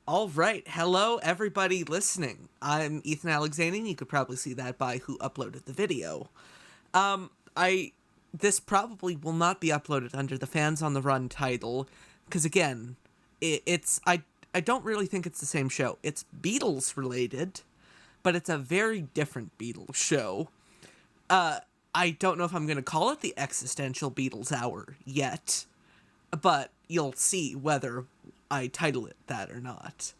All right. Hello, everybody listening. I'm Ethan Alexanian. You could probably see that by who uploaded the video. I This probably will not be uploaded under the Fans on the Run title, because again, I don't really think it's the same show. It's Beatles related, but it's a very different Beatles show. I don't know if I'm going to call it the Existential Beatles Hour yet, but you'll see whether I title it that or not.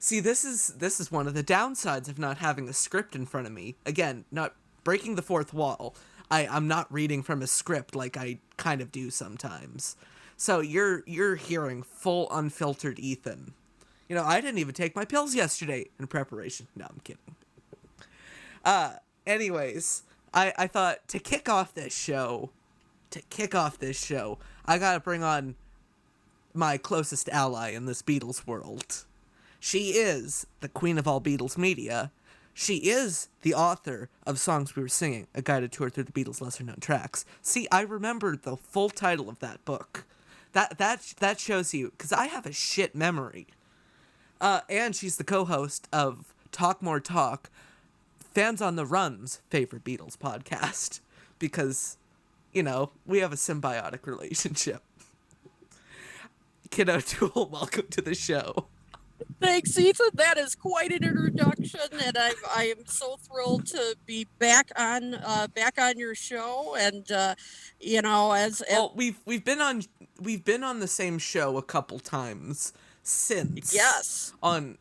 See, this is one of the downsides of not having a script in front of me. Again, not breaking the fourth wall. I'm not reading from a script like I kind of do sometimes. So you're hearing full unfiltered Ethan. You know, I didn't even take my pills yesterday in preparation. No, I'm kidding. Anyways, I thought to kick off this show, I gotta bring on my closest ally in this Beatles world. She is the queen of all Beatles media. She is the author of Songs We Were Singing, A Guided Tour Through the Beatles' Lesser-Known Tracks. See, I remembered the full title of that book. That shows you, because I have a shit memory. And she's the co-host of Talk More Talk, Fans on the Run's favorite Beatles podcast. Because, you know, we have a symbiotic relationship. Kiddo Tool, welcome to the show. Thanks, Ethan. That is quite an introduction, and I am so thrilled to be back on your show. And well, we've been on the same show a couple times since. Yes. On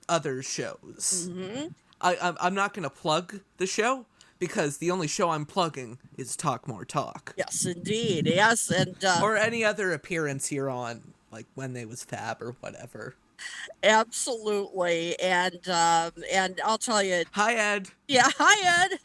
other shows. Mm-hmm. I'm not gonna plug the show because the only show I'm plugging is Talk More Talk. Yes, indeed. Yes, and or any other appearance you're on, like when they was Fab or whatever. Absolutely, and I'll tell you. Hi, Ed. Yeah, hi, Ed.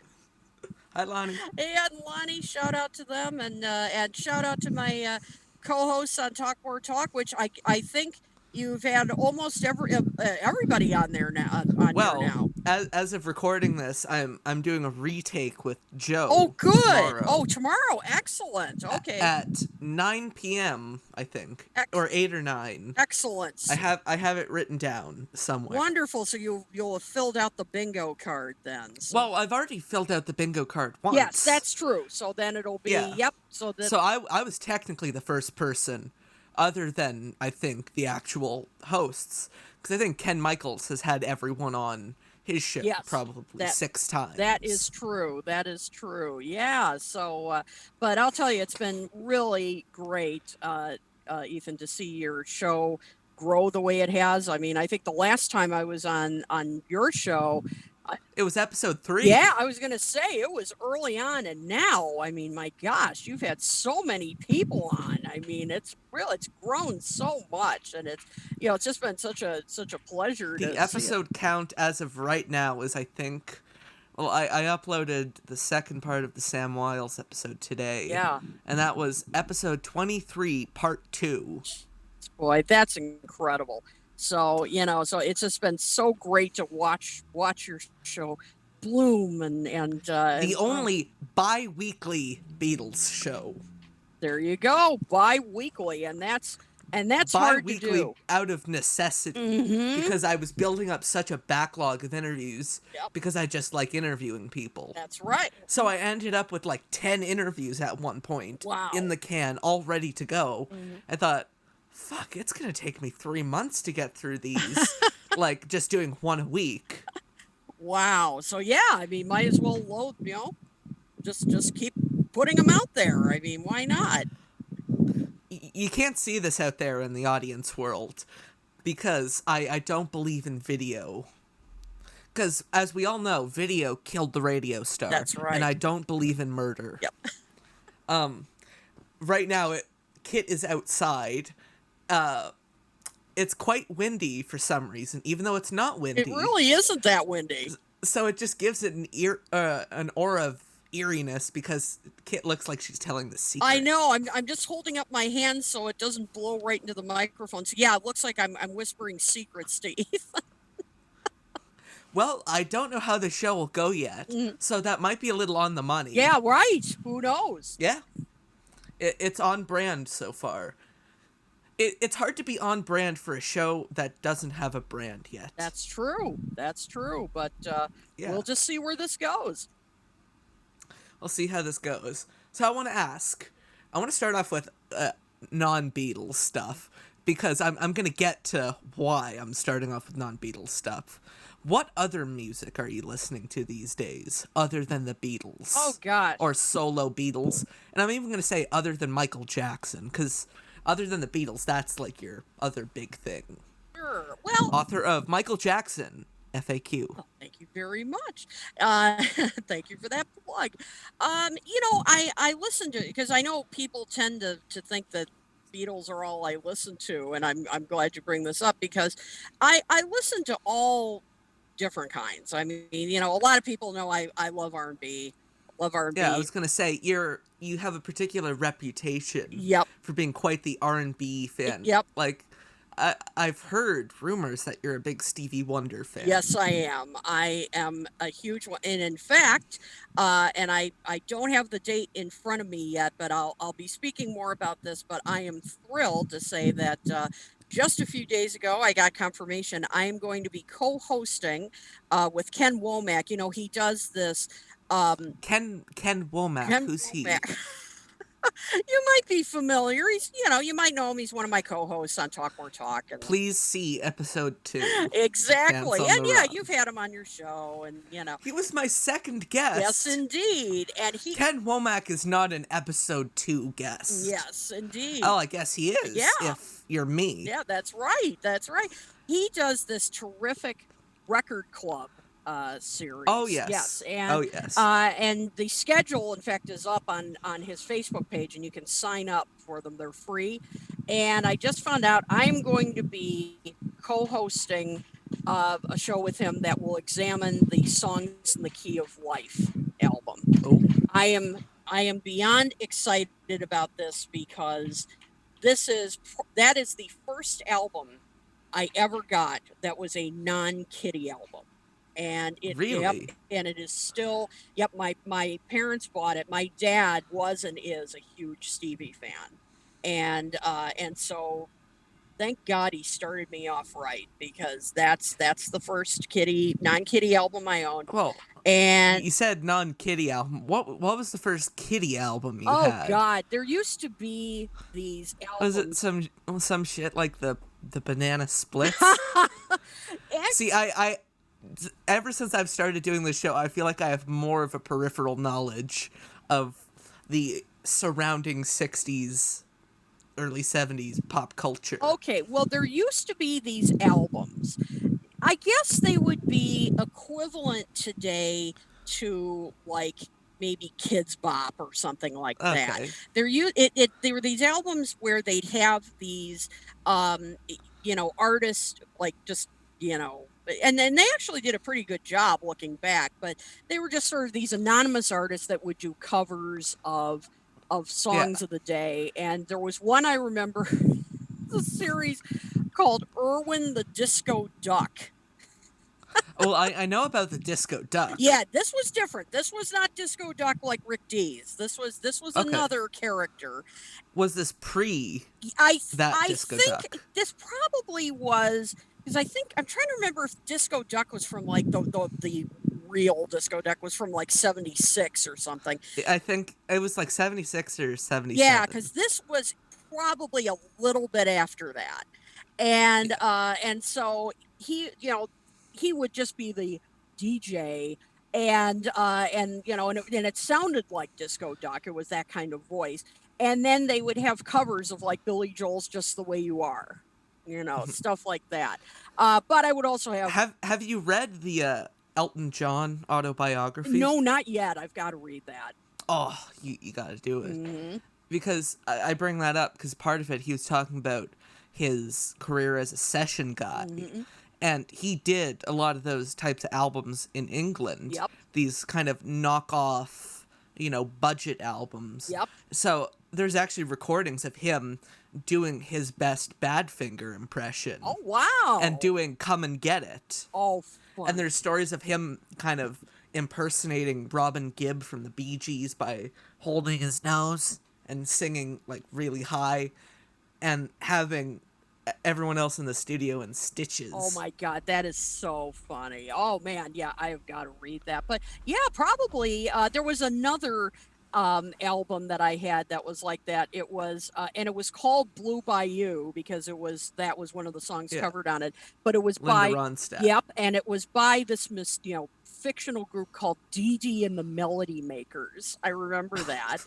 Hi, Lonnie. Hey, Ed and Lonnie. Shout out to them, and shout out to my co-hosts on Talk More Talk, which I think you've had almost everybody on there now. Here now. As of recording this, I'm doing a retake with Joe. Oh, good. Tomorrow. Oh, tomorrow. Excellent. Okay. At 9 p.m. I think, or 8 or 9. Excellent. I have it written down somewhere. Wonderful. So you'll have filled out the bingo card then. So. Well, I've already filled out the bingo card once. Yes, that's true. So then it'll be yep. So I was technically the first person, other than, I think, the actual hosts. Because I think Ken Michaels has had everyone on his show probably 6 times. That is true. Yeah. So, but I'll tell you, it's been really great, Ethan, to see your show grow the way it has. I mean, I think the last time I was on your show, it was episode 3. Yeah, I was going to say it was early on, and now, I mean, my gosh, you've had so many people on. I mean, it's grown so much, and it's just been such a pleasure. The episode count as of right now is, I think, well, I uploaded the second part of the Sam Wiles episode today. Yeah. And that was episode 23, part 2. Boy, that's incredible. So, so it's just been so great to watch your show bloom and the only bi-weekly Beatles show. There you go, bi-weekly, and that's hard to do. Out of necessity, because I was building up such a backlog of interviews because I just like interviewing people. That's right. So I ended up with like 10 interviews at one point in the can, all ready to go. I thought, fuck, it's gonna take me 3 months to get through these, like just doing one a week. Wow. So yeah, I mean, might as well load, just keep putting them out there. I mean, why not? You can't see this out there in the audience world because I don't believe in video. Because as we all know, video killed the radio star. That's right. And I don't believe in murder. Yep. Right now, Kit is outside. It's quite windy for some reason, even though it's not windy. It really isn't that windy. So it just gives it an aura of eeriness because Kit looks like she's telling the secret. I know. I'm just holding up my hand so it doesn't blow right into the microphone. So yeah, it looks like I'm whispering secrets to Ethan. Well, I don't know how the show will go yet, so that might be a little on the money. Yeah, right. Who knows? Yeah. It's on brand so far. it's hard to be on brand for a show that doesn't have a brand yet. That's true. That's true. But Yeah. we'll just see where this goes. We'll see how this goes. So I want to ask. I want to start off with non-Beatles stuff because I'm going to get to why I'm starting off with non-Beatles stuff. What other music are you listening to these days other than the Beatles? Oh, gosh. Or solo Beatles? And I'm even going to say other than Michael Jackson, because other than the Beatles, that's like your other big thing. Sure. Well, Author of Michael Jackson, FAQ. oh, thank you very much. Thank you for that plug. I listen to, because I know people tend to think that Beatles are all I listen to, and I'm glad you bring this up because I listen to all different kinds. I mean, a lot of people know I love R&B. Love R&B. Yeah, I was gonna say you have a particular reputation. Yep. For being quite the R&B fan. Yep. Like, I've heard rumors that you're a big Stevie Wonder fan. Yes, I am. I am a huge one, and in fact, and I don't have the date in front of me yet, but I'll be speaking more about this. But I am thrilled to say that just a few days ago, I got confirmation I am going to be co-hosting with Ken Womack. He does this. Ken Womack, who's he? You might be familiar. He's, you might know him. He's one of my co-hosts on Talk More Talk. And Please see episode 2. exactly. And yeah, Run. you've had him on your show, and He was my second guest. Yes, indeed. And Ken Womack is not an episode 2 guest. Yes, indeed. Oh, I guess he is. Yeah. If you're me. Yeah, that's right. That's right. He does this terrific record club series. Oh yes. Yes. And, oh yes. And the schedule, in fact, is up on his Facebook page, and you can sign up for them. They're free. And I just found out I'm going to be co-hosting a show with him that will examine the Songs in the Key of Life album. Oh. I am beyond excited about this because that is the first album I ever got that was a non-Kitty album. And it really? And it is still my parents bought it. My dad was and is a huge Stevie fan. And so thank God he started me off right, because that's the first non-Kitty album I owned. Well, and you said non-Kitty album. What was the first Kitty album you had? Oh God, there used to be these albums. Was it some shit like the Banana Splits? See, I ever since I've started doing this show, I feel like I have more of a peripheral knowledge of the surrounding 60s, early 70s pop culture. Okay, well, there used to be these albums. I guess they would be equivalent today to, like, maybe Kids Bop or something like that. There were these albums where they'd have these, artists, like, just, and then they actually did a pretty good job looking back, but they were just sort of these anonymous artists that would do covers of songs of the day. And there was one I remember, the series called Irwin the Disco Duck. Well, I know about the Disco Duck. Yeah, this was different. This was not Disco Duck like Rick Dees. This was okay. Another character. Was this pre Disco Duck? This probably was, because I'm trying to remember if Disco Duck was from like the real Disco Duck was from like 76 or something. I think it was like 76 or 77. Yeah, because this was probably a little bit after that. And so he would just be the DJ, and it sounded like Disco Duck. It was that kind of voice. And then they would have covers of like Billy Joel's Just the Way You Are, stuff like that. But I would also have you read the Elton John autobiography? No, not yet. I've got to read that. Oh, you got to do it. Mm-hmm. Because I bring that up because part of it he was talking about his career as a session guy. Mm-hmm. And he did a lot of those types of albums in England. Yep. These kind of knockoff, budget albums. Yep. So there's actually recordings of him doing his best Badfinger impression. Oh, wow. And doing Come and Get It. Oh, fun. And there's stories of him kind of impersonating Robin Gibb from the Bee Gees by holding his nose and singing like really high. and having everyone else in the studio in Oh stitches. my God, that is so funny. Oh man, yeah, I have got to read that. But yeah, probably there was another album that I had that was like that. It was and it was called Blue by You because that was one of the songs Yeah, covered on it. But it was Linda by Ronstadt. yep, and it was by this fictional group called Dee Dee and the Melody Makers. I remember that.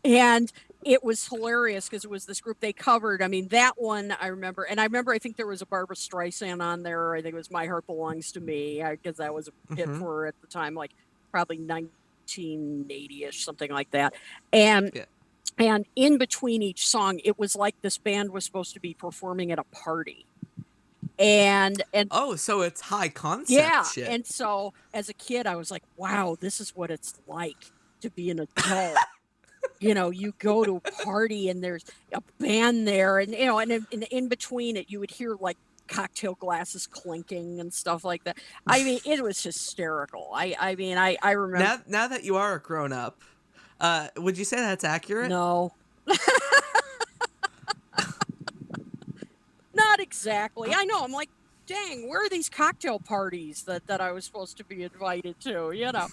And it was hilarious because it was this group they covered. I mean, that one I remember, and I remember I think there was a Barbara Streisand on there. I think it was "My Heart Belongs to Me" because that was a hit Mm-hmm. for her at the time, like probably 1980ish, something like that. And Yeah. and in between each song, it was like this band was supposed to be performing at a party. And Oh, so it's high concept yeah, shit. and so as a kid, I was like, wow, this is what it's like to be an adult. You go to a party and there's a band there, and in between it, you would hear like cocktail glasses clinking and stuff like that. I mean, it was hysterical. I mean, I remember. Now that you are a grown up, would you say that's accurate? No, not exactly. I know. I'm like, dang, where are these cocktail parties that I was supposed to be invited to?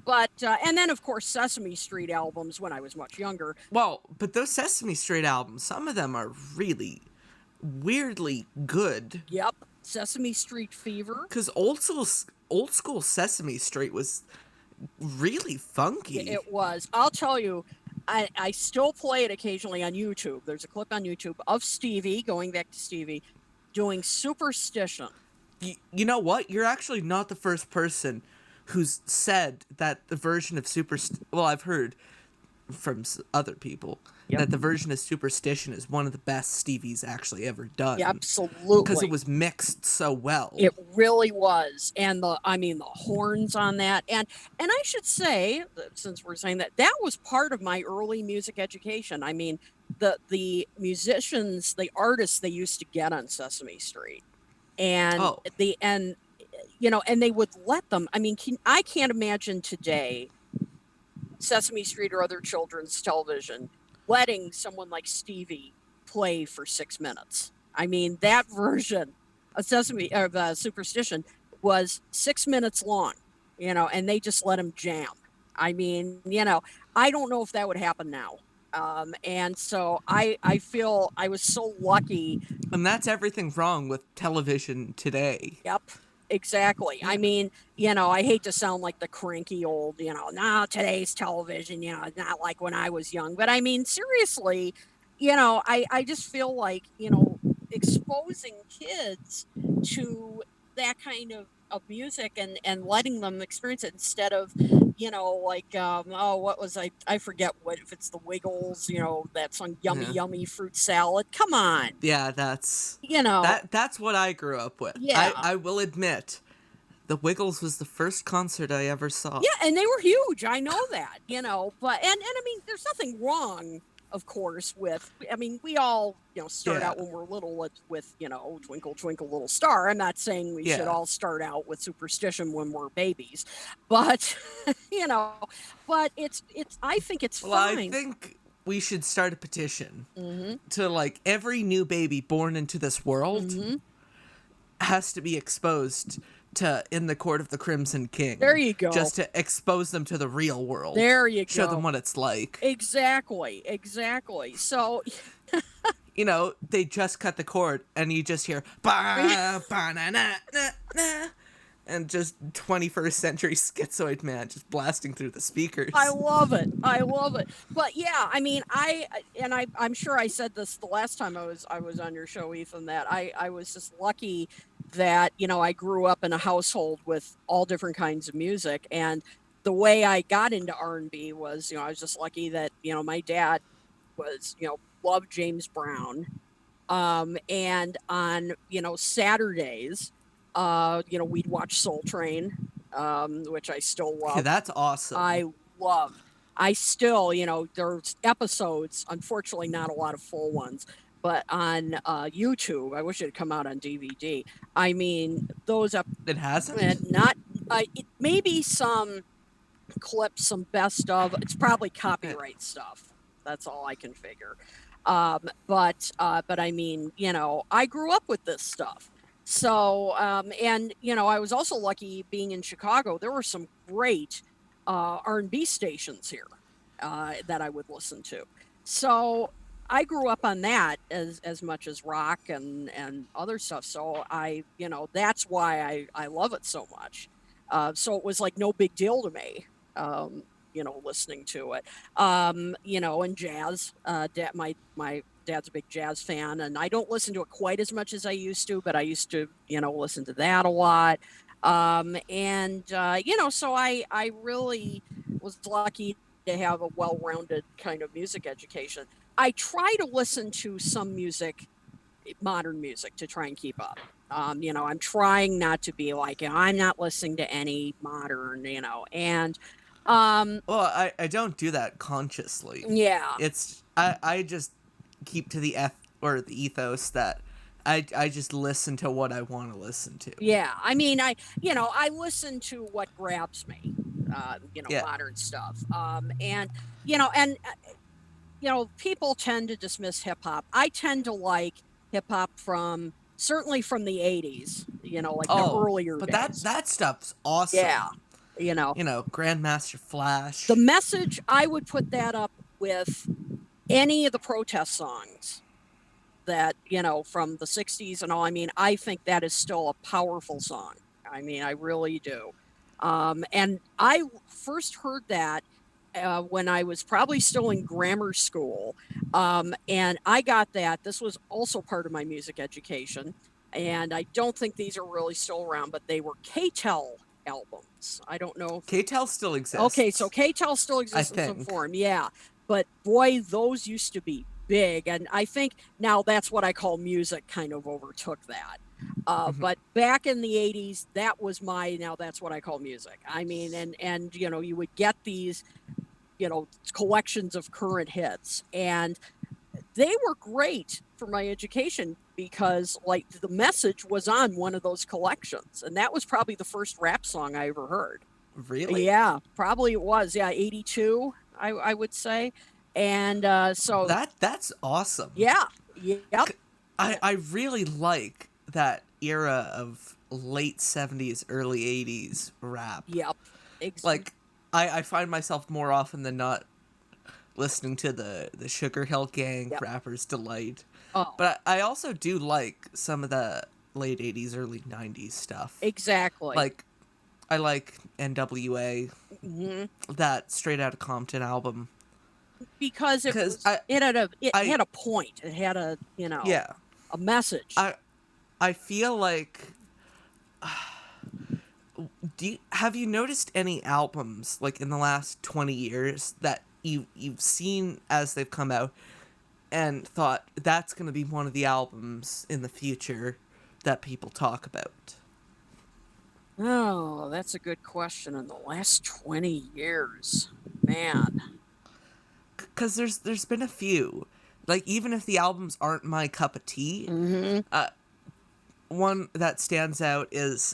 But and then of course Sesame Street albums when I was much younger. Well, but those Sesame Street albums, some of them are really weirdly good. Yep, Sesame Street Fever. Because old school Sesame Street was really funky. It was. I'll tell you, I still play it occasionally on YouTube. There's a clip on YouTube of Stevie, going back to Stevie, doing Superstition. You know what? You're actually not the first person who's said that the version of well, I've heard from other people Yep. that the version of Superstition is one of the best Stevie's actually ever done. Yeah, Because it absolutely. was mixed so well. It really was. And the horns on that. And I should say, since we're saying that, that was part of my early music education. I mean, the musicians, the artists they used to get on Sesame Street. And Oh, and they would let them. I mean, I can't imagine today Sesame Street or other children's television letting someone like Stevie play for 6 minutes. I mean, that version of Superstition was 6 minutes long, and they just let him jam. I mean, I don't know if that would happen now. And so I feel I was so lucky. and that's everything wrong with television today. Yep, exactly. I Yeah. mean, I hate to sound like the cranky old, now today's television, not like when I was young. But I mean, seriously, I just feel like, exposing kids to that kind of music and letting them experience it instead of, like, oh, what was I forget what, if it's the Wiggles, that song, Yummy, Yeah. Yummy Fruit Salad. Come on, Yeah, that's you know, that's what I grew up with. yeah. I will admit, the Wiggles was the first concert I ever saw. Yeah, and they were huge. I know that, but and I mean, there's nothing wrong, of course, with. I mean, we all start Yeah. out when we're little with Twinkle Twinkle Little Star. I'm not saying we should Yeah. all start out with Superstition when we're babies, but you know, but it's. I think it's Well, I fine. think we should start a petition Mm-hmm. to like every new baby born into this world Mm-hmm. has to be exposed to In the Court of the Crimson King. There you go. Just to expose them to the real world. There you Show go. them what it's like. Exactly. So They just cut the cord and you just hear ba ba na na na na, and just 21st century schizoid man just blasting through the speakers. I love it. But yeah, I mean, I'm sure I said this the last time I was on your show, Ethan, that I was just lucky that I grew up in a household with all different kinds of music, and the way I got into R&B was I was just lucky that my dad was loved James Brown, and on Saturdays, we'd watch Soul Train, which I still love. Okay, that's awesome. I loved. I still, there's episodes, unfortunately not a lot of full ones, but on YouTube, I wish it had come out on DVD. I mean, those It hasn't? not, maybe some clips, some best of, it's probably copyright stuff. That's all I can figure. But I mean, I grew up with this stuff. So, and I was also lucky being in Chicago. There were some great R&B stations here that I would listen to. So I grew up on that as much as rock and other stuff. So that's why I love it so much. So it was like no big deal to me. Listening to it. And jazz. My dad's a big jazz fan, and I don't listen to it quite as much as I used to, but I used to, listen to that a lot. So I really was lucky to have a well-rounded kind of music education. I try to listen to some music, modern music, to try and keep up. I'm trying not to be like, I'm not listening to any modern, and Well, I don't do that consciously. yeah, I just keep to the ethos that I just listen to what I want to listen to. yeah. I mean, I listen to what grabs me, Yeah. modern stuff. People tend to dismiss hip hop. I tend to like hip hop certainly from the 80s, like the Oh, earlier but days. that stuff's Yeah. awesome. You know, Grandmaster the Flash. message, I would put that up with any of the protest songs that, from the 60s and all. I mean, I think that is still a powerful song. I mean, I really do. And I first heard that when I was probably still in grammar school. And I got that. This was also part of my music education. And I don't think these are really still around, but they were K-Tel albums. I don't know. K-Tel still Okay, so exists, K-Tel still I exists in some think. form. Yeah. But boy, those used to be big. And I think now that's what I call music kind of overtook that. But back in the 80s, now that's what I call music. I mean, and you would get these, collections of current hits, and they were great for my education because like the message was on one of those collections, and that was probably the first rap song I ever heard. Really? Yeah, probably it was. Yeah, 82, I would say. And so That's awesome. yeah, yep, I really like that era of late 70s, early 80s rap. yep, Like, I find myself more often than not listening to the Sugar Hill Gang, yep. Rapper's Delight. Oh, But I also do like some of the late 80s, early 90s stuff. exactly. Like, I like NWA, Hmm. that Straight Outta Compton album. Because Because it I, had a point. It had yeah, a message. I, I feel like have you noticed any albums like in the last 20 years that you've seen as they've come out and thought that's going to be one of the albums in the future that people talk about? Oh, that's a good question. In the last 20 years, man. Cuz there's been a few. Like even if the albums aren't my cup of tea, Hmm. one that stands out is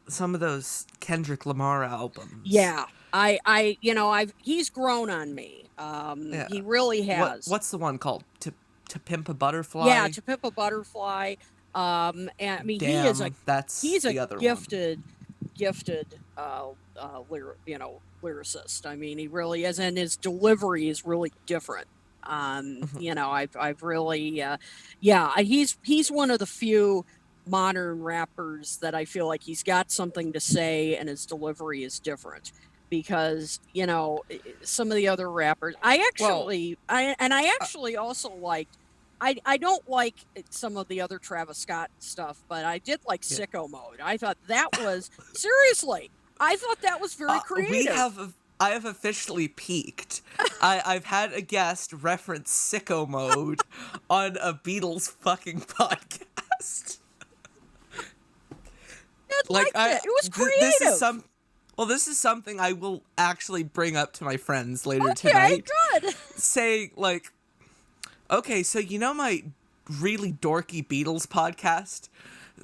some of those Kendrick Lamar albums. Yeah, I've he's grown on me. Yeah. He really has. What's the one called? To Pimp a Yeah, Butterfly? To Pimp a Butterfly. And I mean, Damn, that's he's a the other one. gifted lyricist. I mean, he really is, and his delivery is really different. I've really yeah, he's one of the few modern rappers that I feel like he's got something to say and his delivery is different. Because some of the other rappers, Well, I uh, actually also liked. I don't like some of the other Travis Scott stuff, but I did like yeah. Sicko Mode. I thought that was seriously. I thought that was very We creative. have. I have officially peaked. I've had a guest reference Sicko Mode on a Beatles fucking podcast. I Like liked it. It was this is creative. some. Well, this is something I will actually bring up to my friends later Okay, tonight. good. Saying like, okay, so my really dorky Beatles podcast,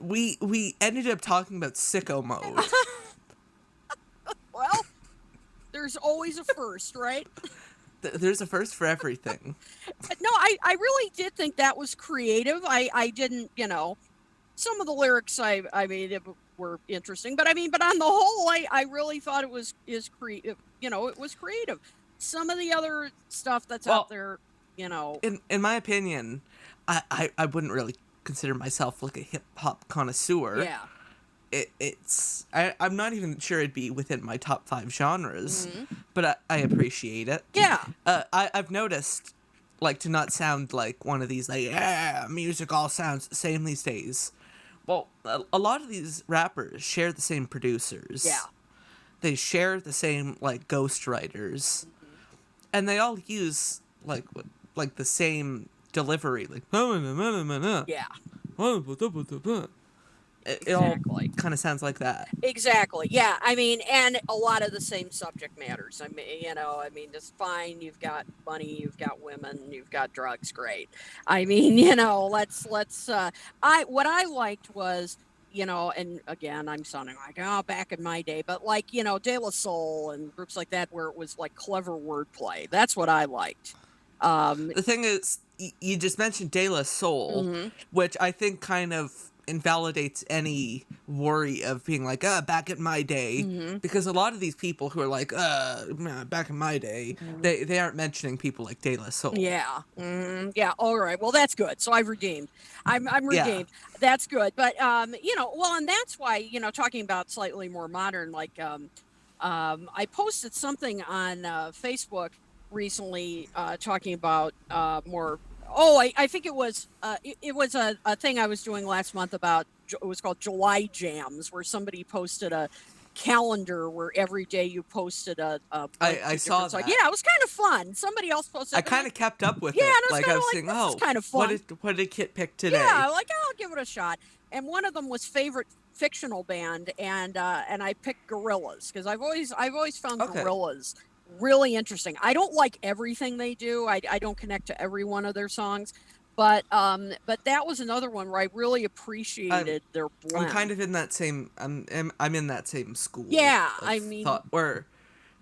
we ended up talking about Sicko Mode. Well, there's always a first, right? There's a first for everything. No, I really did think that was creative. I didn't, some of the lyrics I mean were interesting, but I mean, but on the whole, I really thought it was creative. It was creative. Some of the other stuff that's out Well, there, in my opinion, I wouldn't really consider myself like a hip hop connoisseur. yeah. I'm not even sure it'd be within my top 5 genres, Hmm. but I appreciate it. Yeah. I've noticed, like, to not sound like one of these, like, yeah, music all sounds the same these days. Well, a lot of these rappers share the same producers. Yeah. They share the same, like, ghostwriters. Hmm. And they all use, like the same delivery. Like, Yeah. it all Exactly. kind of sounds like that. Exactly. Yeah. I mean, and a lot of the same subject matters. I mean, it's fine. You've got money, you've got women, you've got drugs. Great. I mean, what I liked was, and again, I'm sounding like, oh, back in my day, but like, De La Soul and groups like that, where it was like clever wordplay. That's what I liked. The thing is, you just mentioned De La Soul, Mhm. which I think kind of invalidates any worry of being like, back in my day, Mhm. because a lot of these people who are like, back in my day, Mhm. they aren't mentioning people like De La Soul. Yeah. Yeah. All right. Well, that's good. So I've redeemed. I'm Yeah. redeemed. That's good. But well, and that's why, talking about slightly more modern, like I posted something on Facebook recently talking about more. Oh, I think it was it was a thing I was doing last month about. It was called July Jams, where somebody posted a calendar where every day you posted a link I to saw different songs. that. Yeah, it was kind of fun. Somebody else posted I it, and kind of kept up with yeah, it. and it was Like, kind I of was like, saying, this is oh, kind of fun. what did Kit pick today? Yeah, like, oh, I'll give it a shot. And one of them was favorite fictional band, and I picked Gorillas because I've always found Okay. Gorillas really interesting. I don't like everything they do. I don't connect to every one of their songs, but that was another one where I really I'm appreciated their I'm kind blend. of in that same I'm in that same school Yeah, of I mean, thought where,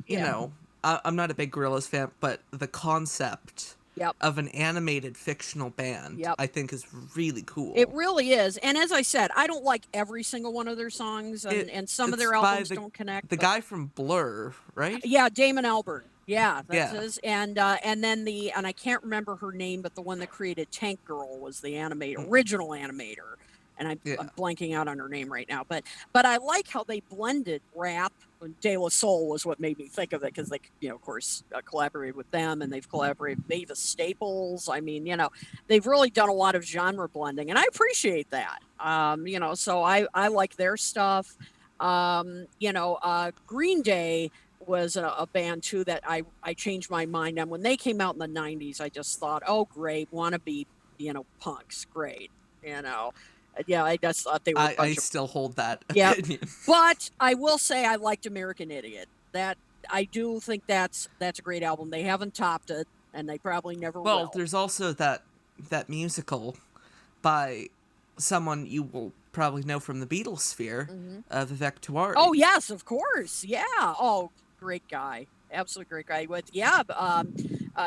you yeah, know, I'm not a big Gorillaz fan, but the concept yep, of an animated fictional band yep. I think is really It cool. really is. And as I said, I don't like every single one of their songs, and some of It's their by albums don't connect, the but guy from Blur, right? yeah, Damon Albarn. Yeah, that's Yeah. his. And then and I can't remember her name, but the one that created Tank Girl was the Mm, original animator. And yeah. I'm blanking out on her name right now, but I like how they blended rap. De La Soul was what made me think of it because they, of course, collaborated with them, and they've collaborated with Mavis Staples. I mean, they've really done a lot of genre blending, and I appreciate that. So I like their stuff. Green Day was a band too that I changed my mind on when they came out in the 90s. I just thought, oh great, wannabe, punks, great, you know. Yeah, I just thought they were a I bunch of, still hold that yep. opinion. But I will say I liked American Idiot. That I do think that's a great album. They haven't topped it, and they probably never Well, will. there's also that musical by someone you will probably know from the Beatles sphere, Hmm. Vivek Oh Tiwari. yes, of course. Yeah. Oh, great guy. Absolute great guy. With yeah,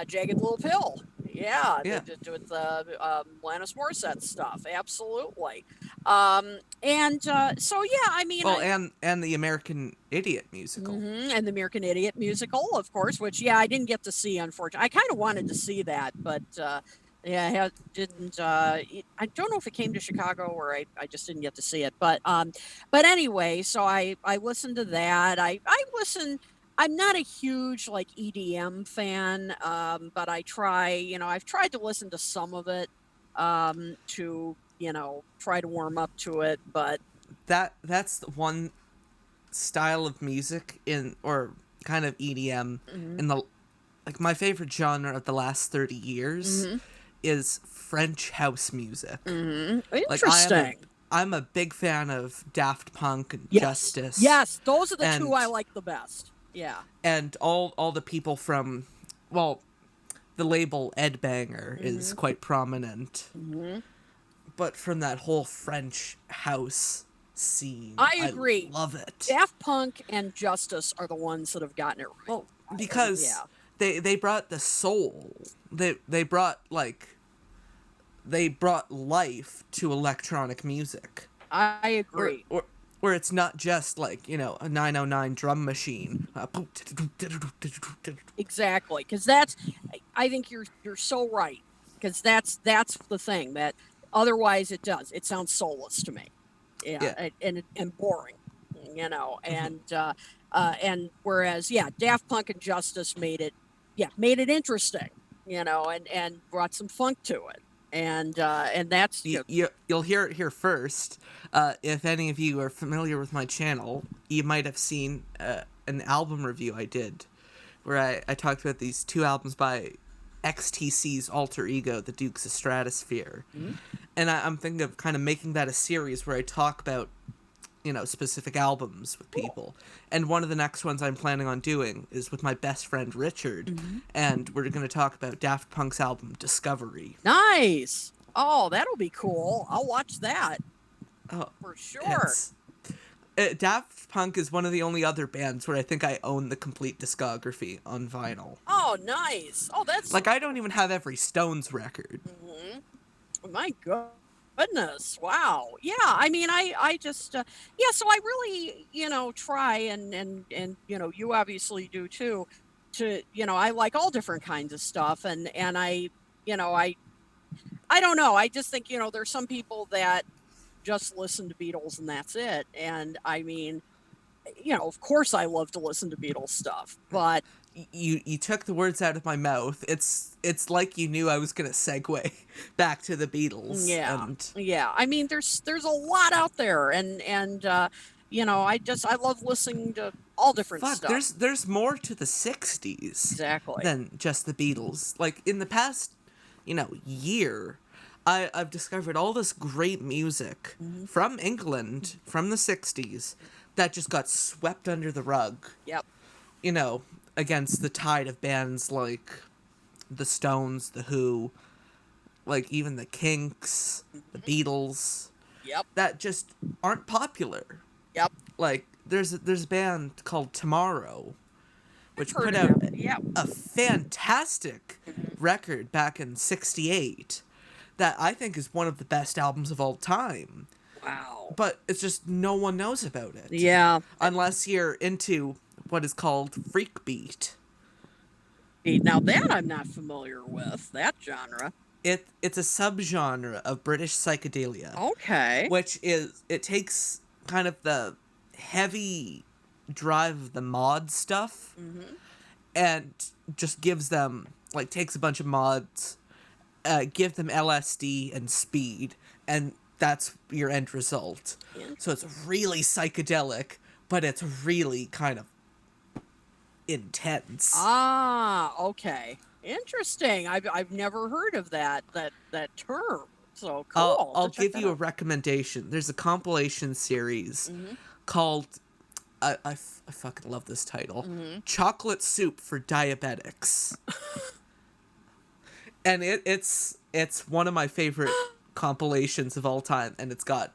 Jagged Little Pill. Yeah, Yeah. with Alanis Morissette stuff. Absolutely. And so yeah, I mean, Well, and the American Idiot musical. and the American Idiot musical, of course, which yeah, I didn't get to see. Unfortunately, I kind of wanted to see that, but yeah, didn't. I don't know if it came to Chicago or I just didn't get to see it. But anyway, so I listened to that. I listen. I'm not a huge like EDM fan, but I try. I've tried to listen to some of it to try to warm up to it, but That's the one style of music in or kind of EDM mhm, in the like my favorite genre of the last 30 years mhm, is French house music. Like interesting. I'm a big fan of Daft Punk and Yes. Justice Yes, those are the two and I like the best. Yeah. all the people from, well, the label Ed Banger is Mhm. quite prominent, Mhm. but from that whole French house scene, I I agree. love it. Daft Punk and Justice are the ones that have gotten it right. Well, because Yeah. they brought the soul. They brought life to electronic music. I Or agree. or where it's not just like, a 909 drum machine. Exactly, because that's. I think you're so right. Because that's the thing that otherwise it sounds soulless to me. Yeah, Yeah. and boring, and whereas Daft Punk and Justice made it interesting, and brought some funk to it, and that's You'll hear it here first. If any of you are familiar with my channel, you might have seen an album review I did where I talked about these two albums by XTC's alter ego, the Dukes of Stratosphere. Mhm. And I'm thinking of kind of making that a series where I talk about, specific albums with people. And one of the next ones I'm planning on doing is with my best friend Richard. Mhm. And we're going to talk about Daft Punk's album Discovery. Nice. Oh, that'll be cool. I'll watch that Oh, for sure. it's Daft Punk is one of the only other bands where I think I own the complete discography on vinyl. Oh, nice. Oh, that's Like, I don't even have every Stones record. Mhm. My goodness. Wow. Yeah. I mean, I just, yeah. So I really, try and you obviously do too. I like all different kinds of stuff, and you know, I, I don't know. I just think there's some people that just listen to Beatles and that's it. And I mean, of course I love to listen to Beatles stuff, but You took the words out of my mouth. It's like you knew I was gonna segue back to the Beatles, yeah, and yeah. I mean, there's a lot out there, I love listening to all different fuck, stuff. there's more to the '60s Exactly. than just the Beatles. Like in the past, year, I've discovered all this great music Hmm. from England from the '60s that just got swept under the rug. Yep. You know, against the tide of bands like the Stones, the Who, like even the Kinks, the Hmm. Beatles, Yep. that just aren't popular. Yep. Like there's a band called Tomorrow, I've which heard put of out them. Yep. a fantastic Hmm. record back in '68 that I think is one of the best albums of all time. Wow. But it's just no one knows about it Yeah. unless you're into what is called freak beat. Now that I'm not familiar with that genre. It's a subgenre of British psychedelia, Okay. which it takes kind of the heavy drive of the mod stuff Hmm. and just gives them takes a bunch of mods, give them LSD and speed, and that's your end result. So it's really psychedelic, but it's really kind of intense. Ah, okay. Interesting. I've never heard of that term. So I'll cool. To I'll check give that you a out. recommendation. There's a compilation series Hmm. called I fucking love this title. Hmm. Chocolate Soup for Diabetics. And it's one of my favorite compilations of all time, and it's got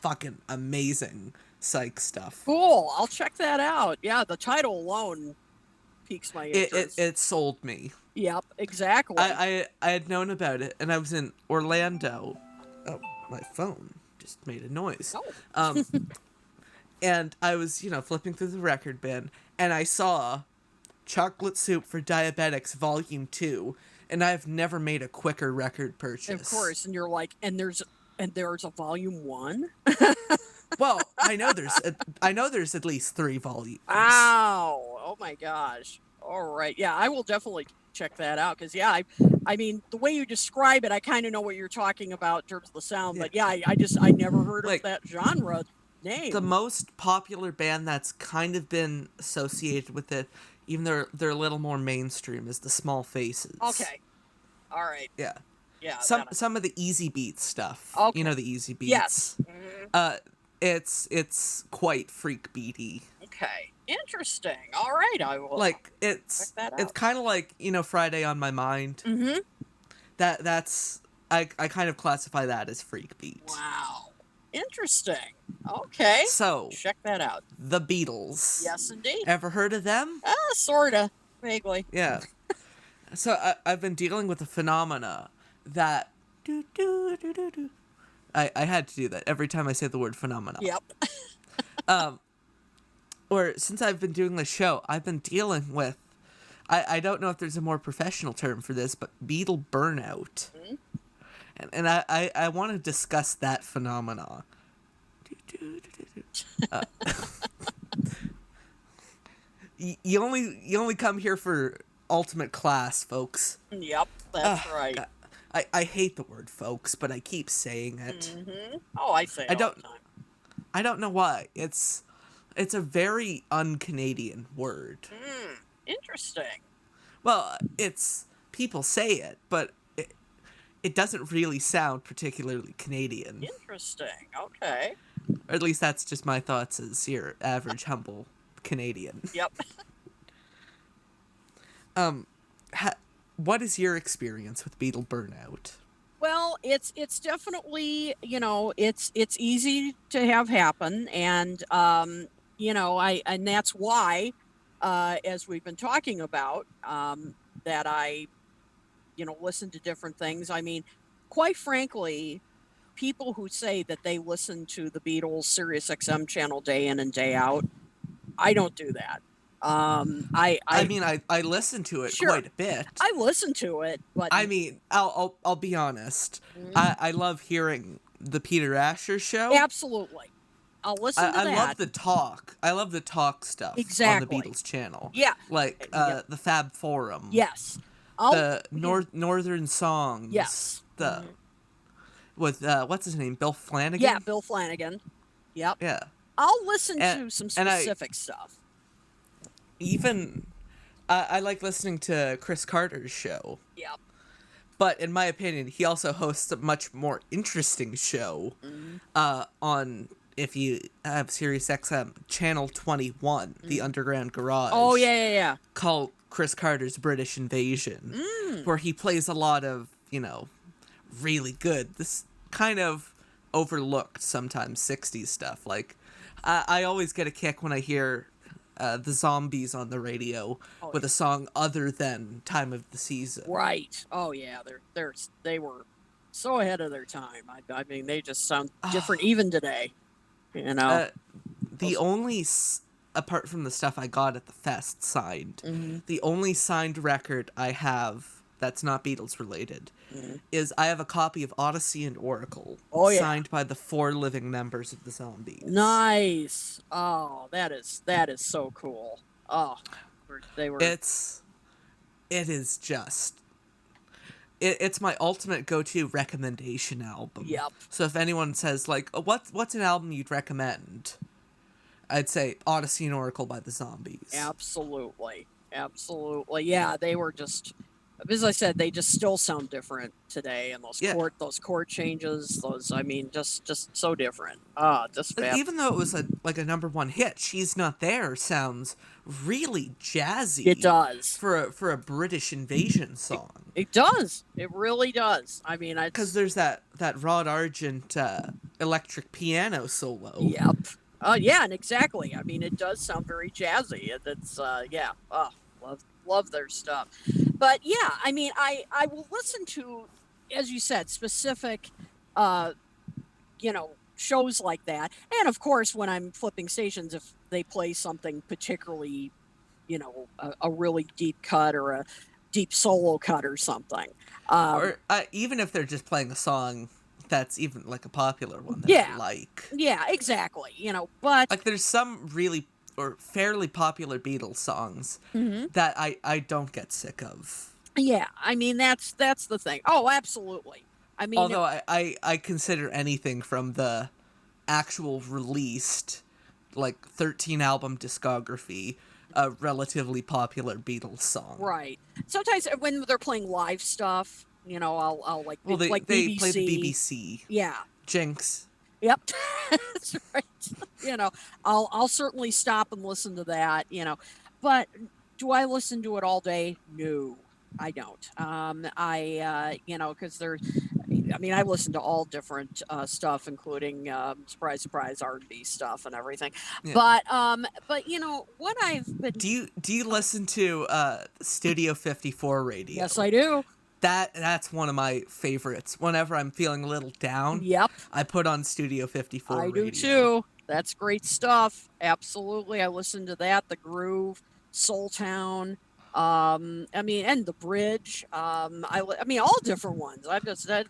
fucking amazing psych stuff. Cool. I'll check that out. Yeah, the title alone piques my interest. It sold me. Yep, exactly. I had known about it, and I was in Orlando. Oh, my phone just made a noise. Oh. Um, and I was, flipping through the record bin, and I saw Chocolate Soup for Diabetics Volume 2, and I've never made a quicker record purchase. Of course, and you're like, and there's a volume 1? Well, I know there's at least 3 volumes. Wow. Oh my gosh. All right. Yeah, I will definitely check that out because I mean the way you describe it, I kind of know what you're talking about in terms of the sound. Yeah. But yeah, I never heard of Like, that genre the name. most popular band that's kind of been associated with it, even though they're a little more mainstream, is the Small Faces. Okay. All right. Yeah. Yeah. Some of the Easy Beats stuff. Okay. You know the Easy Beats. Yes. Mhm. It's quite freak beaty. Okay. Interesting. All right. I will Like check it's that it's out. kind of like Friday on My Mind. Mm-hmm. That's I kind of classify that as freak beat. Wow. Interesting. Okay. So Check that out. the Beatles. Yes, indeed. Ever heard of them? Sorta. Vaguely. Yeah. So I've been dealing with a phenomena that I had to do that every time I say the word phenomena. Yep. Or since I've been doing the show, I've been dealing with, I don't know if there's a more professional term for this, but Beatle burnout. Mm-hmm. And I want to discuss that phenomena. You only come here for ultimate class, folks. Yep, that's right. I hate the word folks, but I keep saying it. Mm-hmm. Oh, I say it all the time. I don't know why. It's a very un-Canadian word. Interesting. Well, it's people say it, but it doesn't really sound particularly Canadian. Interesting. Okay. Or at least that's just my thoughts as your average humble Canadian. Yep. What is your experience with Beatle burnout? Well, it's definitely, it's easy to have happen, and and that's why, as we've been talking about, that I listen to different things. I mean, quite frankly, people who say that they listen to the Beatles Sirius XM channel day in and day out, I don't do that. I mean, I listen to it Sure, quite a bit. I listen to it, but I mean, I'll be honest. I love hearing the Peter Asher show. absolutely, I'll listen to that. I love the talk. I love the talk stuff Exactly. on the Beatles channel. Yeah. Like Yep. the Fab Forum. Yes. The Northern songs. Yes. The with what's his name? Bill Flanagan? Yeah, Bill Flanagan. Yep. Yeah. I'll listen to some specific stuff. Even I like listening to Chris Carter's show. Yep. But in my opinion, he also hosts a much more interesting show on, if you have Sirius XM, Channel 21, the Underground Garage. Oh, yeah. Called Chris Carter's British Invasion, where he plays a lot of, really good, this kind of overlooked sometimes 60s stuff. Like, I always get a kick when I hear the Zombies on the radio with a song other than Time of the Season. Right. Oh yeah, they were so ahead of their time. I mean, they just sound different even today. The only apart from the stuff I got at the fest signed, the only signed record I have that's not Beatles related is I have a copy of Odyssey and Oracle signed by the 4 living members of the Zombies. Nice. Oh, that is so cool. Oh, they were. It is just. It's my ultimate go-to recommendation album. Yep. So if anyone says like, what's an album you'd recommend? I'd say Odyssey and Oracle by the Zombies. Absolutely. Yeah, they were just, as I said, they just still sound different today, and those chord changes, just so different. Just fab. Even though it was a #1 hit, She's Not There sounds really jazzy. It does for a British Invasion song. It does. It really does. I mean, because there's that Rod Argent electric piano solo. Yep. Yeah, and exactly. I mean, it does sound very jazzy. It's yeah. Oh, love their stuff. But yeah, I mean, I will listen to, as you said, specific, shows like that. And of course, when I'm flipping stations, if they play something particularly, a really deep cut or a deep solo cut or something. Or even if they're just playing a song that's even like a popular one that you like. Yeah, exactly. But like there's some really or fairly popular Beatles songs that I don't get sick of. Yeah, I mean that's the thing. Oh, absolutely. I mean, although I consider anything from the actual released 13 album discography a relatively popular Beatles song. Right. Sometimes when they're playing live stuff, I'll like they BBC. play the BBC. Yeah. Jinx. Yep. That's right. I'll certainly stop and listen to that, But do I listen to it all day? No, I don't. Because I mean, I listen to all different stuff, including surprise, surprise R&B stuff and everything. Yeah. But you know what I've been. Do you listen to Studio 54 radio? Yes, I do. That's one of my favorites. Whenever I'm feeling a little down, Yep, I put on Studio 54 I do radio. too. That's great stuff. Absolutely, I listen to that. The Groove, Soul Town. I mean, and the Bridge. I mean, all different ones. I've just that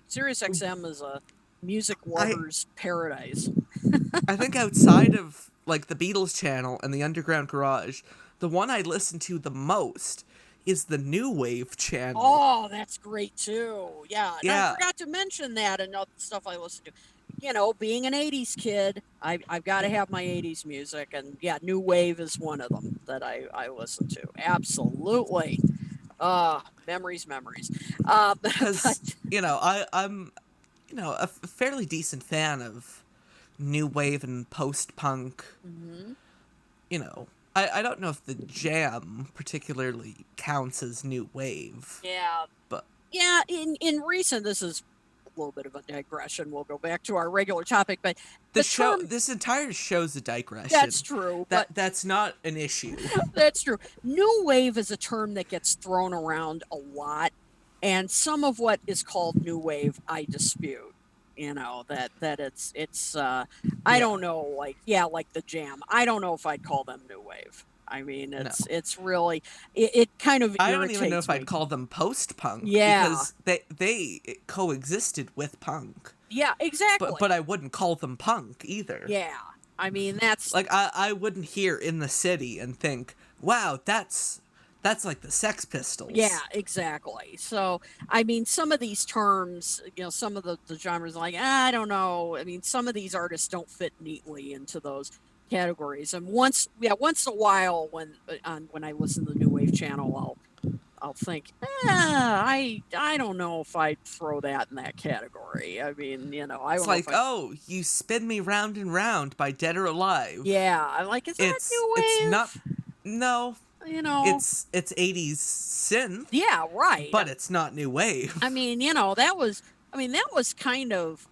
Sirius XM is a music I lover's paradise. I think outside of like the Beatles channel and the Underground Garage, the one I listen to the most is the New Wave channel. Oh, that's great too. Yeah, and I Yeah, forgot to mention that and other stuff I listen to. You know, being an '80s kid, I've got to have my '80s music, and yeah, New Wave is one of them that I listen to. Absolutely. Memories, memories. But because I'm a fairly decent fan of new wave and post punk. mhm. I don't know if the Jam particularly counts as new wave, Yeah, but yeah. In recent, this is a little bit of a digression. We'll go back to our regular topic, but the term this entire show's a that's digression. true, but That's not an issue. that's true. New wave is a term that gets thrown around a lot, and some of what is called new wave, I dispute. You know that it's I Yeah, don't know, like yeah, like the Jam. I don't know if I'd call them new wave. I mean, no. it's really it kind of I don't even know irritates if I'd me. call them post punk Yeah, because they coexisted with punk, yeah, but exactly. I wouldn't call them punk either. Yeah, I mean that's Like I wouldn't hear In the City and think, "Wow, that's like the Sex yeah, Pistols." exactly. So, I mean, some of these terms, you know, some of the genres, like, I don't know. I mean, some of these artists don't fit neatly into those categories. And once in a while, when I listen to the New Wave channel, I'll think, I don't know if I'd throw that in that category. I mean, you know, I It's don't know if like, I. "Oh, you spin me round and round" by Dead or Alive. Yeah, I'm like, is that New It's not Wave? no, You know, it's 80s synth, yeah, right. but it's not new I wave. mean, you know, that was. I mean, that was kind of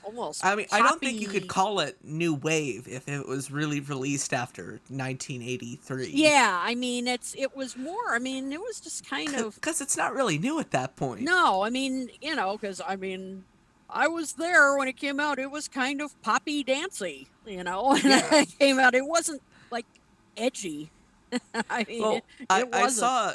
almost I mean, I don't think you could poppy. call it new wave if it was really released after 1983. Yeah, I mean it was more. I mean, it was just kind of Because it's not really new at that point. no. I mean, you know, because I mean, I was there when it came out. It was kind of poppy dancey, you know, and Yeah. it came out. It wasn't like edgy. I mean, Well, it I wasn't. saw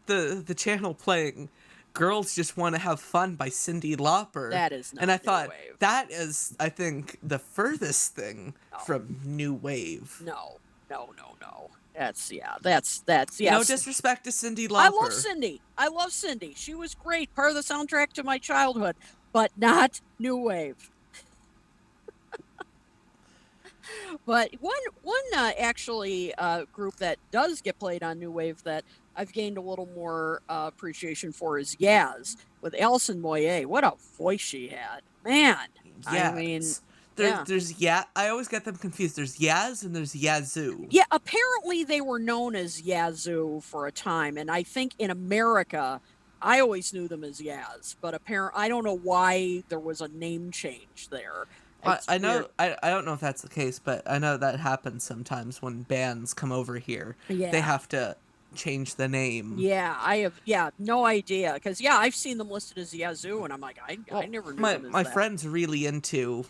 the channel playing Girls Just Want to Have Fun by Cyndi Lauper, That is and I not new thought wave. that is, I think, the furthest thing No, from new wave. no, no, no, no. That's yeah. That's No yes. disrespect to Cyndi I love Lauper. Cindy. I love Cindy. She was great, part of the soundtrack to my childhood, but not new wave. But one actually group that does get played on new wave that I've gained a little more appreciation for is Yaz with Alison Moyet. What a voice she had, man! I mean, Yes. yeah, I always get them confused. There's Yaz and there's Yazoo. yeah. Apparently, they were known as Yazoo for a time, and I think in America, I always knew them as Yaz. But apparently, I don't know why there was a name change there. It's I weird. know I don't know if that's the case, but I know that happens sometimes when bands come over here. They Yeah. have to change the name. Yeah, I have no idea because yeah, I've seen them listed as Yazoo, and I'm like, I Well, never knew my them as my that. friend's really into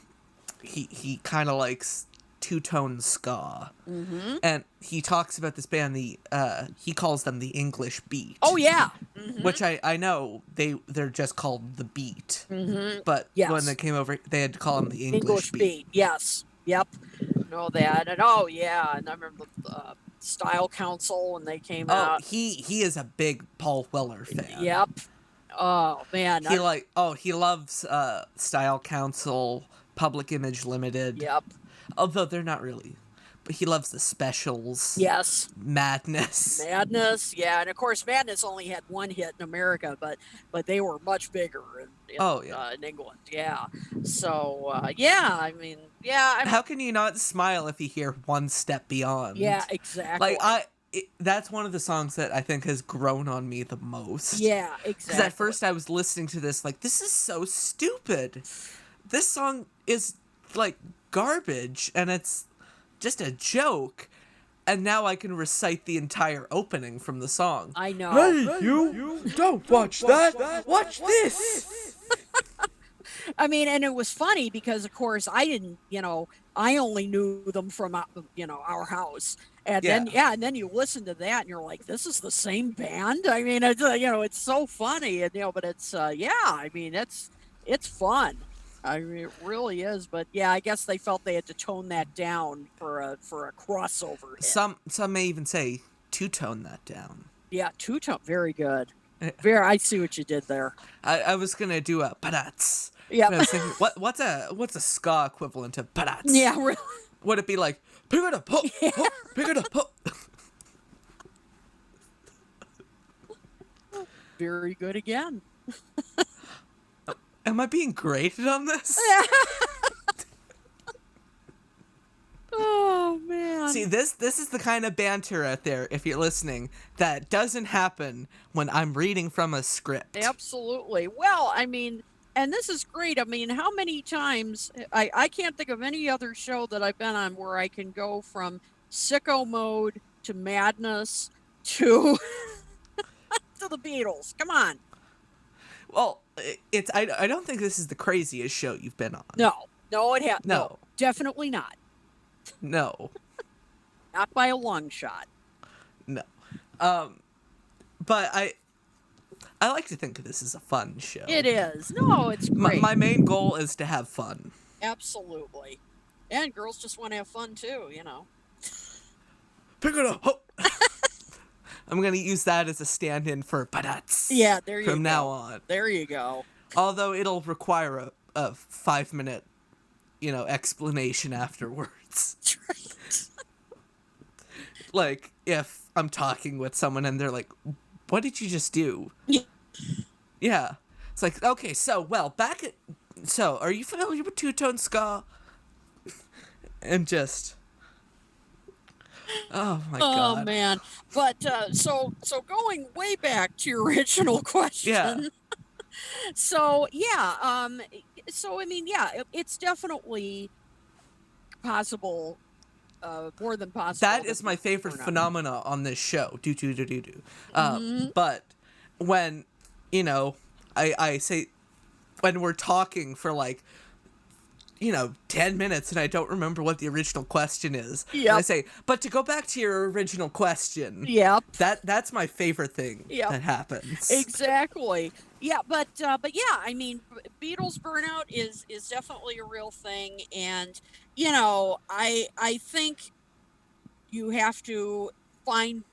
he kind of likes two-tone ska. Mm-hmm. And he talks about this band he calls them the English Oh Beat, yeah. Mm-hmm. which I know they're just called the Beat. Mm-hmm. But when they Yes. came over, they had to call them the English English Beat. beat. Yes. Yep. Know that. And oh yeah, and I remember the Style Council when they came Oh, out. he is a big Paul Weller fan. Yep. Oh man. He loves Style Council, Public Image Limited. Yep. Although they're not really, but he loves the Specials, Yes. Madness. Madness. Yeah, and of course Madness only had one hit in America, but they were much bigger Oh yeah. in England. Yeah. So yeah, I mean, yeah, I'm How can you not smile if you hear One Step yeah, Beyond? Like exactly. that's one of the songs that I think has grown on me the most. Yeah, Because exactly. at first I was listening to this like, this is so stupid. This song is like garbage and it's just a joke. And now I can recite the entire opening from the song. I know. Hey, you don't watch that. Watch this. I mean, and it was funny because, of course, I didn't, I only knew them from, our house. And Yeah. and then you listen to that and you're like, this is the same band? I mean, it's, it's so funny. And, but it's, I mean, it's fun. I mean, it really is. But yeah, I guess they felt they had to tone that down for a crossover hit. Some may even say to tone that down. Yeah, two-tone. Very good. I see what you did there. I was gonna do a padats. Yeah. I was thinking, what's a ska equivalent of padats? Yeah, really. Would it be like pick it up, pick it up? Very good again. Am I being graded on this? Oh man. See, this is the kind of banter out there, if you're listening, that doesn't happen when I'm reading from a script. Absolutely. Well, I mean, and this is great. I mean, how many times I can't think of any other show that I've been on where I can go from sicko mode to madness to to the Beatles. Come on. Well, I don't think this is the craziest show you've been on. No, it has No. Definitely not. No. Not by a long shot. No. But I like to think of this as a fun show. It is. No, it's great. My main goal is to have fun. Absolutely. And girls just want to have fun too, Pick it up. I'm going to use that as a stand-in for padats. Yeah, there you go. From now on. There you go. Although it'll require a 5-minute, explanation afterwards. Like, if I'm talking with someone and they're like, what did you just do? Yeah. It's like, okay, so, are you familiar with two-tone ska? And just... Oh my god. Oh man. But so going way back to your original question. Yeah. So yeah, so I mean, yeah, it's definitely possible, more than possible. That is my favorite phenomena on this show. But when, I say, when we're talking for like, 10 minutes and I don't remember what the original question is. Yep. And I say, but to go back to your original question. Yep. That's my favorite thing that happens. Exactly. Yeah, but yeah, I mean, Beatles burnout is definitely a real thing, and I think you have to find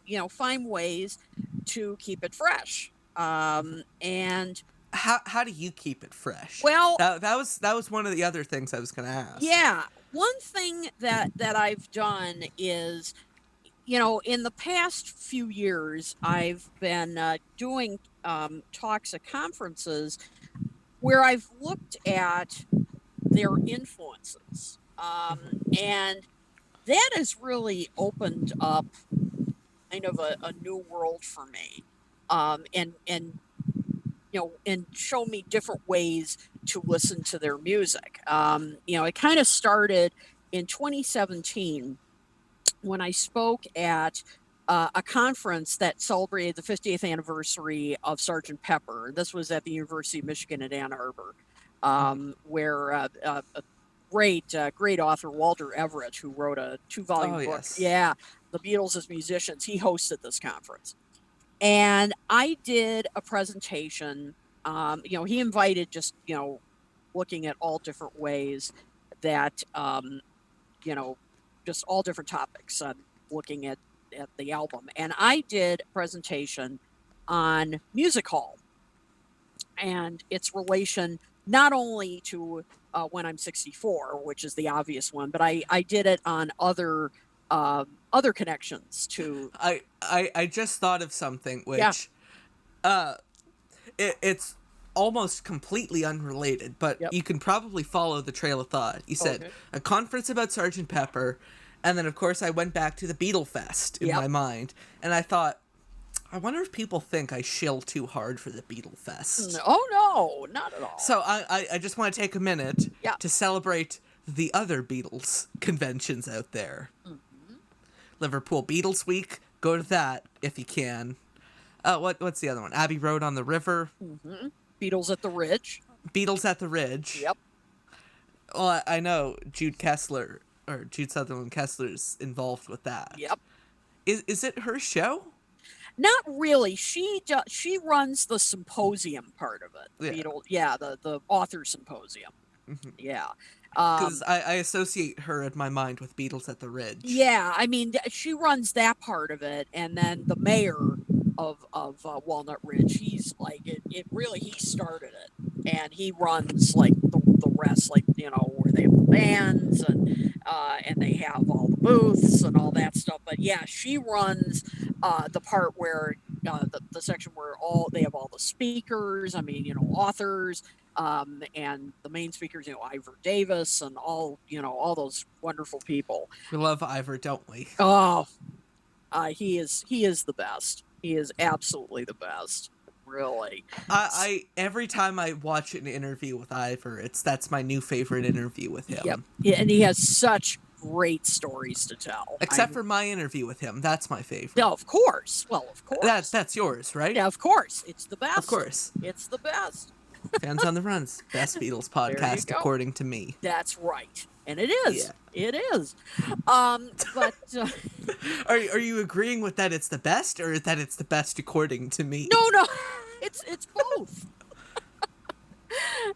ways to keep it fresh, and. How do you keep it fresh? Well, that was one of the other things I was going to ask. Yeah, one thing that I've done is, in the past few years, I've been doing talks at conferences where I've looked at their influences, and that has really opened up kind of a new world for me, and and show me different ways to listen to their music. It kind of started in 2017 when I spoke at a conference that celebrated the 50th anniversary of Sgt. Pepper. This was at the University of Michigan at Ann Arbor, where a great author, Walter Everett, who wrote a 2-volume book. Yeah, The Beatles as Musicians. He hosted this conference. And I did a presentation. He invited just, looking at all different ways that, just all different topics, looking at the album. And I did a presentation on music hall and its relation not only to When I'm 64, which is the obvious one, but I did it on other connections to. I just thought of something which it's almost completely unrelated, but you can probably follow the trail of thought. You said a conference about Sgt. Pepper, And then, of course, I went back to the Beatle Fest in my mind. And I thought, I wonder if people think I shill too hard for the Beatle Fest. Oh, no, not at all. So I just want to take a minute Yeah. to celebrate the other Beatles conventions out there. Liverpool Beatles Week. Go to that if you can. What's the other one? Abbey Road on the River. Beatles at the Ridge. Beatles at the Ridge. Yep. Well, I know Jude Sutherland Kessler's involved with that. Yep. Is it her show? Not really. She runs the symposium part of it. Yeah. The author symposium. Yeah. Because I associate her in my mind with Beatles at the Ridge. Yeah, I mean, she runs that part of it, and then the mayor of Walnut Ridge, he's like it really, he started it, and he runs like the rest, like, you know, where they have the bands and they have all the booths and all that stuff. But yeah, she runs the part where the section where they have all the speakers. I mean, you know, authors. And the main speakers, you know, Ivor Davis and all those wonderful people. We love Ivor, don't we? Oh, he is the best. He is absolutely the best. Really. I every time I watch an interview with Ivor, that's my new favorite interview with him. Yep. Yeah, and he has such great stories to tell. Except for my interview with him. That's my favorite. No, of course. Well, of course. That's yours, right? Yeah, of course. It's the best. Of course. It's the best. Fans on the Run's best Beatles podcast, according to me. That's right. And it is. Yeah. It is. But are you agreeing with that it's the best, or that it's the best according to me? No. It's both.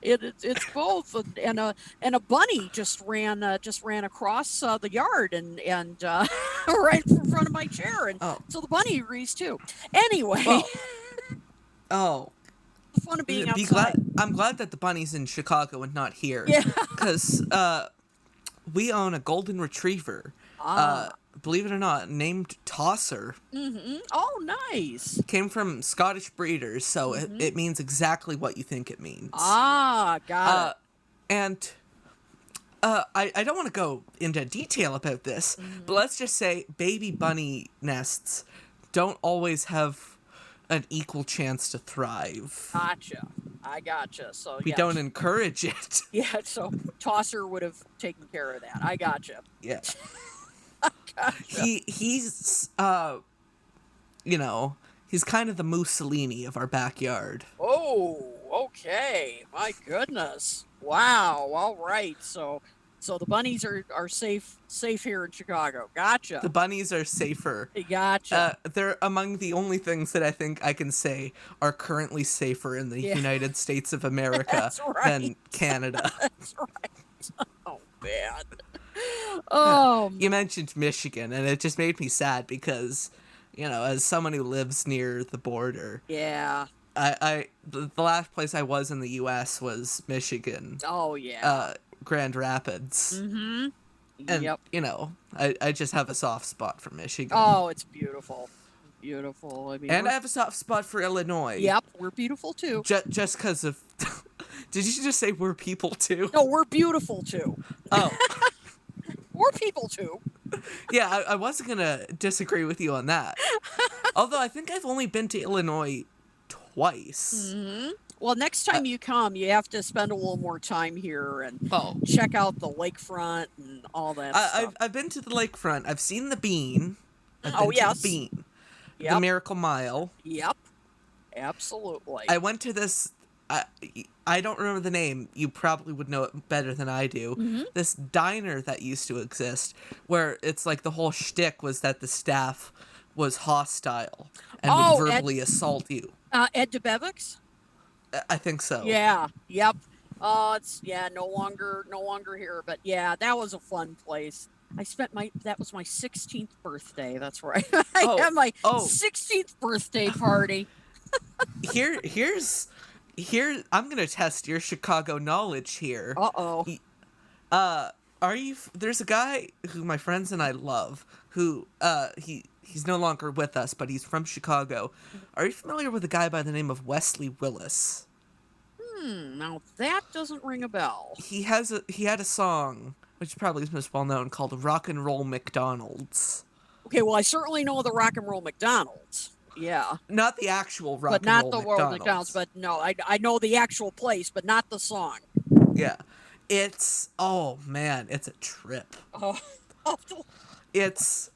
It's both. And a bunny just ran across the yard and right in front of my chair, and so the bunny agrees too. Anyway. Oh. The fun of being outside. I'm glad that the bunny's in Chicago and not here. Yeah. Because we own a golden retriever. Believe it or not, named Tosser. Mm-hmm. Oh, nice. Came from Scottish breeders, so it means exactly what you think it means. Got it. And I don't want to go into detail about this, but let's just say baby bunny nests don't always have an equal chance to thrive. Gotcha. I gotcha. So we don't encourage it. Yeah, so Tosser would have taken care of that. I gotcha. Yeah. Gotcha. He's you know, he's kind of the Mussolini of our backyard. Oh, okay. My goodness. Wow. All right. So the bunnies are safe here in Chicago. Gotcha. The bunnies are safer. Gotcha. They're among the only things that I think I can say are currently safer in the United States of America than Canada. That's right. Oh, man. Oh. You mentioned Michigan, and it just made me sad because, you know, as someone who lives near the border. Yeah. The last place I was in the U.S. was Michigan. Oh, yeah. Grand Rapids. Mm-hmm. And, yep. you know, I just have a soft spot for Michigan. Oh, it's beautiful. Beautiful. I mean, and I have a soft spot for Illinois. Yep, we're beautiful, too. Just because of... Did you just say we're people, too? No, we're beautiful, too. Oh. We're people, too. Yeah, I wasn't going to disagree with you on that. Although I think I've only been to Illinois twice. Mm-hmm. Well, next time you come, you have to spend a little more time here and check out the lakefront and all that stuff. I've been to the lakefront. I've seen the Bean. I've been to the Bean. Yep. The Miracle Mile. Yep. Absolutely. I went to this... I don't remember the name. You probably would know it better than I do. Mm-hmm. This diner that used to exist, where it's like the whole shtick was that the staff was hostile and would verbally assault you. Ed DeBevick's? I think so. Yeah. Yep. It's no longer here, but yeah, that was a fun place. That was my 16th birthday. That's right. I had my 16th birthday party. Here, I'm gonna test your Chicago knowledge here. There's a guy who my friends and I love, who he's no longer with us, but he's from Chicago. Are you familiar with a guy by the name of Wesley Willis? Now that doesn't ring a bell. He had a song which probably is most well known, called Rock and Roll McDonald's. Okay, well, I certainly know the Rock and Roll McDonald's. Yeah. Not the actual But Rock and not Roll the World McDonald's. McDonald's. But no, I know the actual place, but not the song. Yeah. It's, oh man, it's a trip. Oh, It's,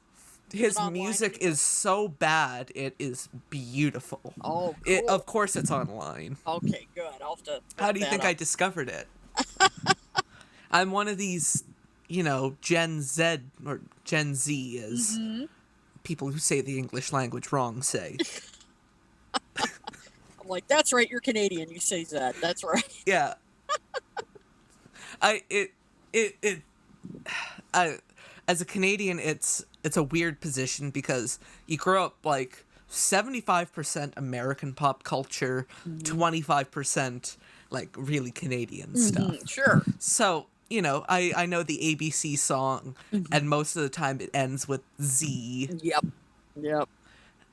his online, music people? is so bad, it is beautiful. Oh, cool. Of course it's online. Okay, good. I'll have to. How do you think I discovered it? I'm one of these, Gen Z, or Gen Z, as people who say the English language wrong say. I'm like, that's right. You're Canadian. You say that. That's right. Yeah. As a Canadian, it's a weird position because you grow up like 75% American pop culture, 25% like really Canadian stuff. Sure. So, I know the ABC song, and most of the time it ends with Z. Yep.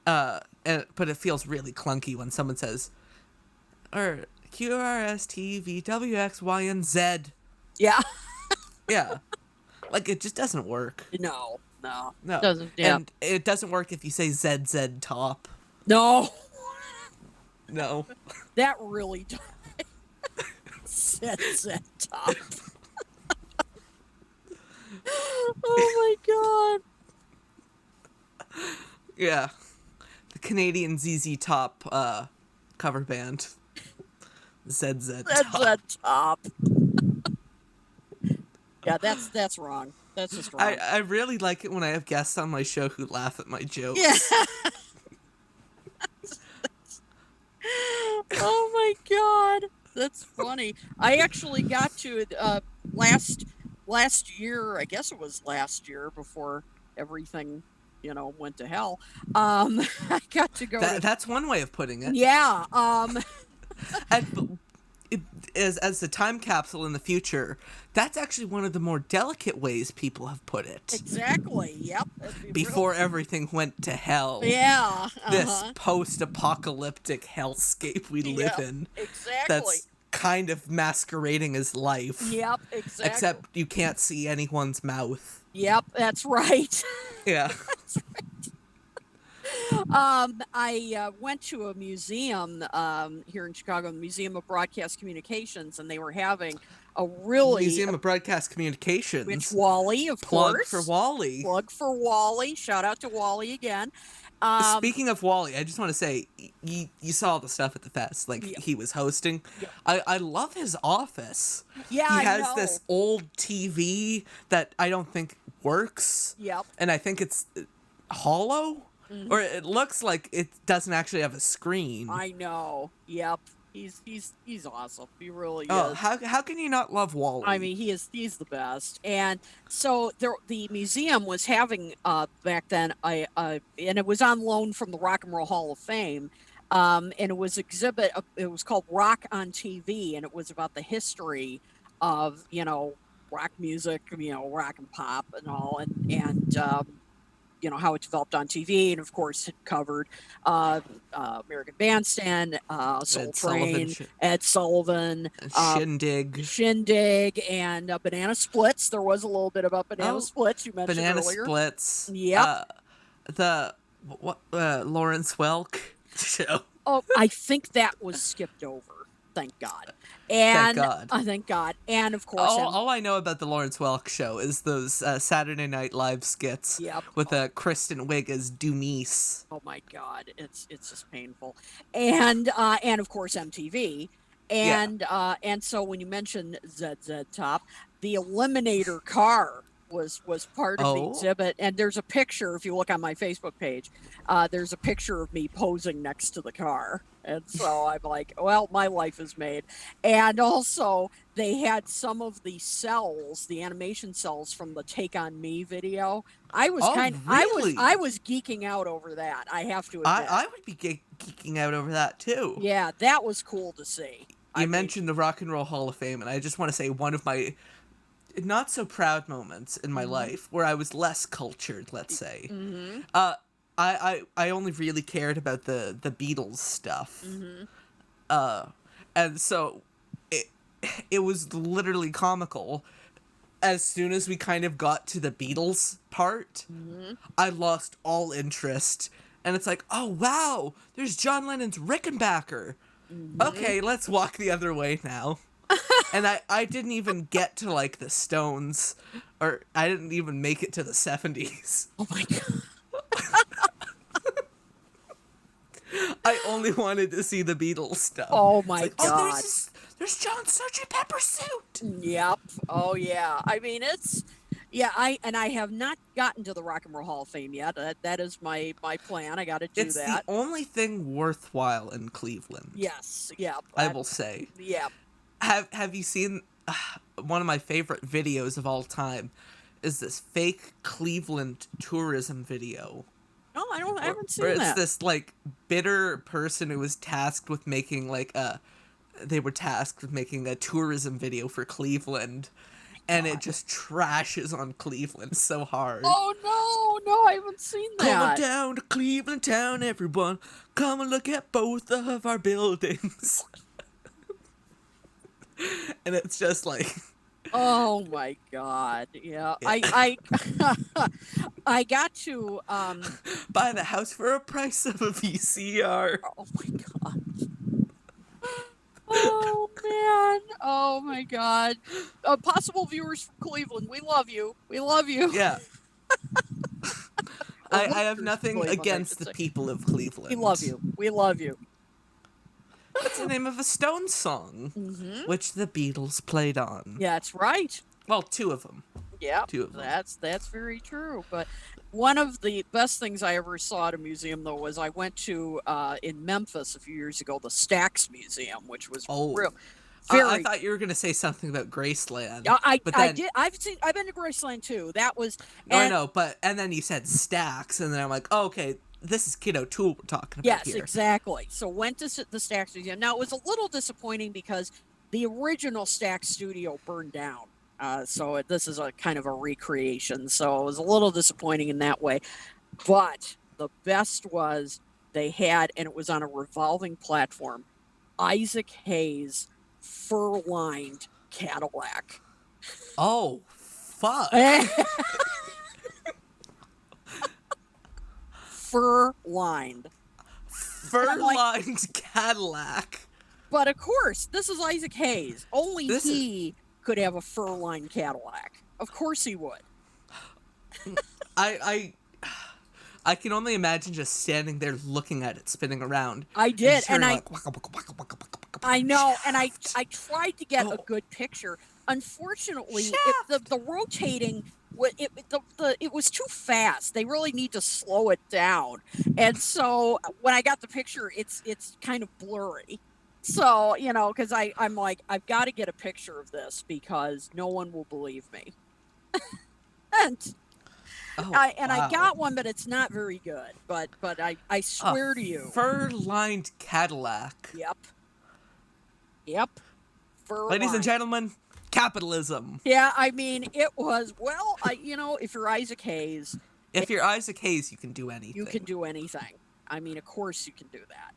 But it feels really clunky when someone says, or QRSTVWX, and Z. Yeah. Yeah. Like, it just doesn't work. No. No. And it doesn't work if you say ZZ top. No. No. That really does. Set top. Oh my god. Yeah. The Canadian ZZ Top cover band. ZZ Top. Top. Yeah, that's wrong. That's just wrong. I really like it when I have guests on my show who laugh at my jokes. Yeah. Oh my god. That's funny. I actually got to last year, I guess it was last year before everything, went to hell. I got to go That's one way of putting it. Yeah. And as the time capsule in the future, that's actually one of the more delicate ways people have put it. Exactly. Yep. Before everything went to hell. Yeah. This post-apocalyptic hellscape we live in. Exactly. That's kind of masquerading as life. Yep, exactly. Except you can't see anyone's mouth. Yep, that's right. Yeah. That's right. I went to a museum here in Chicago, the Museum of Broadcast Communications, and they were having a really... Museum of Broadcast Communications. Which Wally, of Plug course. for Wally. Plug for Wally. Shout out to Wally again. Speaking of Wally, I just want to say, you saw the stuff at the fest. Like, he was hosting. Yeah. I love his office. Yeah, He has this old TV that I don't think works. Yep. And I think it's hollow. Or it looks like it doesn't actually have a screen. I know. Yep. He's awesome. He really is. How can you not love Wally? I mean, he's the best. And so the museum was having back then and it was on loan from the Rock and Roll Hall of Fame. And it was it was called Rock on TV, and it was about the history of, rock music, rock and pop and all, and how it developed on TV, and of course it covered American Bandstand, Soul Train, Ed Sullivan, Shindig, and Banana Splits. There was a little bit about Banana Splits you mentioned Banana earlier. Splits. Yep. The Lawrence Welk show. Oh, I think that was skipped over. Thank God. And thank God. And of course, all I know about the Lawrence Welk show is those Saturday Night Live skits with Kristen Wiig as Doomise. Oh my God, it's just painful. And of course MTV. And so when you mentioned ZZ Top, the Eliminator car was part of the exhibit, and there's a picture. If you look on my Facebook page, there's a picture of me posing next to the car. And so I'm like, well, my life is made. And also, they had some of the cells, the animation cells from the Take on Me video. I was I was geeking out over that. I have to admit. I would be geeking out over that too. Yeah, that was cool to see. You mentioned the Rock and Roll Hall of Fame, and I just want to say one of my not so proud moments in my life where I was less cultured, let's say. I only really cared about the Beatles stuff. And so it was literally comical as soon as we kind of got to the Beatles part, I lost all interest. And it's like, oh, wow, there's John Lennon's Rickenbacker. Okay, let's walk the other way now. And I didn't even get to, like, the Stones, or I didn't even make it to the 70s. Oh my God. I only wanted to see the Beatles stuff. Oh my like, God. Oh, there's John's Sgt. Pepper suit. Yep. Oh yeah. I mean, it's yeah. I have not gotten to the Rock and Roll Hall of Fame yet. That is my plan. I got to do It's that. the only thing worthwhile in Cleveland. Yes. Yeah. I will say. Yeah. Have you seen one of my favorite videos of all time? Is this fake Cleveland tourism video? No, I haven't seen Where it's that. this like bitter person who was tasked with making they were tasked with making a tourism video for Cleveland, and it just trashes on Cleveland so hard. Oh no, I haven't seen Come on that. down to Cleveland town, everyone. Come and look at both of our buildings. And it's just like, Oh my God. Yeah. I I got to buy the house for a price of a VCR. oh my God. Oh man. Oh my God. Possible viewers from Cleveland. We love you. We love you. Yeah. I have Listeners nothing from Cleveland, I against should the say. people of Cleveland. We love you. We love you. That's the name of a Stones song, which the Beatles played on. Yeah, that's right. Well, two of them. Yeah, Two of them. that's very true. But one of the best things I ever saw at a museum, though, was I went to in Memphis a few years ago, the Stax Museum, which was real. I thought you were going to say something about Graceland. But I then, did. I've been to Graceland too. That was. I know, and then you said Stax, and then I'm like, oh, okay, this is Kid O'Toole we're talking about Yes, here. exactly. So went to the Stax Museum. Now it was a little disappointing because the original Stax studio burned down. So this is a kind of a recreation. So it was a little disappointing in that way. But the best was they had, and it was on a revolving platform, Isaac Hayes' fur-lined Cadillac. Oh, fuck. Fur-lined. Fur-lined Cadillac. But of course, this is Isaac Hayes. Only This he could have a fur-lined Cadillac. Of course he would. I can only imagine just standing there looking at it spinning around. I did, and and like, I know, and I tried to get a good picture. Unfortunately, the rotating, it was too fast. They really need to slow it down. And so when I got the picture, it's kind of blurry. So, because I'm like, I've got to get a picture of this because no one will believe me. and I got one, but it's not very good. But I swear to you. Fur-lined Cadillac. Yep. Ladies and gentlemen, capitalism. Yeah, I mean, it was, if you're Isaac Hayes. If you're Isaac Hayes, you can do anything. You can do anything. I mean, of course you can do that.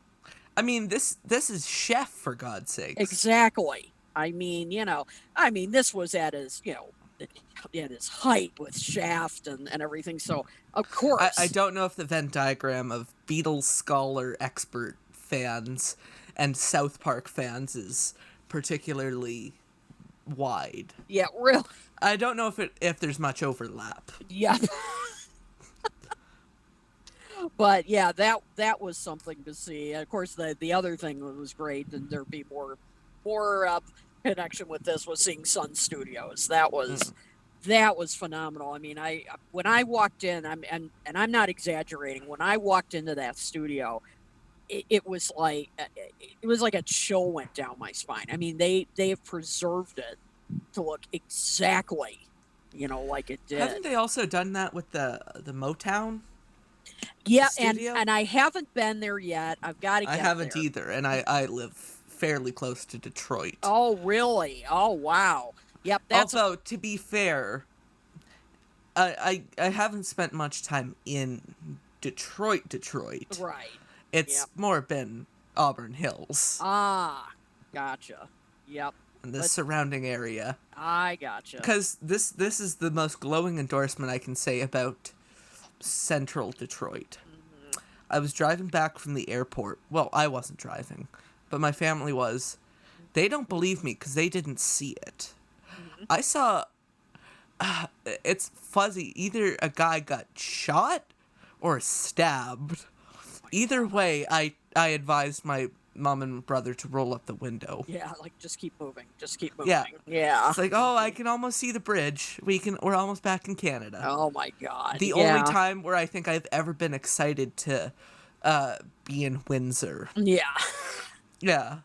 I mean, this is Chef, for God's sake. Exactly. I mean, this was at his, at his height with Shaft and everything. So, of course. I don't know if the Venn diagram of Beatles scholar expert fans and South Park fans is particularly wide. Yeah, really. I don't know if there's much overlap. Yeah. But yeah, that was something to see. Of course, the other thing that was great, and there'd be more connection with this, was seeing Sun Studios. That was phenomenal. I mean, when I walked in, and I'm not exaggerating. When I walked into that studio, it was like a chill went down my spine. I mean, they have preserved it to look exactly, like it did. Haven't they also done that with the Motown? Yeah, studio? and I haven't been there yet. I've got to get there. I haven't either, and I live fairly close to Detroit. Oh, really? Oh, wow. Yep. Although, to be fair, I haven't spent much time in Detroit. Right. It's more been Auburn Hills. Ah, gotcha. Yep. and the But surrounding area. I gotcha. Because this is the most glowing endorsement I can say about central Detroit. Hmm. I was driving back from the airport. Well, I wasn't driving, but my family was. They don't believe me because they didn't see it. Hmm. I saw. It's fuzzy. Either a guy got shot or stabbed. Either way, I advised my mom and brother to roll up the window. Yeah, like just keep moving. Just keep moving. Yeah. Yeah. It's like, oh, I can almost see the bridge. We're almost back in Canada. Oh my God. The only Yeah. time where I think I've ever been excited to be in Windsor. Yeah. Yeah.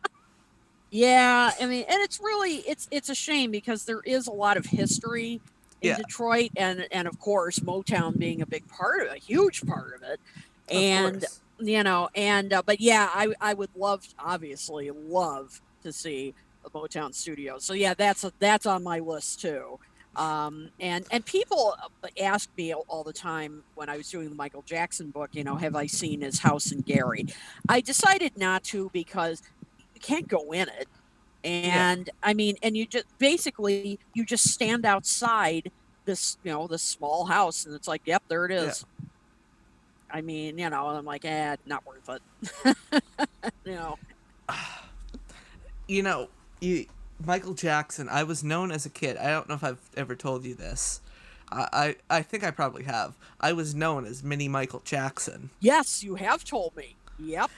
Yeah, I mean, and it's really it's a shame because there is a lot of history in Yeah. Detroit, and of course Motown being a big part of it, a huge part of it, Of and course. but yeah, I would love, obviously love to see the Motown studio. So yeah, that's on my list too. And people ask me all the time when I was doing the Michael Jackson book, have I seen his house in Gary? I decided not to because you can't go in it. Yeah. And I mean, and you just basically you just stand outside this small house, and it's like, yep, there it Yeah. is. I mean, I'm like, not worth it. you know. You know, Michael Jackson, I was known as a kid. I don't know if I've ever told you this. I think I probably have. I was known as Mini Michael Jackson. Yes, you have told me. Yep.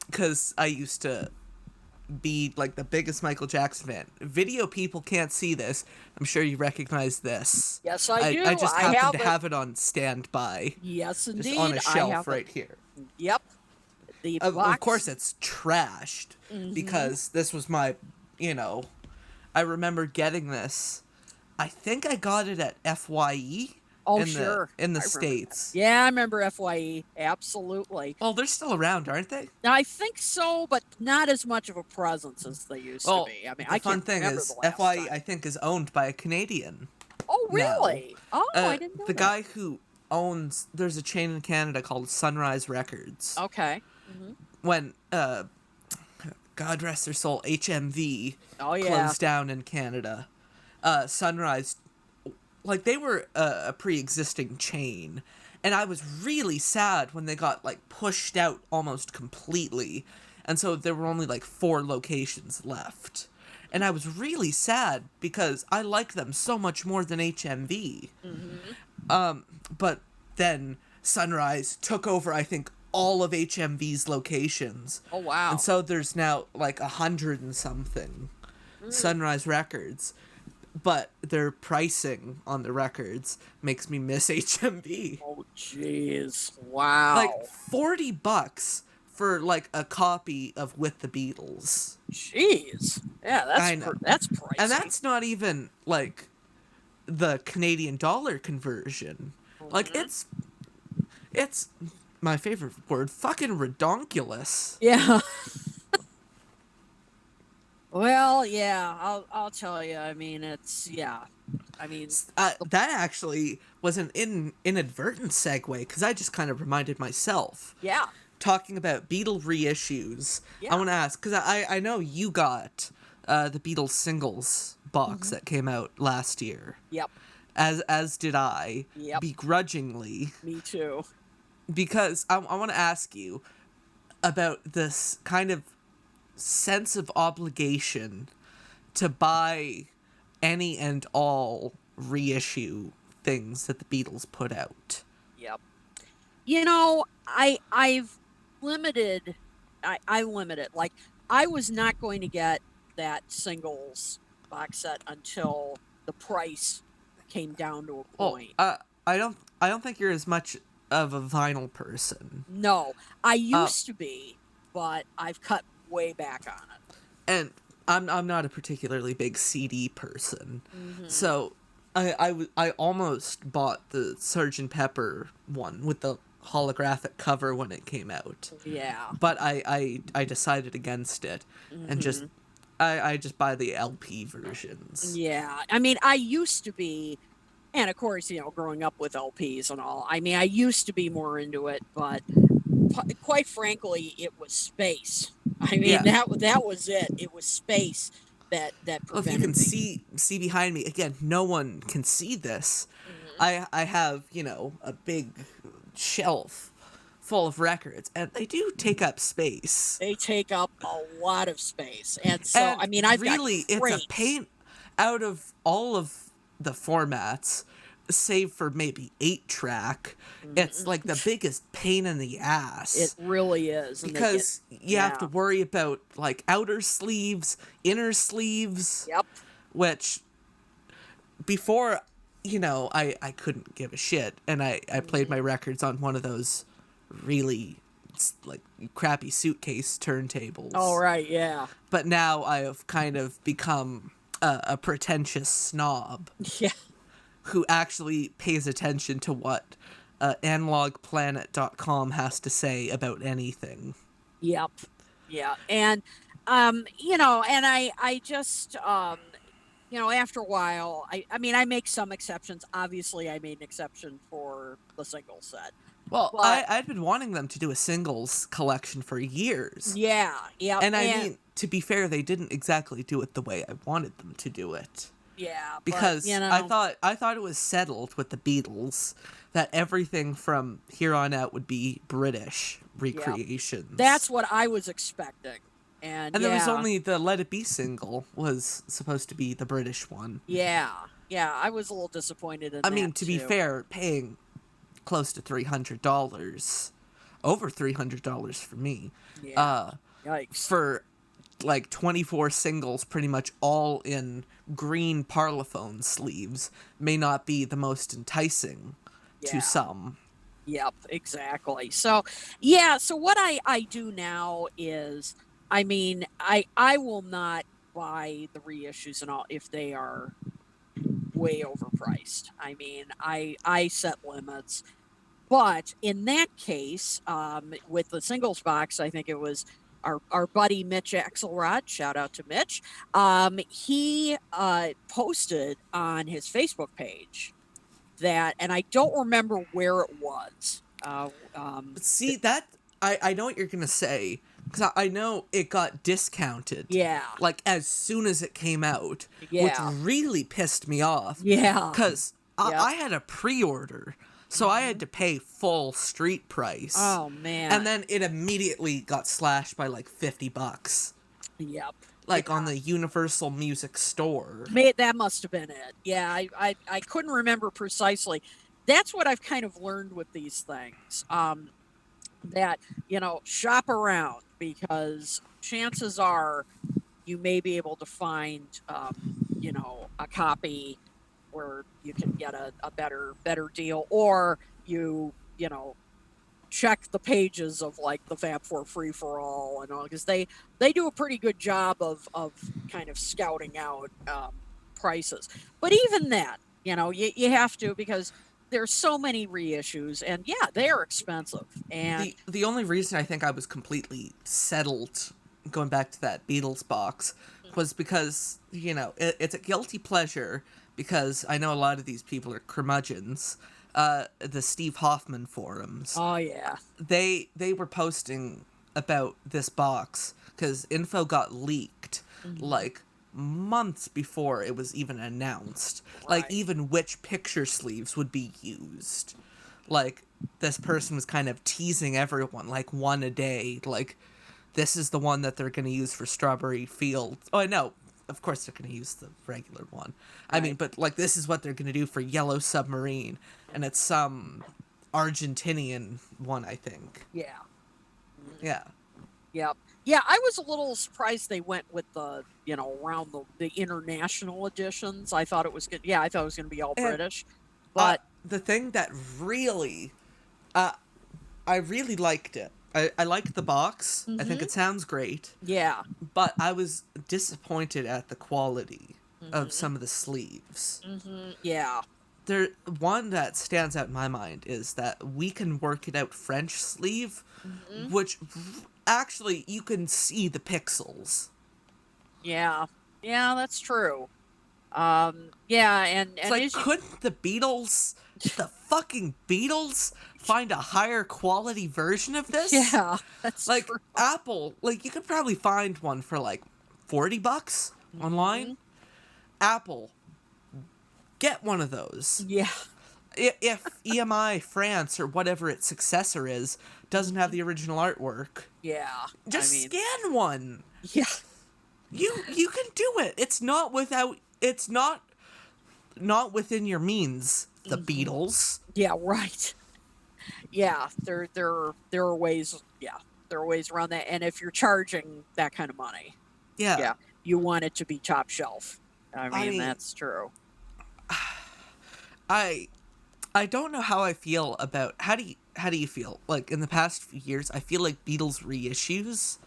Because I used to be like the biggest Michael Jackson fan. Video people can't see this. I'm sure you recognize this. Yes, I do. I just I happen have to it. have it on standby. Yes, indeed. Just on a I shelf have right it. here. Yep. The Of box. course, it's trashed because this was my, I remember getting this. I think I got it at FYE Oh, in sure. the I remember States. that. Yeah, I remember FYE. Absolutely. Well, they're still around, aren't they? I think so, but not as much of a presence as they used to Well, be. I mean, the I fun can't thing remember is the last FYE time. I think is owned by a Canadian. Oh, now. really? Oh, I didn't know The that. guy who owns there's a chain in Canada called Sunrise Records. Okay. Mm-hmm. When God rest their soul, HMV Oh, yeah. closed down in Canada. Sunrise, like they were a pre-existing chain, and I was really sad when they got like pushed out almost completely, and so there were only like 4 locations left, and I was really sad because I liked them so much more than HMV. Mm-hmm. But then Sunrise took over, I think, all of HMV's locations. Oh, wow. And so there's now like 100 and something Sunrise Records. But their pricing on the records makes me miss HMV. Oh, jeez. Wow. Like $40 for like a copy of With the Beatles. Jeez. Yeah, I know. that's pricey. And that's not even like the Canadian dollar conversion. Like it's my favorite word, fucking redonkulous. Yeah. Well, yeah, I'll tell you. I mean, it's yeah. I mean, That actually was an inadvertent segue because I just kind of reminded myself. yeah. Talking about Beatle reissues, Yeah. I want to ask because I know you got the Beatles singles box that came out last year, Yep. as did I, Yep. begrudgingly, Me too. because I want to ask you about this kind of sense of obligation to buy any and all reissue things that the Beatles put out. Yep. I've limited. I limit it. Like I was not going to get that singles box set until the price came down to a Well, point. I don't think you're as much of a vinyl person. No, I used to be, but I've cut way back on it. And I'm not a particularly big CD person. Mm-hmm. So I almost bought the Sgt. Pepper one with the holographic cover when it came out. Yeah. But I decided against it and just I just buy the LP versions. Yeah. I mean, I used to be, and of course, growing up with LPs and all, I mean, I used to be more into it, but quite frankly, it was space. I mean, Yeah. that was it. It was space. that Well, if you can prevented me. see behind me again, no one can see this. Mhm. I have, you know, a big shelf full of records, and they do take up space. They take up a lot of space, and so And I mean, I've got really, it's a crates. pain out of all of the formats, save for maybe 8-track. It's Mhm. like the biggest pain in the It ass really is, and they get because you have to yeah. worry about like outer sleeves, inner sleeves, Yep. which before, you know, I couldn't give a shit, and I played my Mhm. records on one of those really like crappy suitcase All turntables. right. Yeah. But now I have kind of become a pretentious snob Yeah. who actually pays attention to what analogplanet.com has to say about anything. Yep. Yeah. And and I just after a while, I mean, I make some exceptions. Obviously, I made an exception for the single set. Well, But I'd been wanting them to do a singles collection for years. yeah, yep. And I And mean, to be fair, they didn't exactly do it the way I wanted them to do it. yeah, but Because I thought it was settled with the Beatles that everything from here on out would be British yep. recreations. That's what I was expecting. And And there was yeah, only the Let It Be single was supposed to be the British one. yeah, yeah, I was a little disappointed in I that mean, to be too. fair, paying close to $300, over $300 for me, Yeah. uh, Yikes. for like 24 singles, pretty much all in green Parlophone sleeves, may not be the most enticing to Yeah. some. Yep, exactly. So, yeah, so what I do now is, I mean, I will not buy the reissues and all if they are way overpriced. I mean, I set limits. But in that case, with the singles box, I think it was our buddy Mitch Axelrod. Shout out to Mitch. He posted on his Facebook page that, and I don't remember where it was. See, that, I know what you're going to say, because I know it got discounted, Yeah, like, as soon as it came out, which yeah, really pissed me off, yeah. because Yep. I had a pre-order, so I had Hmm. to pay full street price, Oh and man. then it immediately got slashed by like $50, Yep. like on Yeah. the Universal Music Store. That must have been it. Yeah, I couldn't remember precisely. That's what I've kind of learned with these things. That shop around because chances are you may be able to find a copy where you can get a better deal, or check the pages of like the Fab4 free for all and all, because they do a pretty good job of kind of scouting out prices. But even that, you have to, because there's so many reissues, and yeah, they're expensive. And The only reason I think I was completely settled going back to that Beatles box was because, you know, it's a guilty pleasure, because I know a lot of these people are curmudgeons. The Steve Hoffman forums, oh yeah. they were posting about this box because info got leaked Hmm. like months before it was even announced, like Right. even which picture sleeves would be used. Like, this person was kind of teasing everyone, like, one a day, like, this is the one that they're going to use for Strawberry Fields. Oh, I know, of course they're going to use the regular one. I mean, Right. but like, this is what they're going to do for Yellow Submarine, and it's some Argentinian one, I think. Yeah. Mhm. Yeah. Yep. Yeah, I was a little surprised they went with the, around the international editions. I thought it was good. Yeah, I thought it was going to be all And British. But the thing that really, uh, I really liked it. I liked the box. I think mhm. it sounds great, Yeah. but I was disappointed at the quality of Mhm. some of the sleeves. Mhm. Yeah. There, one that stands out in my mind is that We Can Work It Out French sleeve, Mhm. which actually you can see the pixels. Yeah. Yeah, that's true. Yeah, and It's and like, as you couldn't the fucking Beatles, find a higher quality version of this? yeah, that's Like, true. Apple, like, you could probably find one for like $40, online. Apple, get one of those. Yeah. If EMI France or whatever its successor is doesn't have the original artwork, Yeah. just scan one. Yeah. You can do it. It's not within your means. The Beatles. Yeah, right. Yeah, there are ways. Yeah, there are ways around that. And if you're charging that kind of money, Yeah. you want it to be top shelf. I mean that's true. I don't know how I feel about how do you feel? Like in the past few years, I feel like Beatles reissues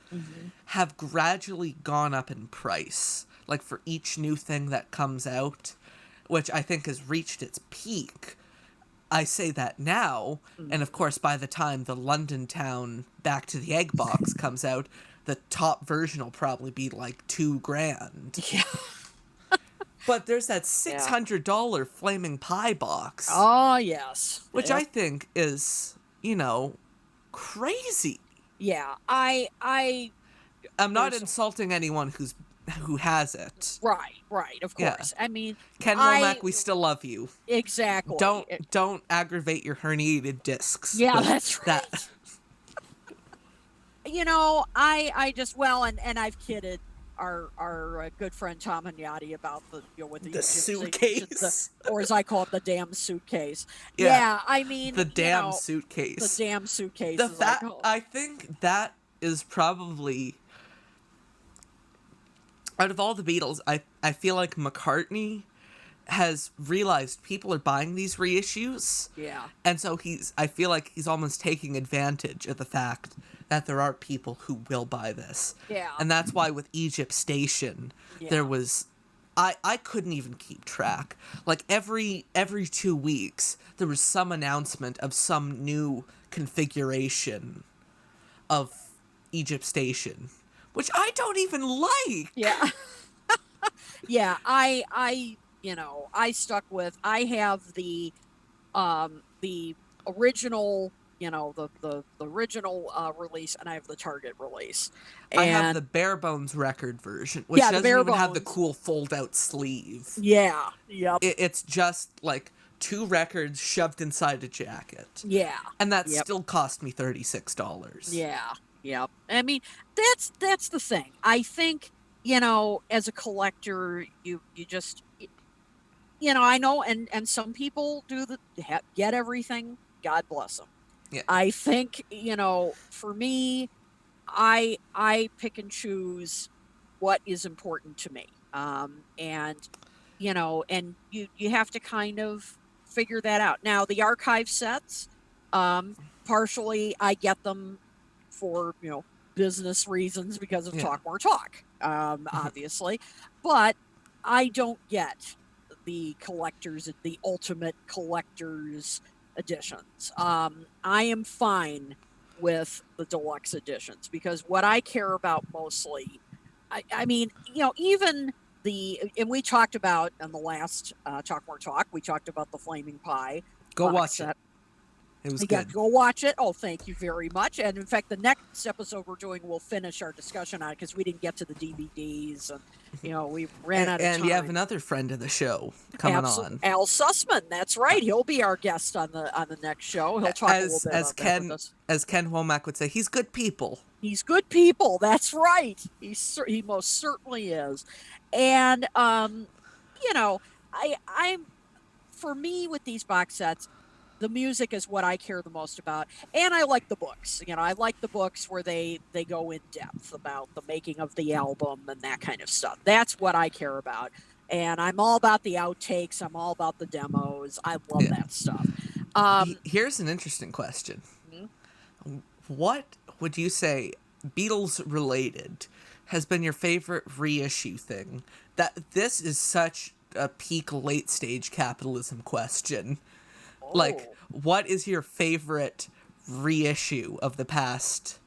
have gradually gone up in price. Like for each new thing that comes out, which I think has reached its peak. I say that now, and of course by the time the London Town Back to the Egg Box comes out, the top version will probably be like $2,000. Yeah. But there's that $600 Flaming Pie box. Oh yes. Which I think is, crazy. Yeah. I'm not insulting anyone who has it. Right, of course. I mean, Ken Womack, we still love you. Exactly. Don't aggravate your herniated discs. Yeah, that's right. I just and I've kidded our good friend Tom Hanyati about the suitcase, or as I call it, the damn suitcase. Yeah, I mean the damn suitcase. The damn suitcase. I think that is probably, out of all the Beatles, I feel like McCartney has realized people are buying these reissues. Yeah. And so I feel like he's almost taking advantage of the fact that there are people who will buy this. Yeah. And that's why with Egypt Station, there was, I couldn't even keep track. Like every 2 weeks, there was some announcement of some new configuration of Egypt Station, which I don't even like. Yeah. Yeah, I I have the original, the original release, and I have the Target release. And I have the bare bones record version, which doesn't even have the cool fold out sleeve. Yeah. Yep. It's just like 2 records shoved inside a jacket. Yeah. And that still cost me $36. Yeah. Yep. I mean, that's the thing. I think, as a collector, you just, I know, and some people do get everything. God bless them. Yeah. I think, for me, I pick and choose what is important to me. And you have to kind of figure that out. Now, the archive sets, partially I get them for, business reasons because of Talk More Talk, obviously. But I don't get the ultimate collector's editions. I am fine with the deluxe editions because what I care about mostly, I mean, even and we talked about in the last Talk More Talk, we talked about the Flaming Pie. Go watch it. It was good. Go watch it. Oh, thank you very much. And in fact, the next episode we're doing, we'll finish our discussion on it because we didn't get to the DVDs, and we ran out of time. And you have another friend of the show coming on, Al Sussman. That's right. He'll be our guest on the next show. He'll talk a little bit about that with us. As Ken Womack would say, he's good people. He's good people. That's right. He most certainly is. And I'm for me with these box sets, the music is what I care the most about. And I like the books. I like the books where they go in depth about the making of the album and that kind of stuff. That's what I care about. And I'm all about the outtakes. I'm all about the demos. I love that stuff. Here's an interesting question. Mm-hmm. What would you say, Beatles related, has been your favorite reissue thing? This is such a peak late stage capitalism question. Like, what is your favorite reissue of the past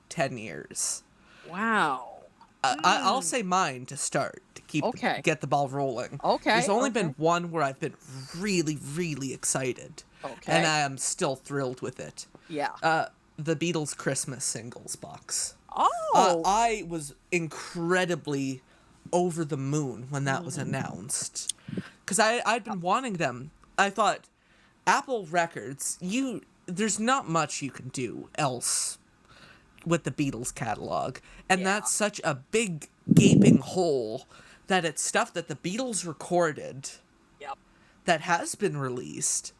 10 years? Wow. I'll say mine to start, to get the ball rolling. Okay. There's only been one where I've been really, really excited. Okay. And I am still thrilled with it. Yeah. The Beatles Christmas singles box. Oh. I was incredibly over the moon when that was announced. Because I'd been wanting them. I thought, Apple Records, there's not much you can do else with the Beatles catalog. And that's such a big, gaping hole that it's stuff that the Beatles recorded Yep. that has been released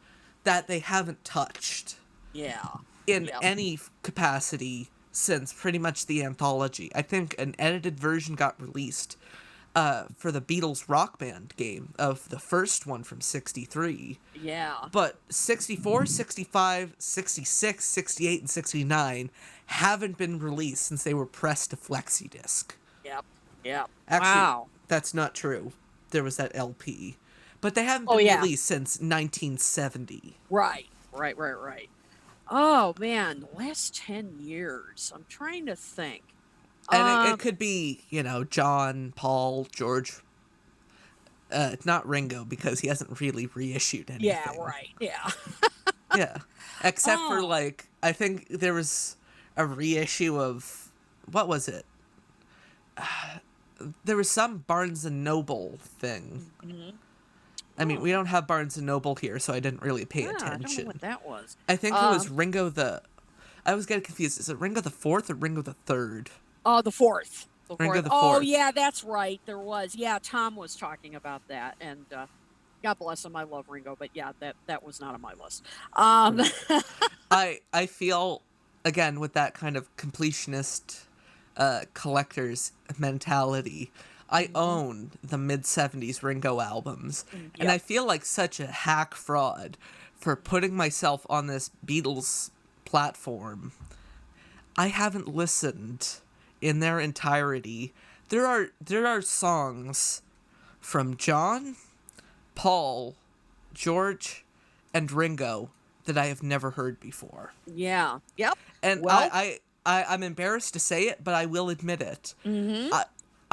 that they haven't touched Yeah. in Yep. any capacity since pretty much the anthology. I think an edited version got released for the Beatles Rock Band game of the first one from 63. Yeah. But 64, 65, 66, 68, and 69 haven't been released since they were pressed to flexi disc. Yep. Yep. Actually, wow. that's not true. There was that LP. But they haven't Oh, been yeah. released since 1970. Right. Oh man, the last 10 years. I'm trying to think. And it could be, John, Paul, George. Not Ringo, because he hasn't really reissued anything. Yeah, right. Yeah. Yeah. Except for, Oh. I think there was a reissue of, what was it? There was some Barnes & Noble thing. Mhm. I mean, we don't have Barnes & Noble here, so I didn't really pay Yeah, I don't know attention. what that was. I think it was Ringo the... I was getting confused. Is it Ringo the Fourth or Ringo the Third? Oh, the fourth. Ringo the Oh, Fourth. yeah, that's right. There was. Yeah, Tom was talking about that, and God bless him. I love Ringo, but yeah, that was not on my list. I feel, again, with that kind of completionist collector's mentality, I own the mid-70s Ringo albums, and I feel like such a hack fraud for putting myself on this Beatles platform. I haven't listened in their entirety. There are songs from John, Paul, George, and Ringo that I have never heard before. Yeah. Yep. And Well, I'm embarrassed to say it, but I will admit it.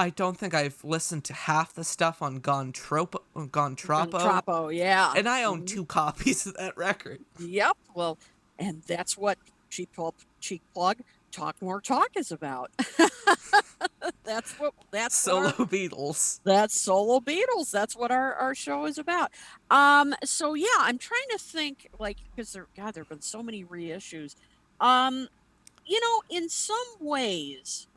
I don't think I've listened to half the stuff on Gone Tropo. Trapo, yeah. And I own 2 copies of that record. Yep. Well, and that's what Cheek Plug Talk More Talk is about. that's Solo what Beatles. that's Solo Beatles. That's what our show is about. So yeah, I'm trying to think, because there've been so many reissues. In some ways,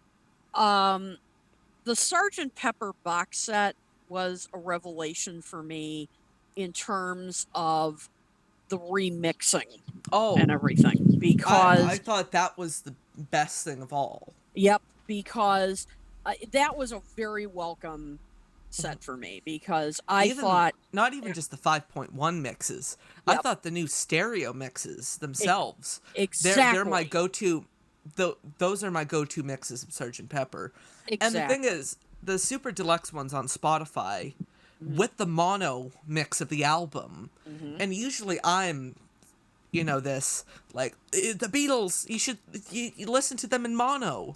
the Sgt. Pepper box set was a revelation for me in terms of the remixing and everything, because I thought that was the best thing of all. Yep, because that was a very welcome set for me, because I thought not even just the 5.1 mixes. I thought the new stereo mixes themselves. Exactly. They're my go-to. Those are my go-to mixes of Sgt. Pepper. Exactly. And the thing is, the super deluxe ones on Spotify with the mono mix of the album, and usually I'm, this the Beatles. You listen to them in mono,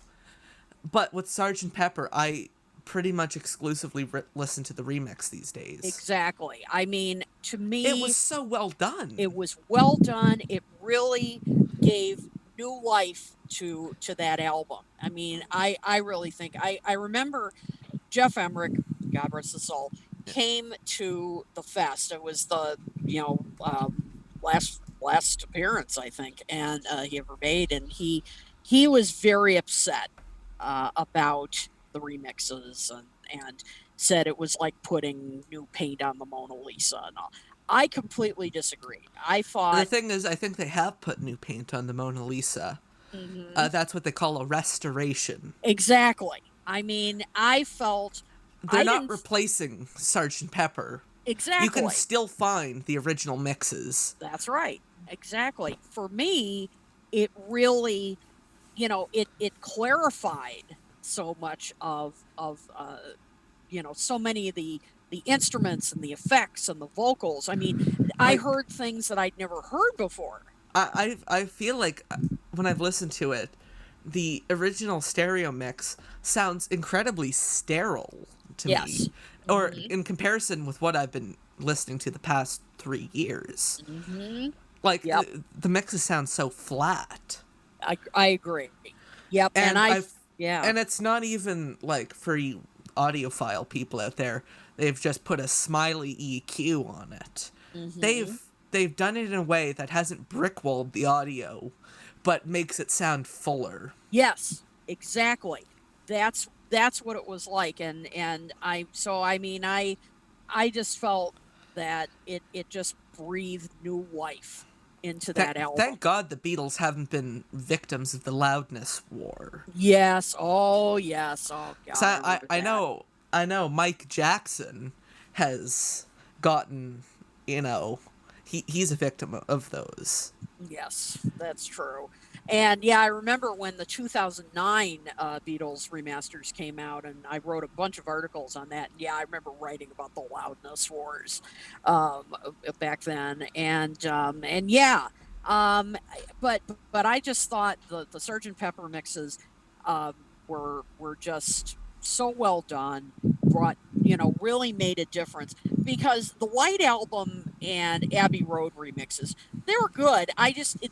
but with Sgt. Pepper, I pretty much exclusively listen to the remix these days. Exactly. I mean, to me, it was so well done. It was well done. It really gave new life to that album. I mean, I really think I remember Jeff Emmerich, God rest his soul, came to the fest. It was the last appearance, I think, and he ever made, and he was very upset about the remixes and said it was like putting new paint on the Mona Lisa and all. I completely disagreed. I thought the thing is, I think they have put new paint on the Mona Lisa. That's what they call a restoration. Exactly. I mean, I felt they're not replacing Sgt. Pepper. Exactly. You can still find the original mixes. That's right. Exactly. For me, it really, it clarified so much of so many of the instruments and the effects and the vocals. I mean, I heard things that I'd never heard before. I feel like when I've listened to it, the original stereo mix sounds incredibly sterile to me. Or in comparison with what I've been listening to the past 3 years. The mixes sound so flat. I agree. Yep. And it's not even for you. audiophile people out there, they've just put a smiley EQ on it. They've done it in a way that hasn't brickwalled the audio, but makes it sound fuller. Yes, exactly. That's what it was like, and I just felt that it just breathed new life into that album. Thank God the Beatles haven't been victims of the loudness war. Yes. Oh, yes. Oh, God. So I know Mike Jackson has gotten, he's a victim of those. Yes, that's true. And yeah, I remember when the 2009 Beatles remasters came out, and I wrote a bunch of articles on that. And yeah, I remember writing about the loudness wars back then, and yeah, um, but I just thought the Sgt. Pepper mixes um, were just so well done. Brought really made a difference, because the White Album and Abbey Road remixes, they were good.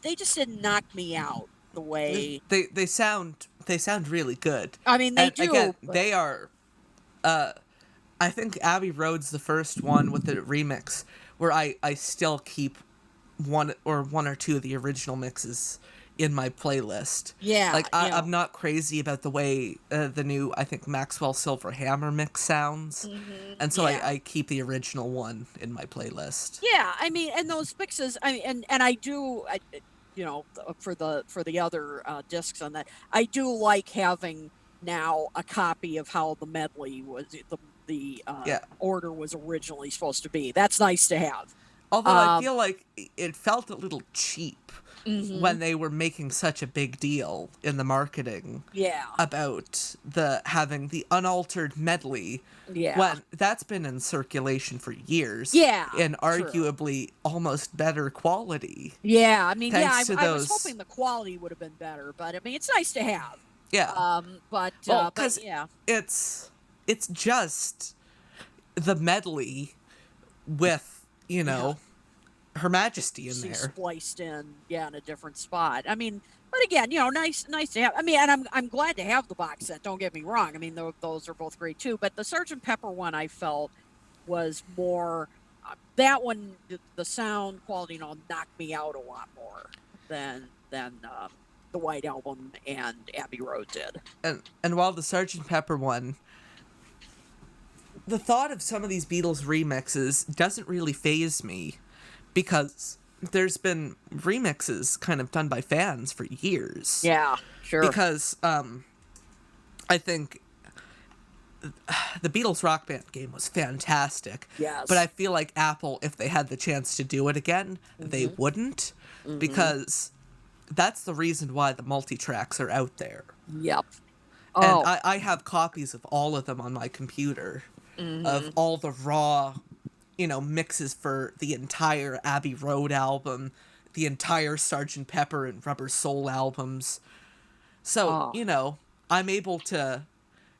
They just didn't knock me out the way. They sound really good. I mean, they And do. again, But they are. I think Abbey Road's the first one with the remix where I still keep one or two of the original mixes in my playlist. yeah, Like I'm not crazy about the way the new, I think, Maxwell Silver Hammer mix sounds, and so yeah. I keep the original one in my playlist. Yeah, I mean, and those mixes. I mean, and I do. For the other discs on that, I do like having now a copy of how the medley was, the Yeah. order was originally supposed to be. That's nice to have. Although I Um, feel like it felt a little cheap when they were making such a big deal in the marketing yeah, about having the unaltered medley, yeah, when that's been in circulation for years, yeah. in True. arguably almost better quality. Yeah, I mean, Thanks to I was those- hoping the quality would have been better, but I mean, it's nice to have. Yeah. But Well, but 'cause yeah, it's just the medley with, Her Majesty in see there. spliced in, yeah, in a different spot. I mean, but again, nice to have. I mean, and I'm glad to have the box set. Don't get me wrong. I mean, those are both great too. But the Sgt. Pepper one, I felt, was more. That one, the sound quality, knocked me out a lot more than the White Album and Abbey Road did. And while the Sgt. Pepper one, the thought of some of these Beatles remixes doesn't really faze me, because there's been remixes kind of done by fans for years. Yeah, sure. Because I think the Beatles Rock Band game was fantastic. Yes. But I feel like Apple, if they had the chance to do it again, they wouldn't, because that's the reason why the multi-tracks are out there. Yep. And Oh, I have copies of all of them on my computer, of all the raw, mixes for the entire Abbey Road album, the entire Sgt. Pepper and Rubber Soul albums. So, I'm able to,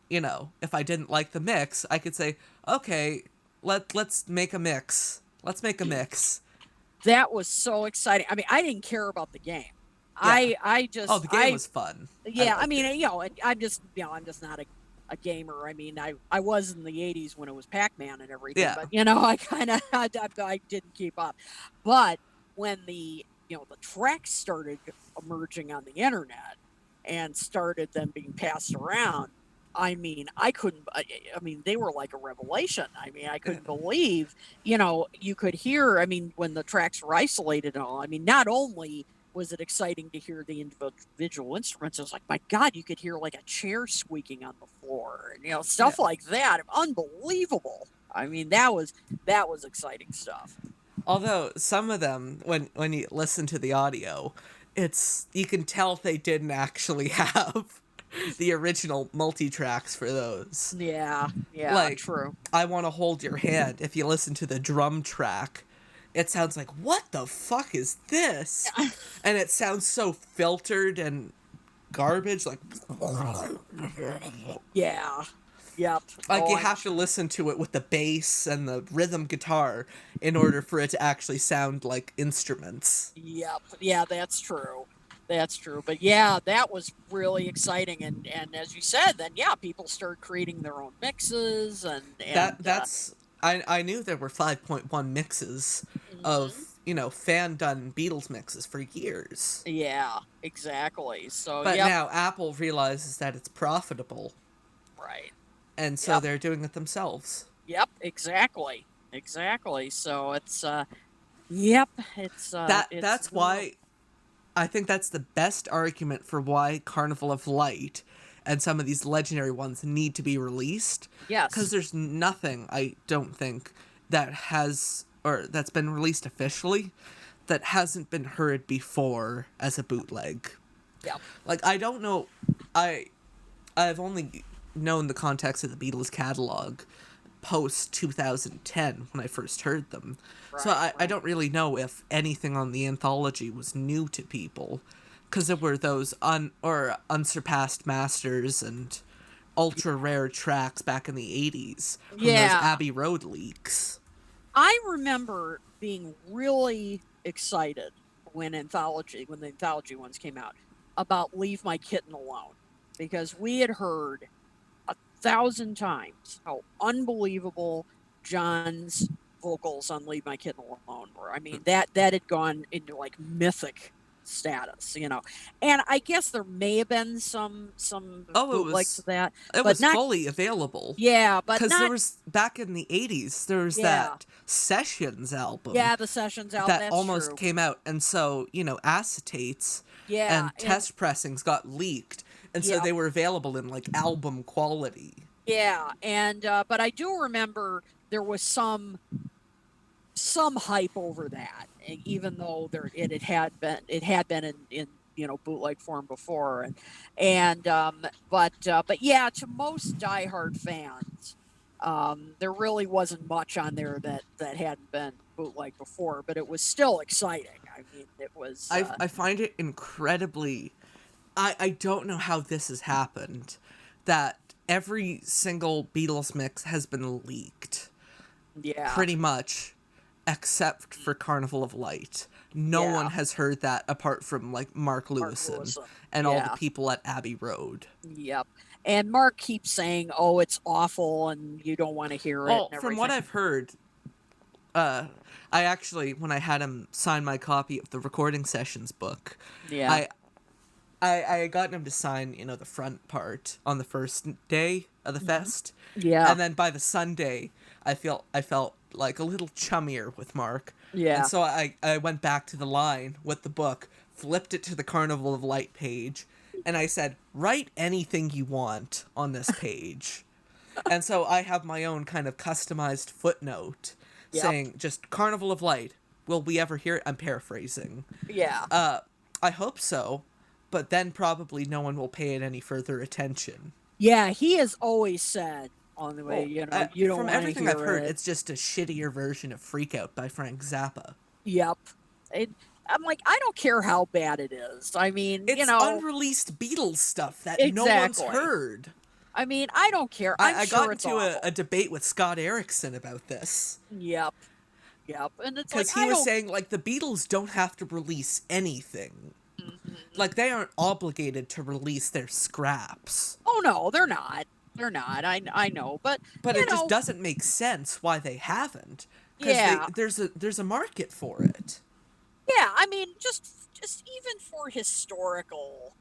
if I didn't like the mix, I could say, okay, let's make a mix. Let's make a mix. that was so exciting. I mean, I didn't care about the game. Yeah. I just Oh, the game was fun. yeah. I liked mean, it. I'm just not a gamer. I mean, I was in the '80s when it was Pac-Man and everything, Yeah. but I kind of I didn't keep up. But when the tracks started emerging on the internet and started then being passed around, I mean, I couldn't. I mean, they were like a revelation. I mean, I couldn't believe. You could hear. I mean, when the tracks were isolated and all. I mean, not only was it exciting to hear the individual instruments, it was like, my God, you could hear like a chair squeaking on the floor, and stuff like that. Unbelievable. I mean, that was exciting stuff. Although some of them, when you listen to the audio, you can tell they didn't actually have the original multi-tracks for those. Yeah, Like, true. I Want to Hold Your Hand, if you listen to the drum track, it sounds like, what the fuck is this? And it sounds so filtered and garbage, like... Yeah. Yep. Like, Oh, you I'm have to listen to it with the bass and the rhythm guitar in order for it to actually sound like instruments. Yep. Yeah, that's true. That's true. But yeah, that was really exciting. And as you said, then yeah, people started creating their own mixes That's I knew there were 5.1 mixes of, mhm. fan done Beatles mixes for years. Yeah, exactly. So But yep, now Apple realizes that it's profitable, right. and so Yep. they're doing it themselves. Yep, exactly. Exactly. So yep, it's That's real. why I think that's the best argument for why Carnival of Light and some of these legendary ones need to be released, because Yes. there's nothing, I don't think, that has or that's been released officially that hasn't been heard before as a bootleg. Yep. Like, I don't know, I I've only known the context of the Beatles catalog post 2010 when I first heard them. So Right, I right. don't really know if anything on the anthology was new to people, because there were those unsurpassed masters and ultra rare tracks back in the 80s from those Yeah. Abbey Road leaks. I remember being really excited when the anthology ones came out about Leave My Kitten Alone because we had heard 1,000 times how unbelievable John's vocals on Leave My Kitten Alone were. I mean, that had gone into like mythic status, you know. And I guess there may have been some Oh, bootlegs of that, it but was not fully available. yeah, but Because there not was, back in the 80s, there was yeah. that Sessions album Yeah, the Sessions album, that that's almost true. came out. And so, acetates Yeah, and and test pressings got leaked. And so yeah, they were available in like album quality. yeah, and but I do remember there was some hype over that, even though it had been in bootleg form before, and but yeah, to most diehard fans, there really wasn't much on there that hadn't been bootleg before, but it was still exciting. I mean, it was I find it incredibly. I don't know how this has happened, that every single Beatles mix has been leaked, yeah, pretty much, except for Carnival of Light. No one yeah, has heard that apart from like Mark Mark Lewison Lewison, and all the yeah. people at Abbey Road. Yep. And Mark keeps saying, "Oh, it's awful and you don't want to hear it Well, and from what everything." I've heard, uh, I actually, when I had him sign my copy of the recording sessions book, Yeah. I I got him to sign, the front part on the first day of the Mhm. fest, Yeah. and then by the Sunday, I felt like a little chummier with Mark, and Yeah. so I went back to the line with the book, flipped it to the Carnival of Light page, and I said, "Write anything you want on this page." And so I have my own kind of customized footnote Yep. saying just Carnival of Light. Will we ever hear it? I'm paraphrasing. Yeah. I hope so, but then probably no one will pay it any further attention. Yeah, he has always said on the way, Well, you don't from want to everything I've hear heard, it. it's just a shittier version of Freak Out by Frank Zappa. Yep. It, I'm like, I don't care how bad it is. I mean, It's unreleased Beatles stuff that no one's exactly. heard. I mean, I don't care. I'm I got sure it's into a awful. debate with Scott Erickson about this. Yep. Yep. And it's like Because he I was don't. saying, like, the Beatles don't have to release anything. Mhm. Like, they aren't obligated to release their scraps. Oh no, they're not. They're not. I know, but But you it just know, doesn't make sense why they haven't. Because yeah. there's a market for it. Yeah, I mean, just even for historical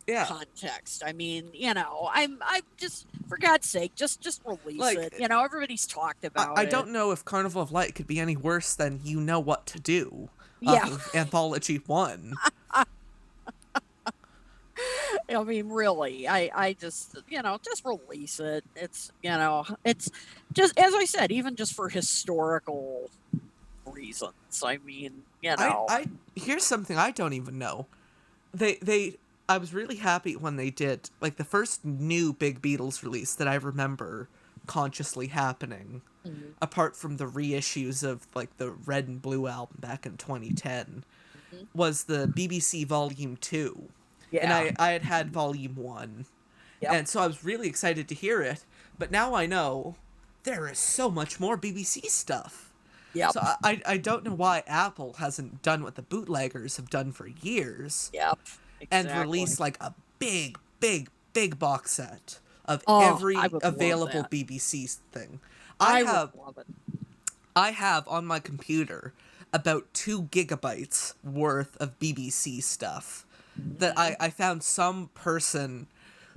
Yeah. context. I mean, I just for God's sake, just release it. Like, Everybody's talked I about it. don't know if Carnival of Light could be any worse than You Know What to Do off Yeah, of Anthology 1. I mean, really, I just just release it. It's just as I said, even just for historical reasons. I mean, I here's something I don't even know. They I was really happy when they did, like, the first new big Beatles release that I remember consciously happening, Mhm, apart from the reissues of, like, the Red and Blue album back in 2010, mhm. was the BBC Volume 2. And Yeah. I had had Volume 1. Yep. And so I was really excited to hear it, but now I know there is so much more BBC stuff. Yep. So I don't know why Apple hasn't done what the bootleggers have done for years, Yep. and exactly. release like a big, big, big box set of Oh, I every would love available that. BBC thing. I I would have love it. I have on my computer about 2 gigabytes worth of BBC stuff that Hmm. I found some person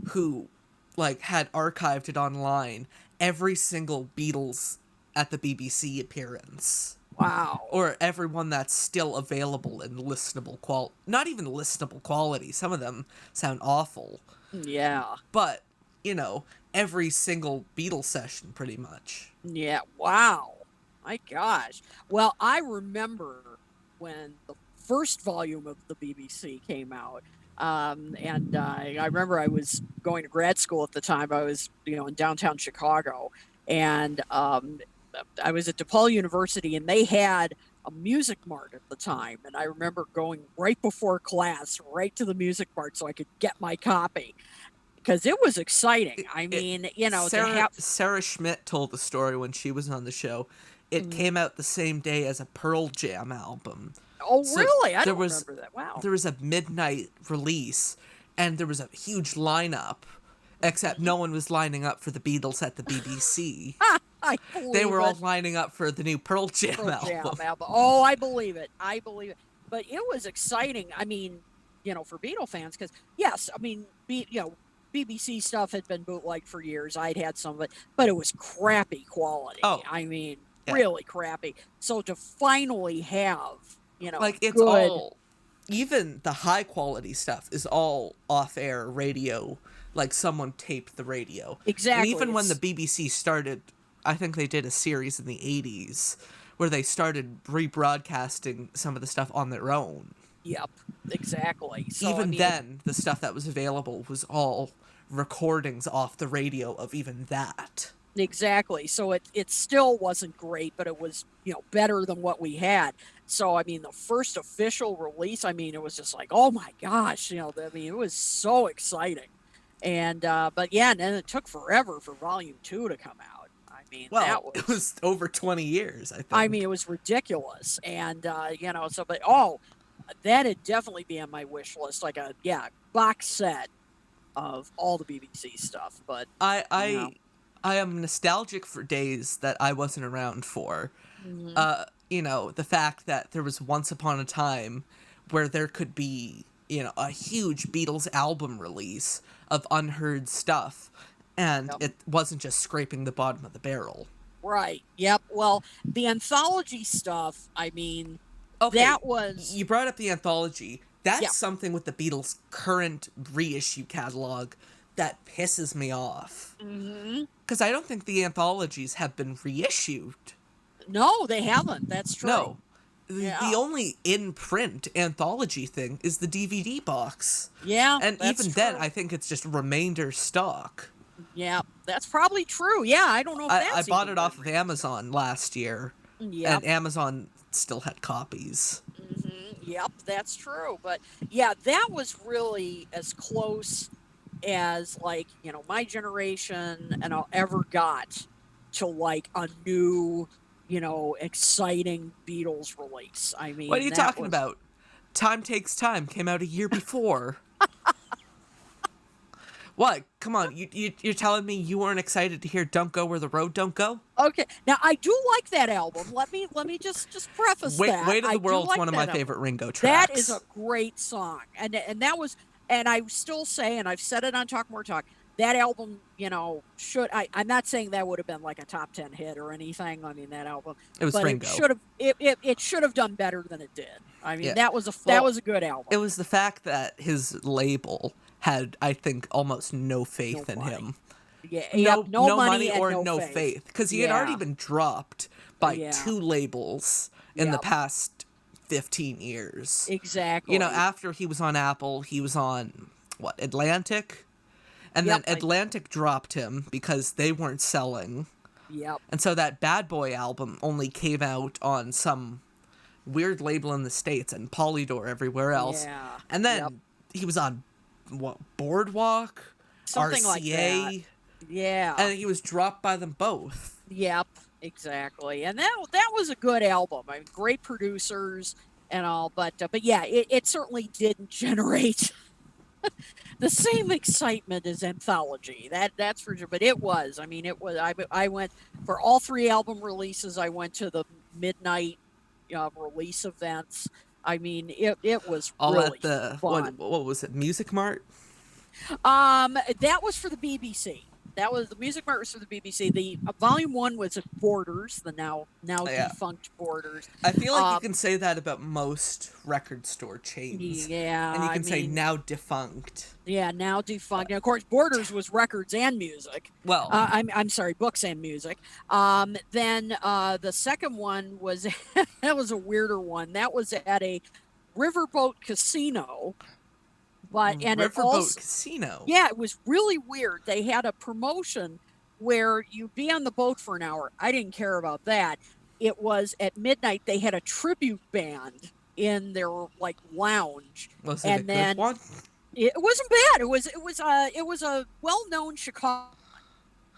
who like had archived it online, every single Beatles at the BBC appearance, Wow. or everyone that's still available in listenable not even listenable quality, some of them sound awful, Yeah. but you know, every single Beatles session pretty much. Yeah. Wow. My gosh. Well, I remember when the first volume of the BBC came out. And I remember I was going to grad school at the time. I was, in downtown Chicago, and I was at DePaul University, and they had a music mart at the time. And I remember going right before class, right to the music mart so I could get my copy because it was exciting. I it mean, to Sarah have. Sarah Schmidt told the story when she was on the show. It Mm. came out the same day as a Pearl Jam album. Oh, So really? I there don't was remember that. Wow. there was a midnight release and there was a huge lineup, except Mhm. no one was lining up for the Beatles at the BBC. I They believe were all it. lining up for the new Pearl Jam Pearl Jam album. album. Oh, I believe it. I believe it. But it was exciting. I mean, for Beatle fans, because yes, I mean, BBC stuff had been bootlegged for years. I'd had some of it, but it was crappy quality. Oh, I mean, yeah. really crappy. So to finally have, Like it's good. all, even the high quality stuff is all off air radio, like someone taped the radio. And Exactly. even when the It's BBC started, I think they did a series in the 80s where they started rebroadcasting some of the stuff on their own. Yep, exactly. So I Even mean, then, the stuff that was available was all recordings off the radio of even that. exactly. So it still wasn't great, but it was, better than what we had. So I mean, the first official release, I mean, it was just like, oh my gosh, I mean, it was so exciting. And but yeah, and then it took forever for volume 2 to come out. I mean, Well, it was over 20 years, I it think. was ridiculous. And so but oh, that'd definitely be on my wish list, like a box set of all the BBC stuff. But I you know, I I am nostalgic for days that I wasn't around for. mhm. The fact that there was once upon a time where there could be, a huge Beatles album release of unheard stuff, and Yep. it wasn't just scraping the bottom of the barrel. Right. Yep. Well, the anthology stuff, I mean, Okay, that was, you brought up the anthology. That's yeah. something with the Beatles' current reissue catalog that pisses me off. Hmm. Because I don't think the anthologies have been reissued. No, they haven't. That's true. No. The Yeah. only in print anthology thing is the DVD box. Yeah, And that's even then, true. I think it's just remainder stock. Yeah, that's probably true. Yeah, I don't know if I that's bought even it been off of remastered. Amazon last year, Yep. and Amazon still had copies. Yep, that's true. But yeah, that was really as close as, like, my generation and I'll ever got to like a new, exciting Beatles release. I What are mean, you that talking was. about? Time Takes Time came out a year before. What? Come on, you're telling me you weren't excited to hear "Don't Go Where the Road Don't Go"? Okay. Now I do like that album. Let me just preface that. Weight of I the do World's like one of my that album. favorite Ringo That is a tracks. great song. And that was, and I still say, and I've said it on Talk More Talk, that album, I'm not saying that would have been like a top 10 hit or anything. I mean, that album, It was but Ringo. it should have done better than it did. I mean, Yeah. that Well, was a good album. it was the fact that his label had, I think, almost no No faith in money. him. Yeah. Yep. No, No no money money and or no no faith. faith, because he had already Yeah. been dropped by Yeah. 2 labels in the Yep. past 15 years. Exactly. After he was on Apple, he was on what, Atlantic, and then Yep. Atlantic dropped him because they weren't selling, Yep. and so that Bad Boy album only came out on some weird label in the States and Polydor everywhere else. Yeah. And Yep. then he was on what, Boardwalk, Something like that. RCA, Yeah. and he was dropped by them both. Yep, exactly. And that was a good album. I mean, great producers and all, but yeah, it certainly didn't generate The same excitement as Anthology. That's for sure. But it was. I mean, it was. I went for all three album releases. I went to the midnight release events. I mean, it was All at really the fun. what was it? Music Mart? That was for the BBC. That was the Music Mart was for the BBC. The volume one was at Borders, the now Yeah. defunct Borders. I feel like you Um, can say that about most record store chains. yeah, And you I can say mean, now defunct. yeah, now defunct. And of course, Borders was records and music. Well, I'm sorry, books and music. Then the second one was that was a weirder one. That was at a riverboat casino, and it Riverboat also Casino. yeah, it was really weird. They had a promotion where you'd be on the boat for an hour. I didn't care about that. It was at midnight. They had a tribute band in their like lounge, Was it a and good then one? it wasn't bad. It was a well-known Chicago.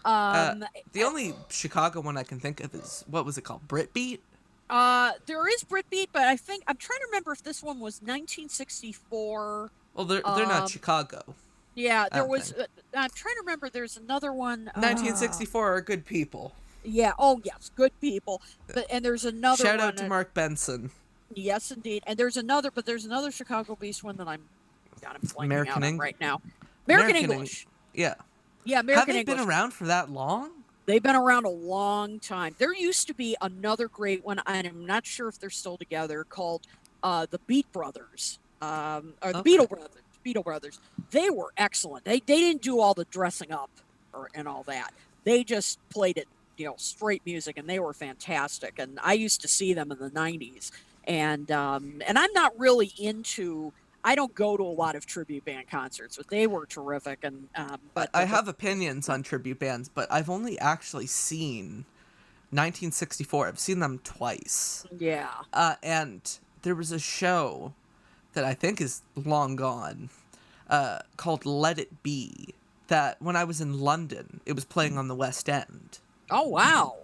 Uh, Um, the only Chicago one I can think of is, what was it called? Britbeat? there is Britbeat, but I think I'm trying to remember if this one was 1964. Well, they're not Chicago. Yeah, I there don't was. think. I'm trying to remember. There's another one. 1964 are good people. Yeah. Oh, yes. Good people. And there's another Shout one. out to Mark Benson. Yes, indeed. And there's another Chicago Beast one that I'm blanking American out on Eng- right now. American Eng- English. Yeah. Yeah, Have American they English. been around for that long? They've been around a long time. There used to be another great one, and I'm not sure if they're still together, called the Beat Brothers, or the Okay. Beatle Brothers. Beatle Brothers. They were excellent. They didn't do all the dressing up and all that. They just played it, straight music, and they were fantastic. And I used to see them in the '90s. And I'm not really into. I don't go to a lot of tribute band concerts, but they were terrific. And I have opinions on tribute bands, but I've only actually seen 1964. I've seen them twice. yeah. And there was a show that I think is long gone, called Let It Be, that when I was in London, it was playing on the West End. Oh wow.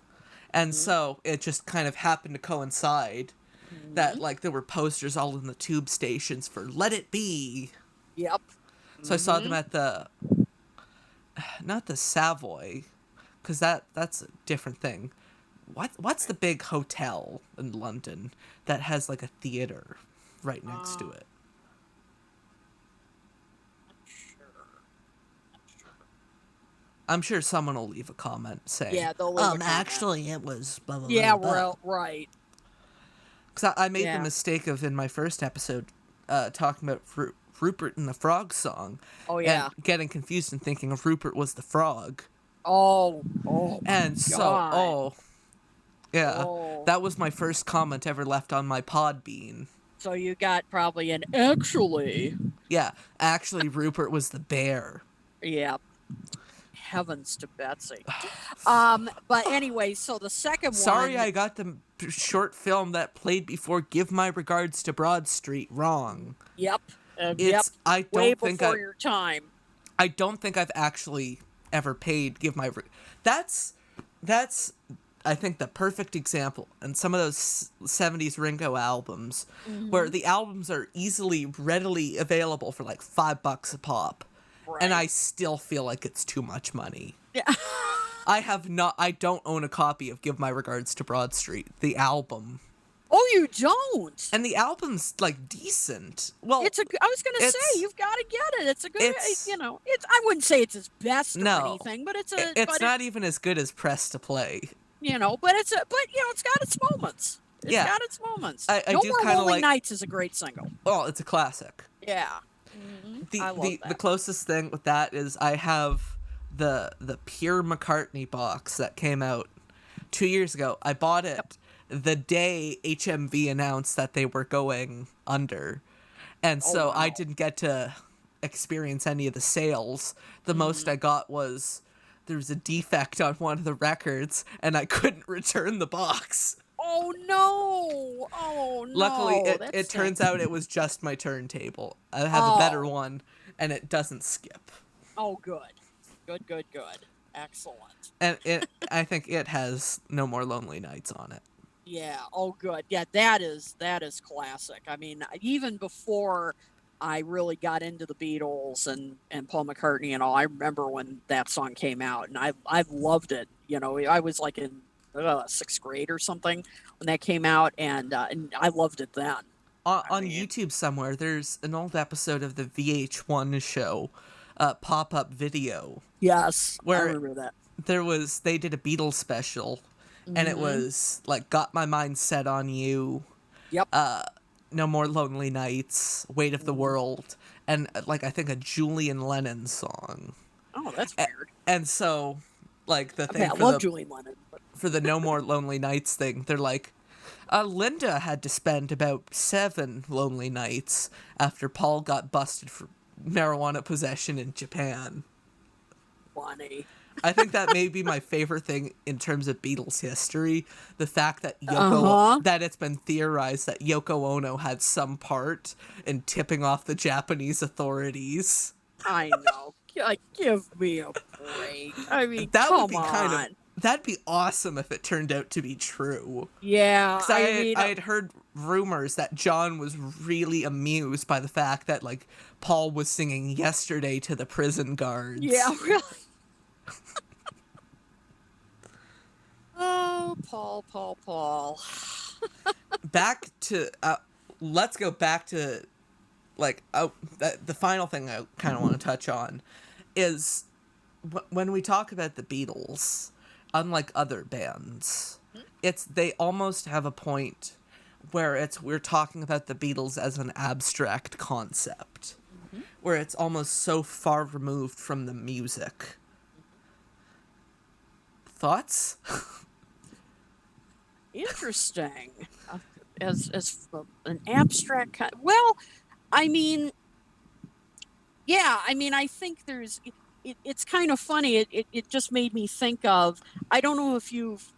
And so it just kind of happened to coincide that, like, there were posters all in the tube stations for Let It Be. Yep. So I saw them at not the Savoy, because that's a different thing. What's the big hotel in London that has, like, a theater right next to it? I'm sure someone will leave a comment saying, Yeah, they'll leave a comment. actually, it was blah, blah, Yeah, blah, blah. well, right. Because I made Yeah. the mistake of, in my first episode, talking about Rupert and the Frog song. Oh, yeah. And getting confused and thinking of Rupert was the frog. Oh, my And so, God. yeah, Oh. that was my first comment ever left on my Podbean. So you got probably an actually. Yeah, actually, Rupert was the bear. Yeah. Heavens to Betsy. But anyway, so the second Sorry one. I got the short film that played before Give My Regards to Broad Street wrong. Yep. Yep. It's I don't Way think before your time. I don't think I've actually ever paid Give My That's I think the perfect example. And some of those 70s Ringo albums where the albums are readily available for like $5 a pop. Right. And I still feel like it's too much money. Yeah. I don't own a copy of Give My Regards to Broad Street, the album. Oh, you don't? And the album's like decent. Well, I was going to say, you've got to get it. It's a good, I wouldn't say it's his best or anything, but it's not even as good as Press to Play. But it's got its moments. It's got its moments. I No do More kinda Lonely like- Nights is a great single. Well, it's a classic. Yeah. I love The that. closest thing with that is I have the Pure McCartney box that came out 2 years ago. I bought it the day HMV announced that they were going under. And so I wow. didn't get to experience any of the sales. The most I got was there was a defect on one of the records and I couldn't return the box. Oh no! Oh no! Luckily, That it turns stinks. out it was just my turntable. I have a better one, and it doesn't skip. Oh, good. Good. Excellent. And I think it has No More Lonely Nights on it. Yeah. Oh, good. Yeah, that is classic. I mean, even before I really got into the Beatles and Paul McCartney and all. I remember when that song came out, and I loved it. You know, I was like in sixth grade or something when that came out, and I loved it then. I On mean, YouTube somewhere, there's an old episode of the VH1 show, Pop Up Video, yes, I where remember that. they did a Beatles special, and it Hmm. was like "Got My Mind Set on You," Yep. "No More Lonely Nights," "Weight of the Hmm. World," and like I think a Julian Lennon song. Oh, that's A- weird. And so, like the I mean, thing I love Julian Lennon, but for the "No More Lonely Nights" thing, they're like, Linda had to spend about 7 lonely nights after Paul got busted for marijuana possession in Japan. funny. I think that may be my favorite thing in terms of Beatles history. The fact that Uh huh. that it's been theorized that Yoko Ono had some part in tipping off the Japanese authorities. I know. Like, give me a break. I mean, That would come be on. that'd be awesome if it turned out to be true. Yeah, Because I mean, I had heard rumors that John was really amused by the fact that, like, Paul was singing Yesterday to the prison yeah, guards. really. Oh, Paul, Paul, Paul. Back to, let's go back to, like, the final thing I kind of want to touch on is when we talk about the Beatles, unlike other bands, they almost have a point where we're talking about the Beatles as an abstract concept, Hmm. where it's almost so far removed from the music. Thoughts? Interesting. As an abstract kind. Well, I mean, yeah. I mean, I think there's. It's kind of funny. It just made me think of. I don't know if you've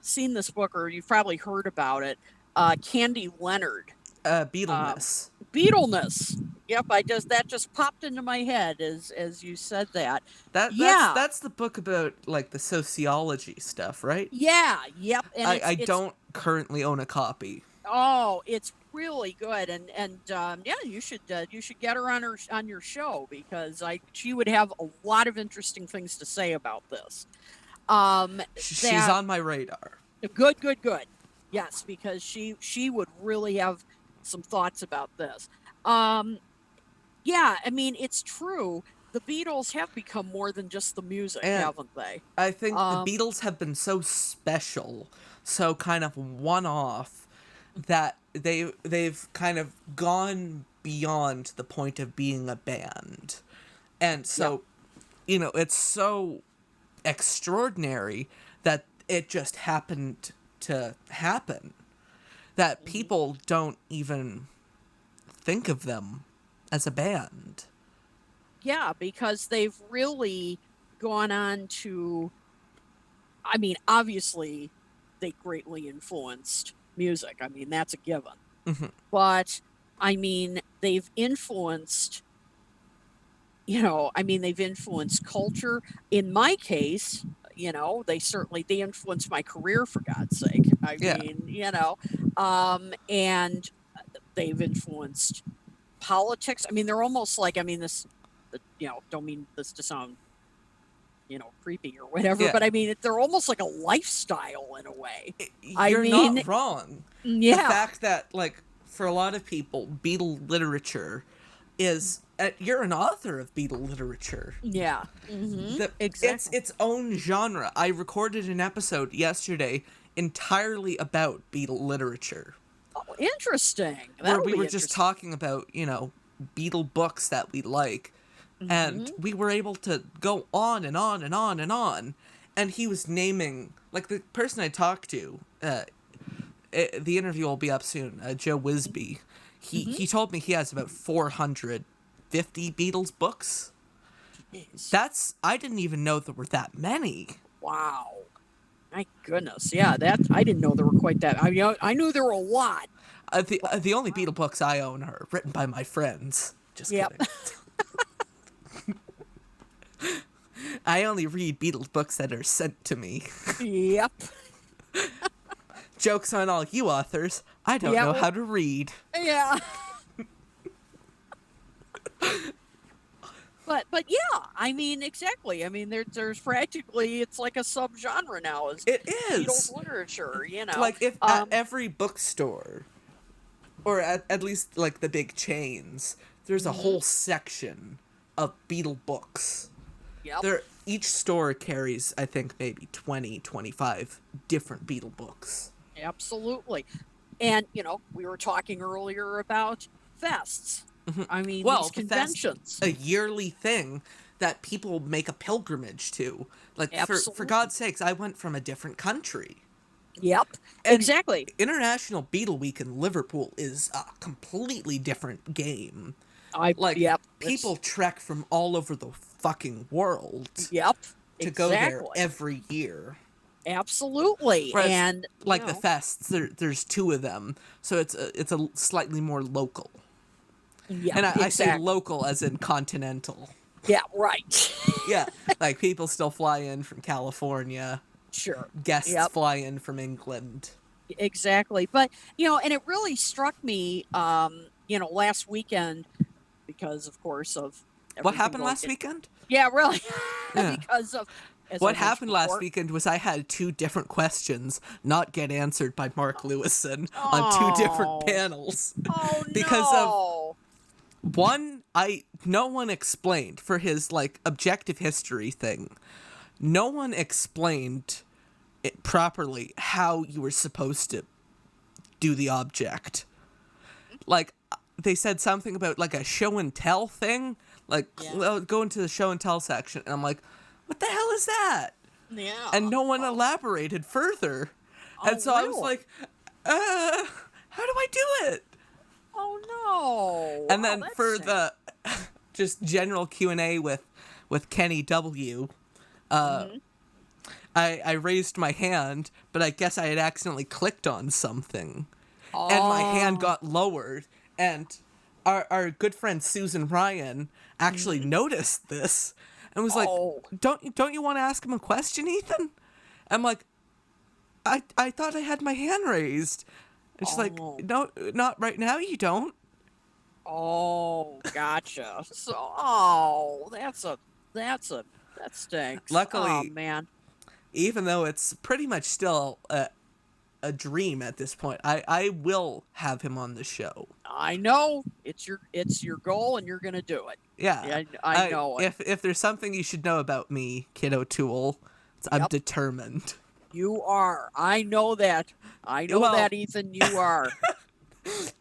seen this book or you've probably heard about it. Candy Leonard. Um, Beatleness. Beatleness. Yep, I just that just popped into my head as you said that. Yeah, That's the book about, like, the sociology stuff, right? yeah, yep. And I it's don't currently own a copy. oh, it's really good. And yeah, you should get her on your show because I she would have a lot of interesting things to say about this. Um, She's that on my radar. good, good, good. Yes, because she would really have some thoughts about this. Um, Yeah, I mean, it's true. The Beatles have become more than just the music, And haven't they? I think the Um, Beatles have been so special, so kind of one off, that they've kind of gone beyond the point of being a band. And yeah. so, it's so extraordinary that it just happened to happen, that Mhm. people don't even think of them as a band. Yeah, because they've really gone on to, I mean, obviously, they greatly influenced music. I mean, that's a given. Hmm. But, I mean, they've influenced, I mean, they've influenced culture. In my case, they influenced my career for God's sake. I Yeah, mean, and they've influenced politics. I mean, they're almost like, I mean, don't mean this to sound, creepy or whatever, yeah. but I mean, they're almost like a lifestyle in a way. I You're mean, not wrong. The yeah, fact that, like, for a lot of people, Beatle literature is, you're an author of Beatle literature. yeah, It's exactly. its own genre. I recorded an episode yesterday entirely about Beatle literature, Oh, interesting. where That'll we be were just interesting. talking about, Beatle books that we like, and Hmm. we were able to go on and on and on and on. And he was naming, like, the person I talked to, the interview will be up soon, Joe Wisby. Hmm. He told me he has about 450 Beatles books. Jeez. I didn't even know there were that many. Wow. My goodness. Yeah, that I didn't know there were quite that. I knew there were a lot, but The only wow. Beatle books I own are written by my friends. Just Yep. kidding. I only read Beatles books that are sent to me. Yep. Joke's on all you authors. I don't know Yep. how to read. Yeah. But yeah, I mean, exactly. I mean, there's practically, it's like a subgenre now, is It Beatles is. literature. You know, Like, if at every bookstore, or at least like the big chains, there's a mhm, whole section of Beatle books. yep, There, each store carries, I think, maybe 20, 25 different Beatle books. absolutely. And we were talking earlier about fests. I mean, Well, these the fest, conventions. a yearly thing that people make a pilgrimage to. Like, for Absolutely. God's sakes, I went from a different country. Yep. And Exactly. International Beatle Week in Liverpool is a completely different game. Like, Yep. people trek from all over the fucking world Yep. to go there Exactly. every year. Absolutely. Whereas, And like the fests, there's two of them, so it's a slightly more local. yeah, And I say exactly. local as in continental. Yeah, right. Yeah, like people still fly in from California, Sure. guests Yep. fly in from England. Exactly. But, and it really struck me, last weekend, because, of course, of What everything happened going. last weekend? Yeah, really. Yeah. Because of, as I What mentioned happened last before. weekend was I had two different questions not get answered by Mark Lewison on two different Oh, panels oh because of no. one, I no one explained for his like objective history thing. No one explained it properly how you were supposed to do the object. Like, they said something about like a show and tell thing, like, Yeah. well, go into the show and tell section, and I'm like, what the hell is that? Yeah. And no one Oh, elaborated further. And oh, so I was really? like, how do I do it? Oh no. And Wow, then that's for sad. the just general Q&A with Kenny W, Hmm. I raised my hand, but I guess I had accidentally clicked on something. And my hand Oh. got lowered, and our good friend Susan Ryan actually Mhm. noticed this and was like, Oh. don't you want to ask him a question, Ethan? I'm like, I thought I had my hand raised. And she's like, Oh. no, not right now, you don't. Oh, gotcha. So, that stinks. Oh Luckily, man. even though it's pretty much still a dream at this point, I will have him on the show. I know it's your goal, and you're gonna do it. Yeah. Yeah, I know it. If there's something you should know about me, Kid O'Toole, I'm Yep, determined. you are. I know that. I know Well, that, Ethan. You are.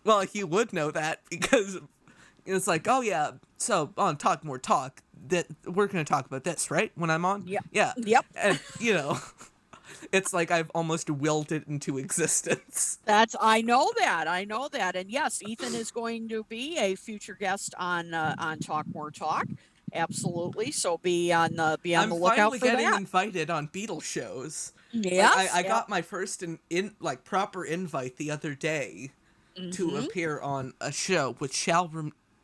well, he would know that because it's like, oh yeah, so on Talk More Talk, that we're gonna talk about this, right? When I'm on, Yep. yeah, Yep. and it's like I've almost willed it into existence. I know that. I know that. And yes, Ethan is going to be a future guest on Talk More Talk. Absolutely. So be on the I'm lookout finally for getting that. invited on Beatles shows. Like Yes. I Yep. got my first in like proper invite the other day to Mm-hmm. appear on a show which shall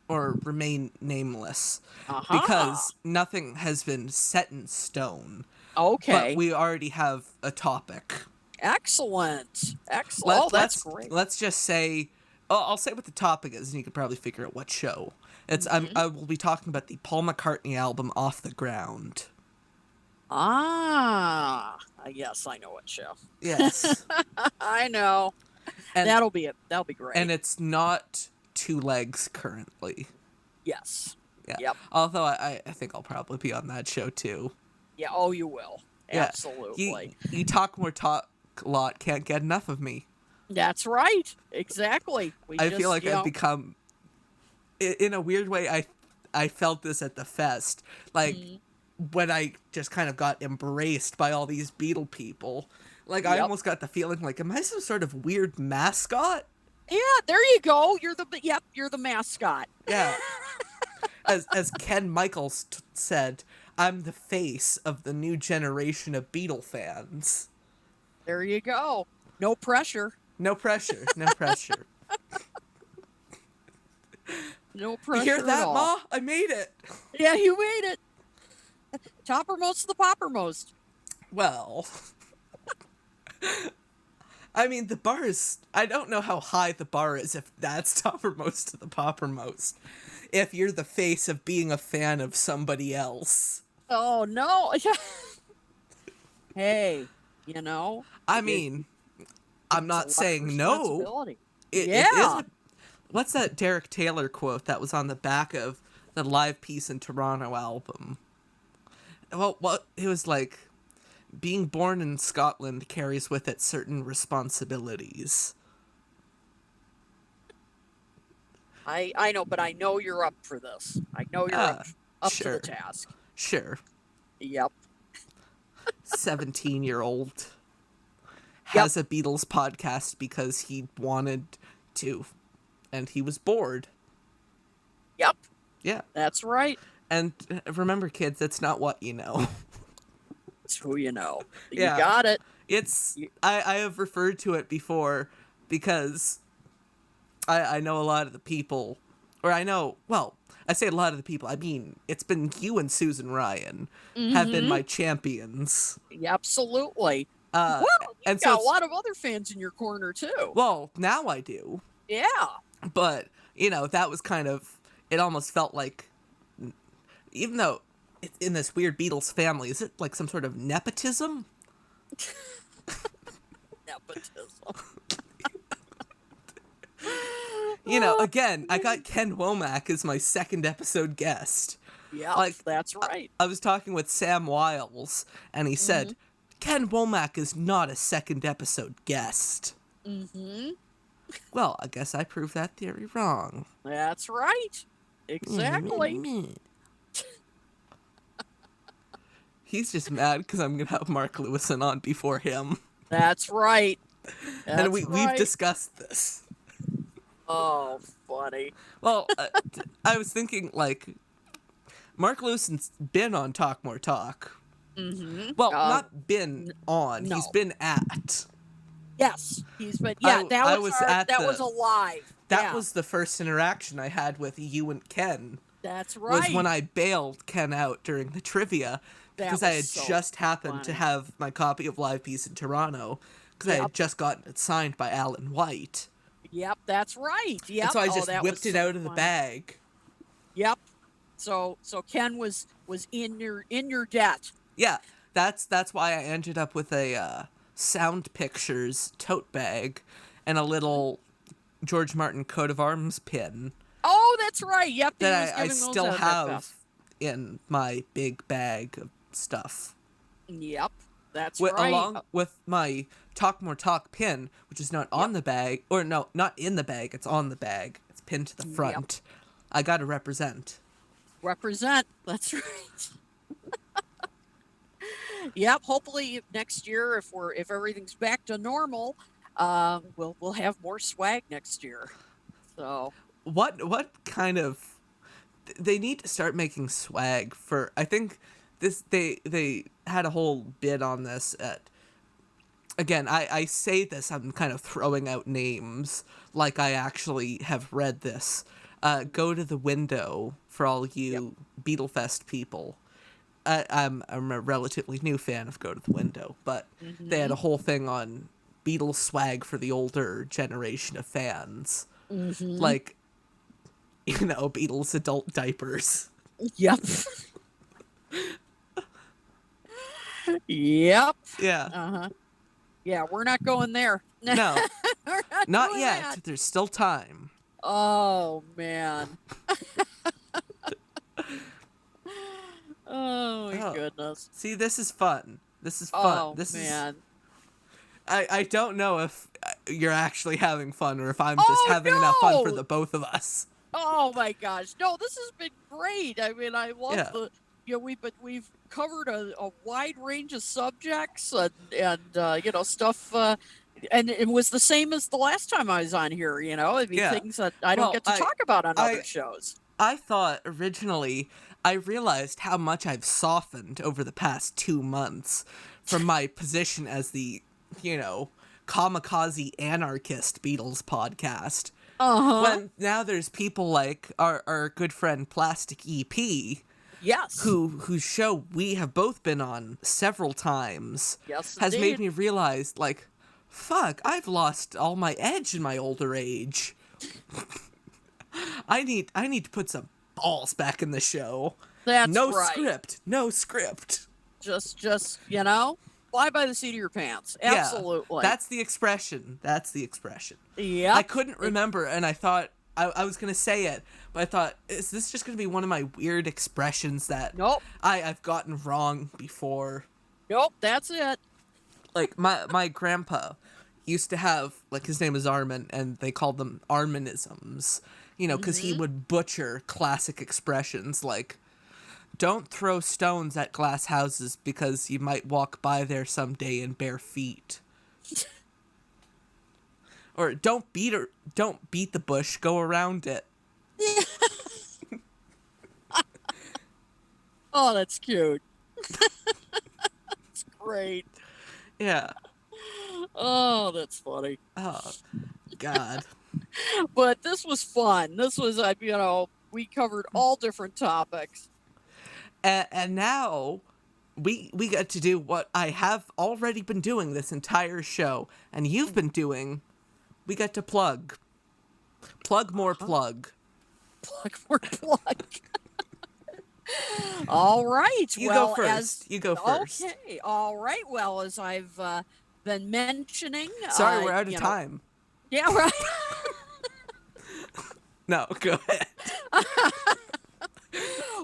or remain nameless Uh-huh. because nothing has been set in stone. But Okay. we already have a topic. Excellent. Excellent. Oh, that's great. Let's just say, I'll say what the topic is, and you can probably figure out what show. Mm-hmm. I will be talking about the Paul McCartney album Off the Ground. Ah. Yes, I know what show. Yes, I know. and That'll be it. That'll be great. it's not two legs currently. Yes. Yeah, Yep. although I think I'll probably be on that show too. Yeah. Oh, you will. Yeah, Absolutely. you talk more talk a lot. Can't get enough of me. That's right. Exactly. We I feel just, like I've become, in a weird way, I felt this at the fest, like mm, when I just kind of got embraced by all these Beatle people. Like I yep. almost got the feeling like, am I some sort of weird mascot? Yeah, there you go. You're the mascot. Yeah, as Ken Michaels said, I'm the face of the new generation of Beatle fans. There you go. No pressure. No pressure, no pressure. No You hear pressure at that, all. Ma? I made it. Yeah, you made it. Toppermost to the poppermost. Well, I mean, the bar is... I don't know how high the bar is, if that's toppermost to the poppermost. If you're the face of being a fan of somebody else. Oh, no. Hey, you know, I it, mean, I'm it's a not lot of saying no. responsibility. It is Yeah. a... What's that Derek Taylor quote that was on the back of the Live Peace in Toronto album? Well, what it was like... Being born in Scotland carries with it certain responsibilities. I know, but I know you're up for this. I know you're up to the Sure. task. Sure. Yep. 17-year-old Yep. has a Beatles podcast because he wanted to. And he was bored. Yep. Yeah. That's right. And remember, kids, it's not what you know. It's who you know. You Yeah. got it. It's... I have referred to it before because I know a lot of the people... Or I know... Well, I say a lot of the people. I mean, it's been you and Susan Ryan have been my champions. Absolutely. Well, you've and got so a lot of other fans in your corner, too. Well, now I do. Yeah. But, you know, that was kind of... It almost felt like... Even though it's in this weird Beatles family, is it like some sort of nepotism? Nepotism. You know, again, I got Ken Womack as my second episode guest. Yeah, Like, that's right. I was talking with Sam Wiles, and he said, Ken Womack is not a second episode guest. Mm-hmm. Well, I guess I proved that theory wrong. That's right. Exactly. He's just mad because I'm going to have Mark Lewison on before him. That's right. That's And we've right. discussed this. Oh, funny. Well, I was thinking, like, Mark Lewison's been on Talk More Talk. Mm-hmm. Well, not been on. no. He's been at. Yes, he's been. Yeah, that was a live. That was the first interaction I had with you and Ken. That's right. Was when I bailed Ken out during the trivia because I had just happened to have my copy of Live Peace in Toronto because I had just gotten it signed by Alan White. Yep, that's right. Yep. And so I just whipped it out of the bag. Yep. So Ken was in your debt. Yeah, that's why I ended up with a Sound Pictures tote bag and a little George Martin coat of arms pin. Oh, that's right. Yep. That I still have in my big bag of stuff. Yep. That's right. Along with my Talk More Talk pin, which is not on the bag, or no, not in the bag, it's on the bag. It's pinned to the front. Yep. I gotta represent. Represent. That's right. Yep. Hopefully next year, if everything's back to normal, we'll have more swag next year. So what kind of... They need to start making swag for... I think this they had a whole bid on this at... Again, I say this, I'm kind of throwing out names like I actually have read this. Go to the Window for all you Beatlefest people. I'm a relatively new fan of Go to the Window, but they had a whole thing on Beatles swag for the older generation of fans. Like, you know, Beatles adult diapers. Yep. Yep. Yeah. Uh-huh. Yeah, we're not going there. No. We're not doing yet. that. There's still time. Oh, man. Oh, my goodness. See, this is fun. This is fun. Oh, this man. I don't know if you're actually having fun or if I'm just having enough fun for the both of us. Oh my gosh. No, this has been great. I mean, I love we've covered a wide range of subjects and stuff and it was the same as the last time I was on here, you know. I mean, things that I don't get to talk about on other shows. I thought originally, I realized how much I've softened over the past 2 months from my position as the, you know, kamikaze anarchist Beatles podcast. When now there's people like our good friend Plastic EP. Yes. Whose show we have both been on several times. Yes, has indeed. made me realize, like, fuck, I've lost all my edge in my older age. I need to put some balls back in the show. That's No right. script. No script. Just fly by the seat of your pants. Absolutely. Yeah, that's the expression. That's the expression. Yeah. I couldn't remember, and I thought I was going to say it, but I thought, is this just going to be one of my weird expressions that Nope. I've gotten wrong before? Nope, that's it. Like, my grandpa used to have, like, his name is Armin, and they called them Arminisms, because he would butcher classic expressions like, don't throw stones at glass houses because you might walk by there someday in bare feet. Or don't beat the bush, go around it. Oh, that's cute. That's great. Yeah. Oh, that's funny. Oh, God. But this was fun. This was, we covered all different topics. And now we get to do what I have already been doing this entire show, and you've been doing. We get to plug. Plug more plug. Plug more plug. All right. You go first. Okay. All right. Well, as I've been mentioning. Sorry, we're out of time. Yeah, right. No, go ahead.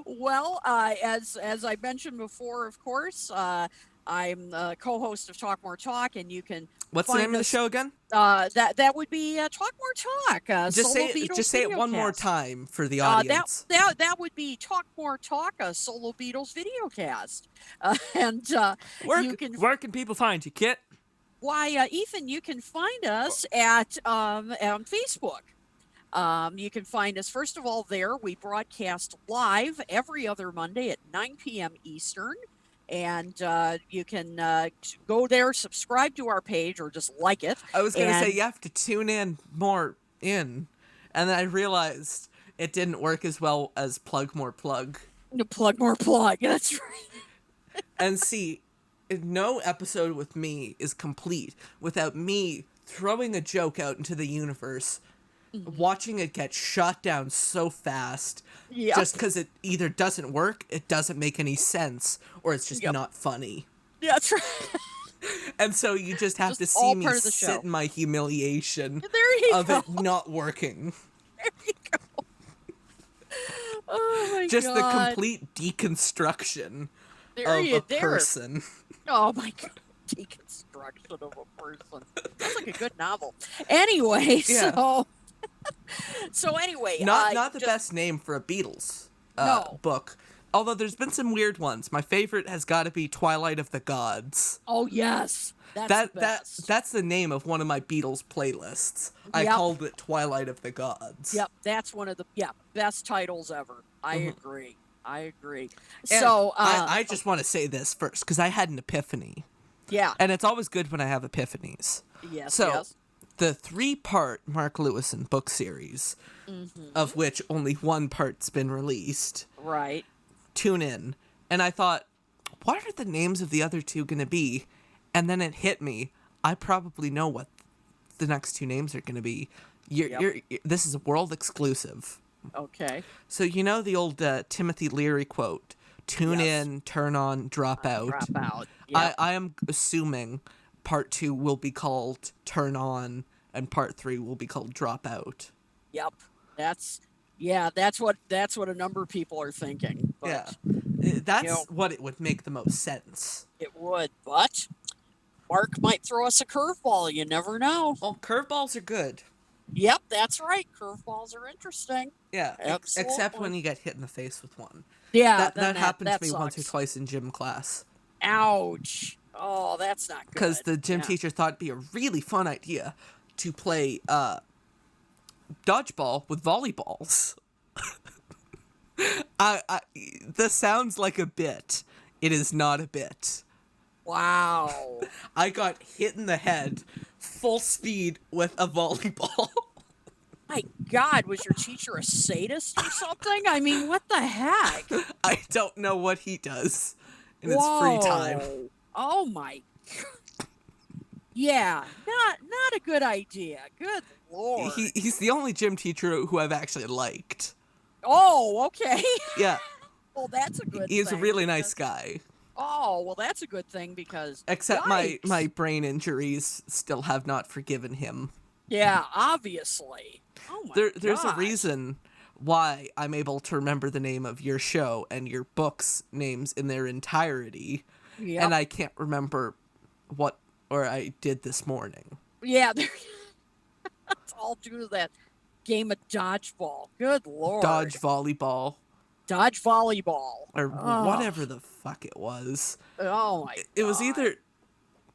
Well, as I mentioned before, of course, I'm the co-host of Talk More Talk, and you can. What's the name of the show again? That would be Talk More Talk. Just say it one more time for the audience. That would be Talk More Talk, a Solo Beatles videocast. Where can people find you, Kit? Why, Ethan, you can find us at Facebook. You can find us, first of all, there. We broadcast live every other Monday at 9 p.m. Eastern. And you can go there, subscribe to our page, or just like it. I was going to say, you have to tune in more in. And then I realized it didn't work as well as plug more plug. Plug more plug, that's right. And see, no episode with me is complete without me throwing a joke out into the universe, watching it get shot down so fast, just because it either doesn't work, it doesn't make any sense, or it's just not funny. Yeah, that's right. And so you just have to see me sit in my humiliation of it not working. There you go. Oh my god. Just the complete deconstruction of a person. Oh my god. Deconstruction of a person. That's like a good novel. Anyway, so anyway, not the best name for a Beatles book. Although there's been some weird ones. My favorite has got to be Twilight of the Gods. Oh yes, that's the name of one of my Beatles playlists. I called it Twilight of the Gods. Yep, that's one of the best titles ever. I agree. And so I just want to say this first because I had an epiphany. Yeah, and it's always good when I have epiphanies. Yes. So yes. The 3-part Mark Lewison book series, of which only one part's been released. Right. Tune in. And I thought, what are the names of the other two going to be? And then it hit me. I probably know what the next two names are going to be. This is a world exclusive. Okay. So you know the old Timothy Leary quote, tune in, turn on, drop out. Drop out. Yep. I am assuming part 2 will be called Turn On, and part 3 will be called Drop Out. Yep, that's what a number of people are thinking. But, that's what it would make the most sense. It would, but Mark might throw us a curveball. You never know. Well, curveballs are good. Yep, that's right. Curveballs are interesting. Yeah, except when you get hit in the face with one. Yeah, that happened to me sucks. once or twice in gym class. Ouch. Oh, that's not good. Because the gym teacher thought it'd be a really fun idea to play dodgeball with volleyballs. This sounds like a bit. It is not a bit. Wow. I got hit in the head full speed with a volleyball. My God, was your teacher a sadist or something? I mean, what the heck? I don't know what he does in his free time. Oh my God. Yeah, not a good idea. Good Lord. He's the only gym teacher who I've actually liked. Oh, okay. Yeah, Well, that's a good he's a thing really nice because guy. oh, well, that's a good thing because Except my yikes. brain injuries still have not forgiven him. Yeah, obviously. Oh my There's a gosh. reason why I'm able to remember the name of your show and your books names in their entirety, and Yep. I can't remember what or I did this morning. Yeah, it's all due to that game of dodgeball. Good Dodge Lord. volleyball Dodge volleyball. or Oh, whatever the fuck it was. oh my It was God. either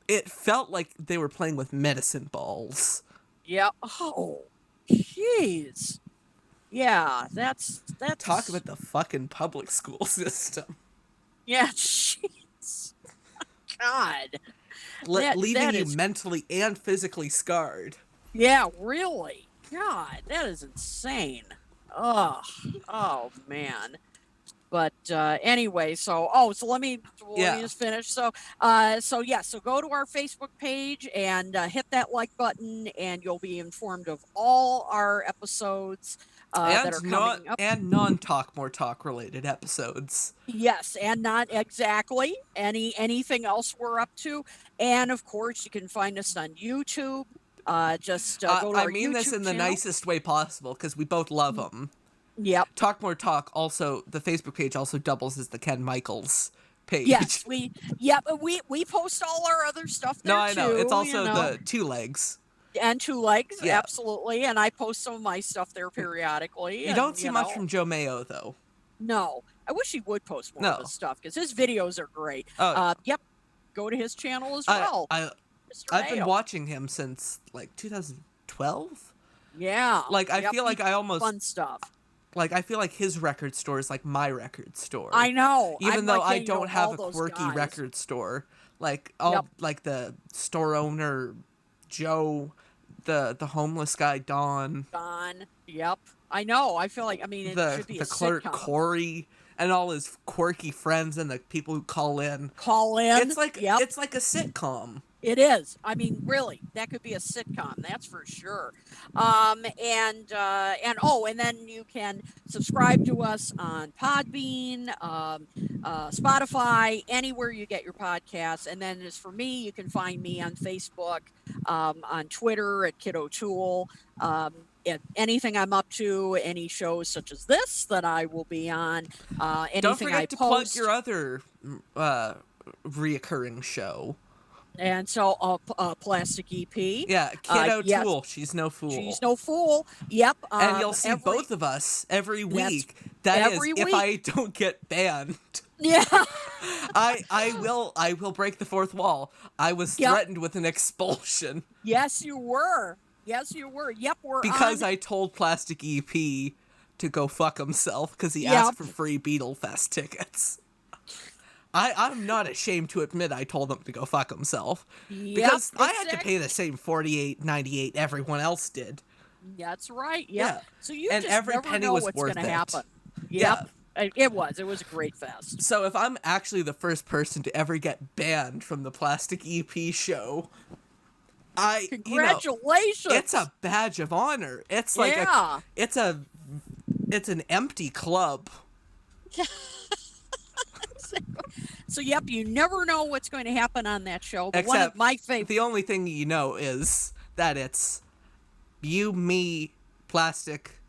it felt like they were playing with medicine balls. Yeah. Oh, jeez. Yeah, Talk that's about the fucking public school system. yeah, jeez. God. That Leaving you is mentally and physically scarred. yeah, really. God, that is insane. Oh, oh man. But anyway, so let me Yeah. just finish. So go to our Facebook page and hit that like button, and you'll be informed of all our episodes that are And not coming up. and non-talk more talk related episodes. Yes, and not exactly anything else we're up to. And of course, you can find us on YouTube. Just go to I our mean this YouTube in the channel. nicest way possible because we both love them. Yep. Talk more talk. Also, the Facebook page also doubles as the Ken Michaels Yes, page. but we post all our other stuff No, there I know it's too, also the two legs. and two legs, Yeah, absolutely. And I post some of my stuff there periodically, you don't and see much from Joe Mayo though. no, I wish he would post more of No. his stuff because his videos are great. Oh yeah. Yep, go to his channel as I well, I Mr. I've been Mayo. watching him since like 2012. Yeah, Like I yep, feel he like I does almost fun stuff. like I feel like his record store is like my record store. I know. Even I'm though like I hanging out don't with have all a those quirky guys. record store, like Yep. all like the store owner Joe, the homeless guy Don, Don. Yep. I know. I feel like, I mean, it should be a the clerk sitcom. Corey, and all his quirky friends and the people who call in. Call in. Yep. It's like a sitcom. It is. I mean, really, that could be a sitcom. That's for sure. And oh, and then you can subscribe to us on Podbean, Spotify, anywhere you get your podcasts. And then as for me, you can find me on Facebook, on Twitter at Kid O'Toole. At anything I'm up to, any shows such as this that I will be on, Don't anything I forget to plug post. your other reoccurring show. And so, Plastic EP. Yeah, Kid Yes, O'Toole. She's no fool. she's no fool. Yep. And you'll see both of us every That's week. That is, every if week. I don't get banned. Yeah. I will break the fourth wall. I was Yep. threatened with an expulsion Yes, you were. Yes, you were. Yep, we're because on. I told Plastic EP to go fuck himself because he Yep. asked for free Beatle Fest tickets. I'm not ashamed to admit I told him to go fuck himself because I had to pay the same $48.98 everyone else did. That's right. Yep. Yeah. So you And just every never penny know was what's worth going to it. happen. Yeah. Yep. It was. It was a great fest. So if I'm actually the first person to ever get banned from the Plastic EP show, Congratulations. it's a badge of honor. It's like Yeah. it's an empty club. So yep, you never know what's going to happen on that show. But one Except of my favorite. the only thing you know is that it's you, me, Plastic,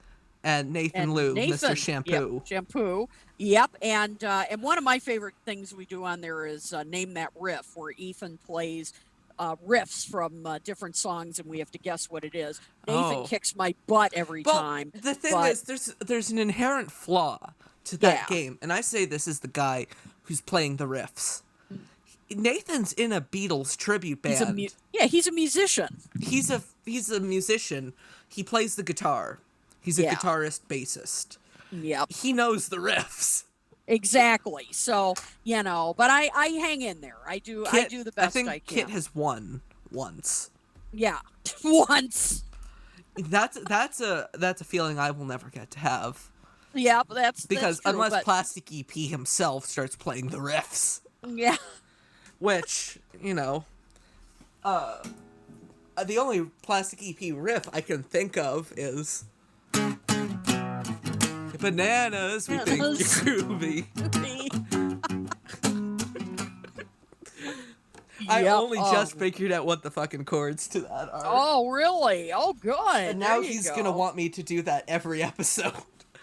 and Nathan Liu, Mr. Shampoo. Yep, shampoo. Yep, and one of my favorite things we do on there is Name That Riff, where Ethan plays riffs from different songs, and we have to guess what it is. Nathan kicks my butt every time. The thing is, there's an inherent flaw to that game, and I say this is the guy who's playing the riffs. Nathan's in a Beatles tribute band. He's a musician. He's a musician. He plays the guitar. He's a guitarist, bassist. Yep. He knows the riffs. Exactly. So, but I hang in there. I do the best I can. Kit has won once. Yeah. Once. That's a feeling I will never get to have. Yeah, that's because true, unless Plastic EP himself starts playing the riffs. Yeah. Which, The only Plastic EP riff I can think of is bananas. We think you're groovy. I only just figured out what the fucking chords to that are. Oh, really? Oh, good. And now he's gonna want me to do that every episode.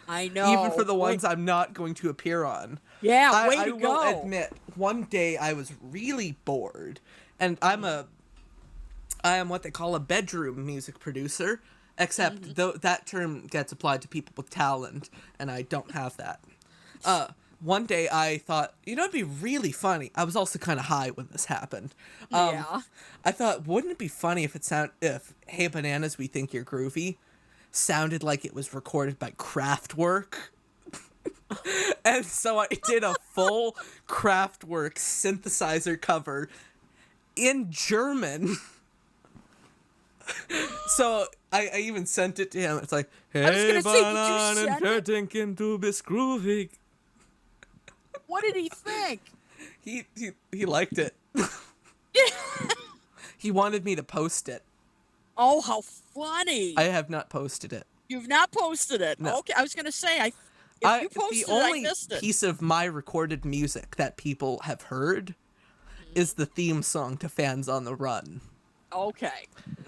I know. Even for the ones I'm not going to appear on. Yeah, way to I go. will admit, one day I was really bored, and I am what they call a bedroom music producer, except that term gets applied to people with talent, and I don't have that. One day I thought, it'd be really funny. I was also kind of high when this happened. Yeah. I thought, wouldn't it be funny if Hey Bananas, We Think You're Groovy sounded like it was recorded by Kraftwerk? And so I did a full Kraftwerk synthesizer cover in German. So I even sent it to him. It's like, Hey Bananen, wir denken du bist groovig. What did he think? He liked it. He wanted me to post it. Oh, how funny. I have not posted it. You've not posted it? No. Okay, I was going to say, if you posted it, I missed it. The only piece of my recorded music that people have heard is the theme song to Fans on the Run. Okay.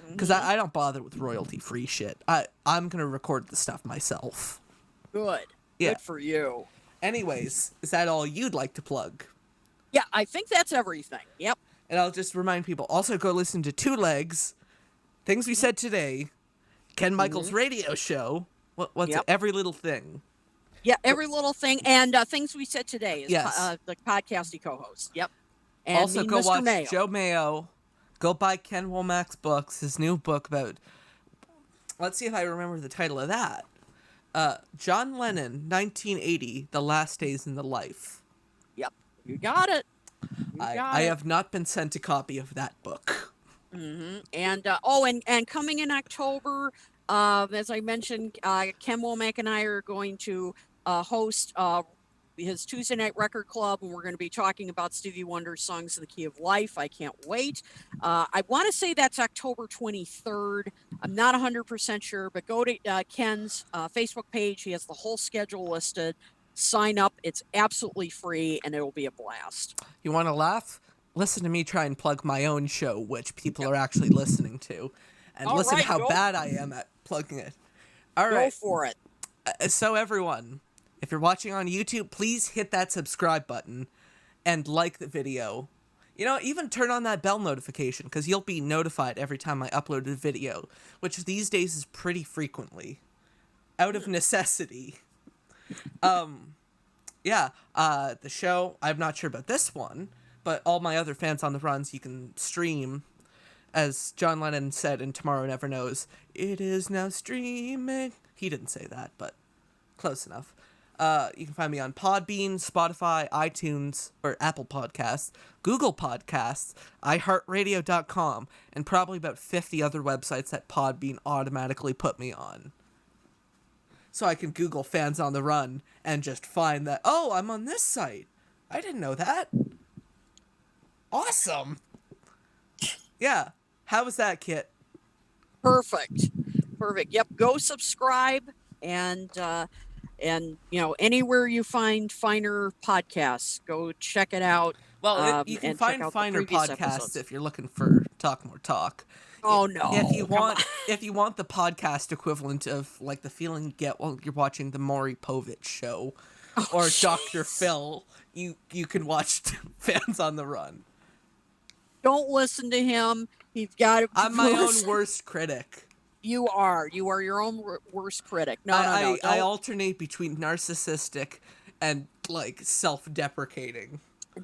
Because I don't bother with royalty-free shit. I'm going to record the stuff myself. Good. Yeah. Good for you. Anyways, is that all you'd like to plug? Yeah, I think that's everything. Yep. And I'll just remind people, also go listen to Two Legs, Things We Said Today, Ken Michael's radio show. What's it? Every Little Thing. Yeah, Every Little Thing, and Things We Said Today is yes. The podcast he co-hosts. Yep. And also, go Mr. watch Mayo. Joe Mayo. Go buy Ken Womack's books, his new book about... Let's see if I remember the title of that. John Lennon, 1980, The Last Days in the Life. Yep, you got it. I have not been sent a copy of that book. Mm-hmm. And coming in October, as I mentioned, Ken Womack and I are going to host his Tuesday Night Record Club, and we're going to be talking about Stevie Wonder's Songs in the Key of Life. I can't wait. I want to say that's October 23rd. I'm not 100% sure, but go to Ken's Facebook page. He has the whole schedule listed. Sign up. It's absolutely free, and it will be a blast. You want to laugh? Listen to me try and plug my own show, which people are actually listening to, and listen to how bad I am at plugging it. All right. Go for it. So everyone, if you're watching on YouTube, please hit that subscribe button and like the video. Even turn on that bell notification, because you'll be notified every time I upload a video, which these days is pretty frequently, out of necessity. The show, I'm not sure about this one, but all my other Fans on the Runs you can stream, as John Lennon said in Tomorrow Never Knows, it is now streaming. He didn't say that, but close enough. You can find me on Podbean, Spotify, iTunes, or Apple Podcasts, Google Podcasts, iHeartRadio.com, and probably about 50 other websites that Podbean automatically put me on. So I can Google Fans on the Run and just find that, oh, I'm on this site. I didn't know that. Awesome. Yeah. How was that, Kit? Perfect. Yep. Go subscribe and anywhere you find finer podcasts, go check it out. Well, you can find finer podcasts if you're looking for Talk More Talk. Oh no! If you want the podcast equivalent of like the feeling you get while you're watching the Maury Povich show, or Dr. Phil, you can watch Fans on the Run. Don't listen to him. He's got. I'm my own worst critic. You are your own worst critic. No. I alternate between narcissistic and like self-deprecating.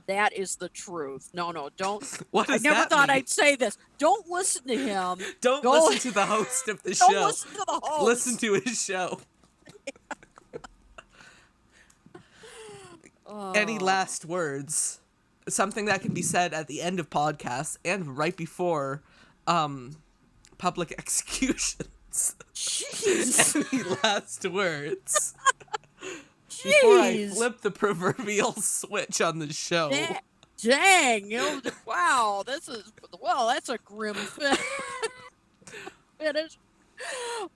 That is the truth. No, don't. What does I never that thought mean? I'd say this. Don't listen to him. Don't listen to the host of the show. Don't listen to the host. Listen to his show. Any last words? Something that can be said at the end of podcasts and right before public executions. Jeez. Any last words? Jeez. Before I flip the proverbial switch on the show. Dang, wow, that's a grim finish.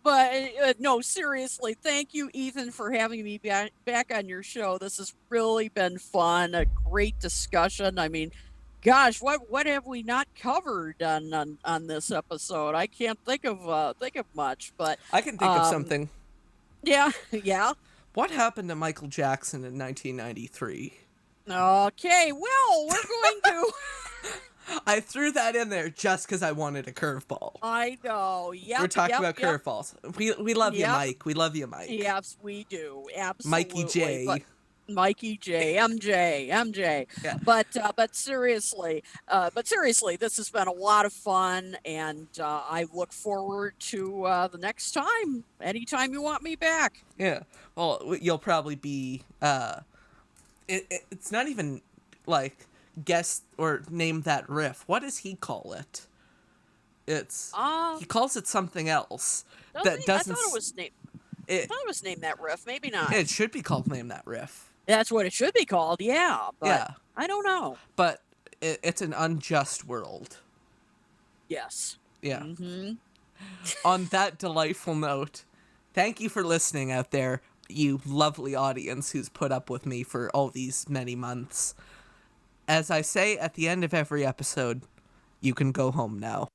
But no, seriously, thank you, Ethan, for having me back on your show. This has really been fun, a great discussion. I mean, gosh, what have we not covered on this episode? I can't think of much, but I can think of um, something. yeah, yeah. What happened to Michael Jackson in 1993? Okay, well, we're going to. I threw that in there just because I wanted a curveball. I know. We're Yep, talking yep, about yep, curveballs. We love you, yep. Mike. We love you, Mike. Yes, we do. Mikey Absolutely. But J. Mikey J, MJ. Yeah. But seriously, this has been a lot of fun, and I look forward to the next time. Anytime you want me back. Yeah. Well, you'll probably be. It's not even like guess or name that riff. What does he call it? It's Uh, he calls it something else doesn't that he? I doesn't. thought it was named. I It thought it was named that riff. Maybe not. it should be called name that riff. That's what it should be called. Yeah, but Yeah, I don't know. but it's an unjust world. Yes. Yeah. Mm-hmm. On that delightful note, thank you for listening out there, you lovely audience who's put up with me for all these many months. As I say at the end of every episode, you can go home now.